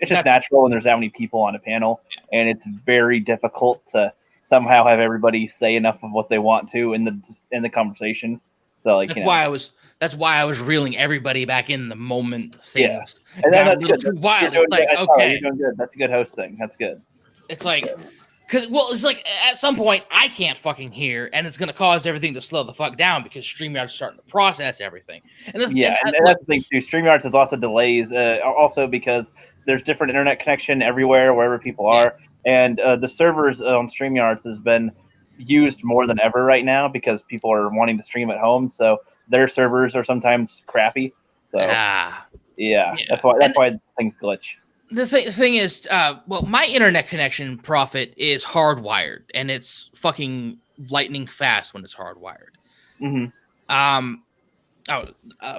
just natural when there's that many people on a panel, and it's very difficult to somehow have everybody say enough of what they want to in the conversation. So that's why I was reeling everybody back in the moment things. Yeah, and then that's good. Too wild. You're Okay, doing good. That's a good hosting. That's good. It's it's like at some point I can't fucking hear, and it's gonna cause everything to slow the fuck down because StreamYard's starting to process everything. And that's the thing too. StreamYard has lots of delays, also because there's different internet connection everywhere, wherever people are, and the servers on StreamYard has been used more than ever right now because people are wanting to stream at home, so their servers are sometimes crappy. So that's why things glitch. The thing is, my internet connection profit is hardwired, and it's fucking lightning fast when it's hardwired. Mm-hmm.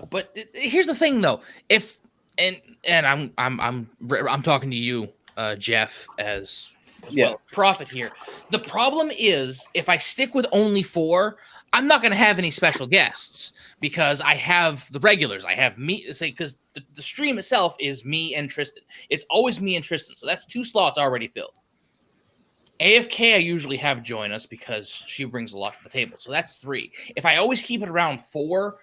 But here's the thing, though. I'm talking to you, Jeff, as well, profit here. The problem is, if I stick with only 4, I'm not going to have any special guests because I have the regulars. I have me, because the stream itself is me and Tristan. It's always me and Tristan. So that's 2 slots already filled. AFK I usually have join us because she brings a lot to the table. So that's 3. If I always keep it around 4.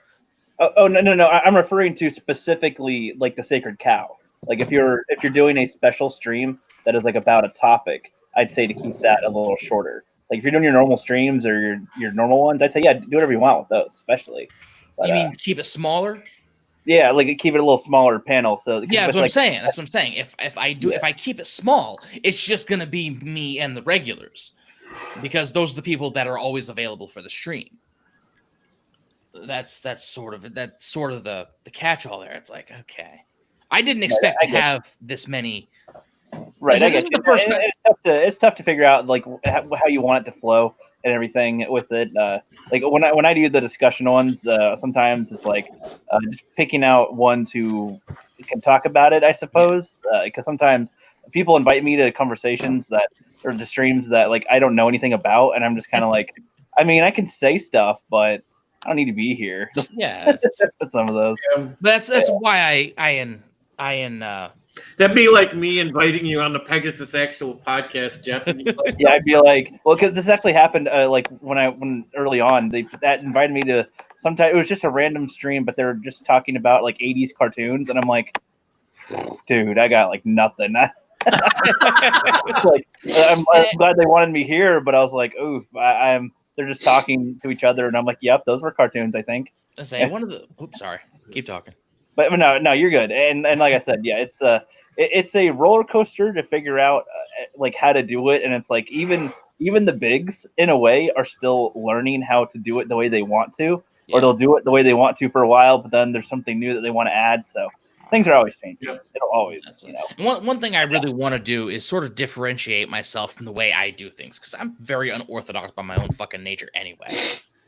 Oh no. I'm referring to specifically like the Sacred Cow. Like if you're doing a special stream that is about a topic, I'd say to keep that a little shorter. Like if you're doing your normal streams or your normal ones, I'd say do whatever you want with those, especially. But, you mean keep it smaller? Yeah, keep it a little smaller panel. So that's what I'm saying. That's what I'm saying. If I keep it small, it's just gonna be me and the regulars, because those are the people that are always available for the stream. That's sort of the catch-all there. It's like, okay, I didn't expect to have this many. Right, I guess it's tough to figure out how you want it to flow and everything with it. When I do the discussion ones, sometimes it's just picking out ones who can talk about it, I suppose, because sometimes people invite me to conversations or to streams that I don't know anything about, and I'm just kind of I mean, I can say stuff, but I don't need to be here. Yeah, some of those. That's why That'd be like me inviting you on the Pegasus Actual podcast, Jeff. Yeah, I'd be because this actually happened when early on that invited me to sometime. It was just a random stream, but they were just talking about 80s cartoons, and I'm like, dude, I got nothing. I'm glad they wanted me here, but I was like, ooh, they're just talking to each other, and I'm like, yep, those were cartoons, I think. I say one of the. Oops, sorry. Keep talking. But no, you're good. And like I said, yeah, it's a roller coaster to figure out how to do it, and it's even the bigs in a way are still learning how to do it the way they want to, or they'll do it the way they want to for a while, but then there's something new that they want to add. So things are always changing. Yeah. It'll always, One thing I really want to do is sort of differentiate myself from the way I do things, because I'm very unorthodox by my own fucking nature anyway.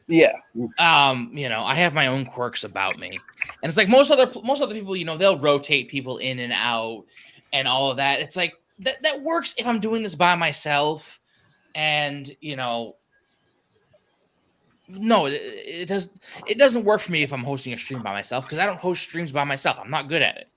Yeah. I have my own quirks about me, and it's most other people, they'll rotate people in and out and all of that. It's that works if I'm doing this by myself, and no, it doesn't work for me if I'm hosting a stream by myself, because I don't host streams by myself. I'm not good at it.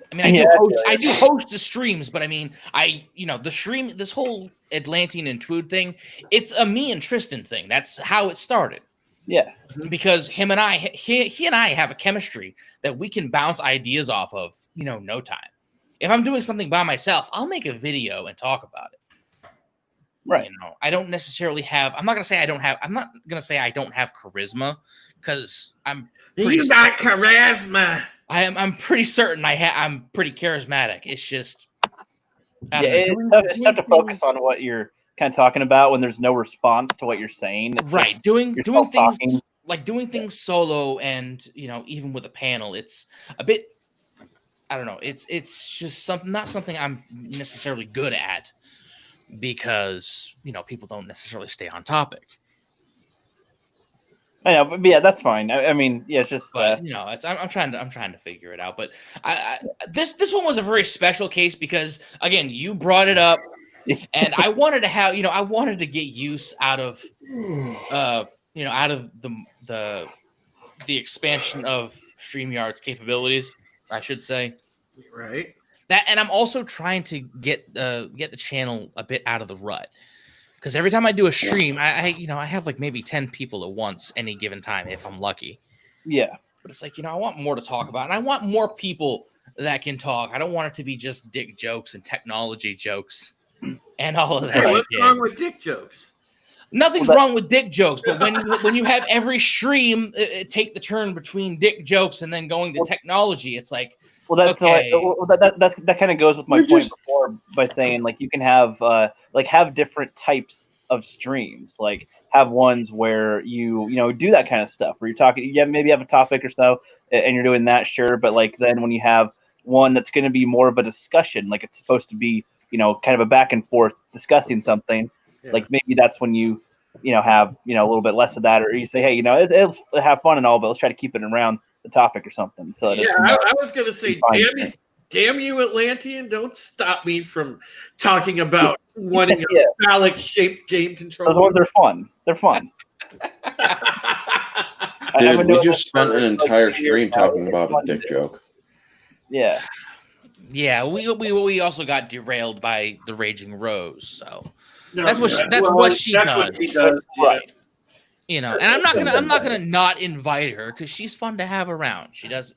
I mean, I do host the streams, but I mean, the stream, this whole Atlantean and TWOOD thing, it's a me and Tristan thing. That's how it started. Yeah. Because he and I have a chemistry that we can bounce ideas off of, no time. If I'm doing something by myself, I'll make a video and talk about it. Right. I don't necessarily have, I'm not going to say I don't have charisma, because You got charisma. I'm pretty certain I'm pretty charismatic. It's just it's tough to focus on what you're kind of talking about when there's no response to what you're saying. It's right. Doing things talking. like doing things solo, and even with a panel, it's a bit, I don't know. It's just not something I'm necessarily good at, because people don't necessarily stay on topic. I know, but yeah, that's fine. I mean, yeah, it's just. But I'm trying to figure it out. But this one was a very special case, because again, you brought it up, and I wanted to have I wanted to get use out of out of the expansion of StreamYard's capabilities, I should say. Right. That, and I'm also trying to get the channel a bit out of the rut, because every time I do a stream, I have like maybe 10 people at once any given time if I'm lucky. Yeah. But it's like, I want more to talk about, and I want more people that can talk. I don't want it to be just dick jokes and technology jokes and all of that. What's wrong with dick jokes? Nothing's wrong with dick jokes, but when you have every stream take the turn between dick jokes and then going to technology, it's like, well, that's okay. That kind of goes with my point before, by saying like you can have have different types of streams, like have ones where you do that kind of stuff where you're talking, maybe have a topic or so and you're doing that, sure, but like then when you have one that's going to be more of a discussion, like it's supposed to be kind of a back and forth discussing something. Yeah. Like maybe that's when you have a little bit less of that, or you say, hey, it'll have fun and all, but let's try to keep it around the topic or something. So I was gonna say, damn you, Atlantean! Don't stop me from talking about wanting a phallic-shaped game controller. Those ones are fun. They're fun. Dude, we just spent an entire stream talking about a dick joke. Yeah. Yeah, we also got derailed by the Raging Rose, so that's what she does. Right. And I'm not gonna not invite her, because she's fun to have around. She does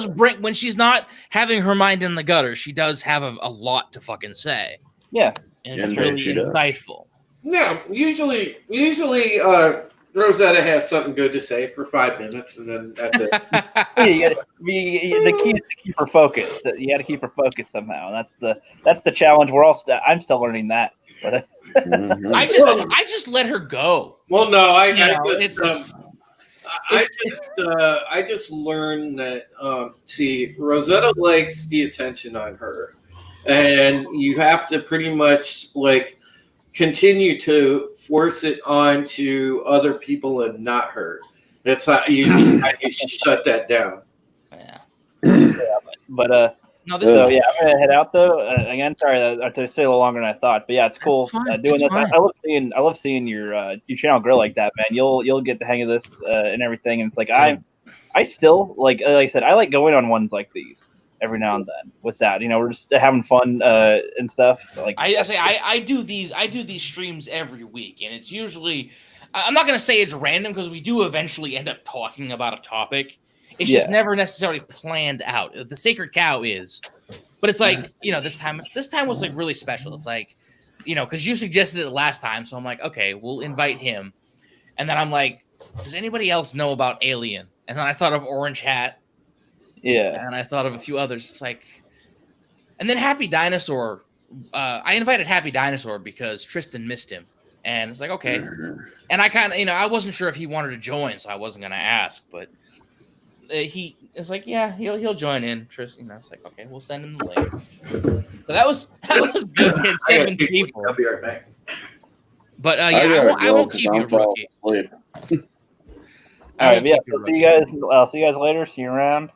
bring, when she's not having her mind in the gutter, she does have a lot to fucking say. Yeah, and it's really insightful. Yeah, usually Rosetta has something good to say for 5 minutes, and then that's it. The key is to keep her focused. You got to keep her focused somehow. That's the challenge. I'm still learning that. But I just let her go. Well, no, I just learned that see, Rosetta likes the attention on her, and you have to pretty much like continue to force it on to other people and not her. That's how you shut that down. Yeah. But I'm gonna head out though. Again, sorry to stay a little longer than I thought, but yeah, it's cool doing this. I love seeing your channel grow like that, man. You'll get the hang of this and everything. And it's like I still like I said, I like going on ones like these every now and then. With that, we're just having fun and stuff. Like I do these streams every week, and it's usually, I'm not gonna say it's random, because we do eventually end up talking about a topic. It's just never necessarily planned out. The Sacred Cow is, but it's like, this time was like really special. It's like, because you suggested it last time, so I'm like, okay, we'll invite him. And then I'm like, does anybody else know about Alien? And then I thought of Orange Hat. Yeah. And I thought of a few others. It's like, and then Happy Dinosaur. I invited Happy Dinosaur because Tristan missed him. And it's like, okay. And I kind of, I wasn't sure if he wanted to join, so I wasn't going to ask, but he is like, yeah, he'll join in. Tristan, it's like, okay, we'll send him the link. So that was good. 7 people. I'll be right back. But I won't keep you rookie. All right, yeah. I'll see you guys later. See you around.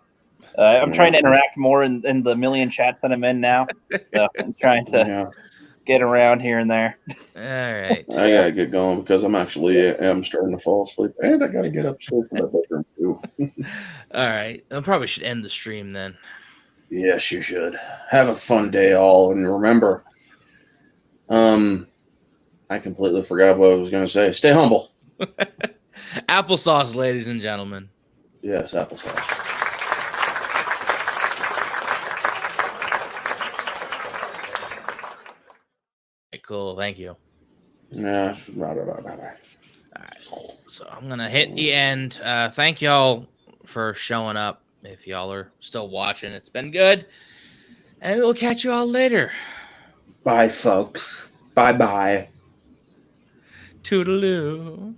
I'm trying to interact more in the million chats that I'm in now. So I'm trying to get around here and there. All right. I gotta get going because I'm starting to fall asleep, and I gotta get upstairs to my bedroom too. All right. I probably should end the stream then. Yes, you should. Have a fun day, all, and remember, I completely forgot what I was gonna say. Stay humble. Applesauce, ladies and gentlemen. Yes, applesauce. Cool. Thank you. Yeah. All right. So I'm gonna hit the end. Thank y'all for showing up. If y'all are still watching, it's been good, and we'll catch you all later. Bye, folks. Bye. Toodaloo.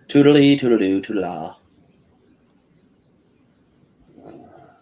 Toodaloo, toodaloo, toodala.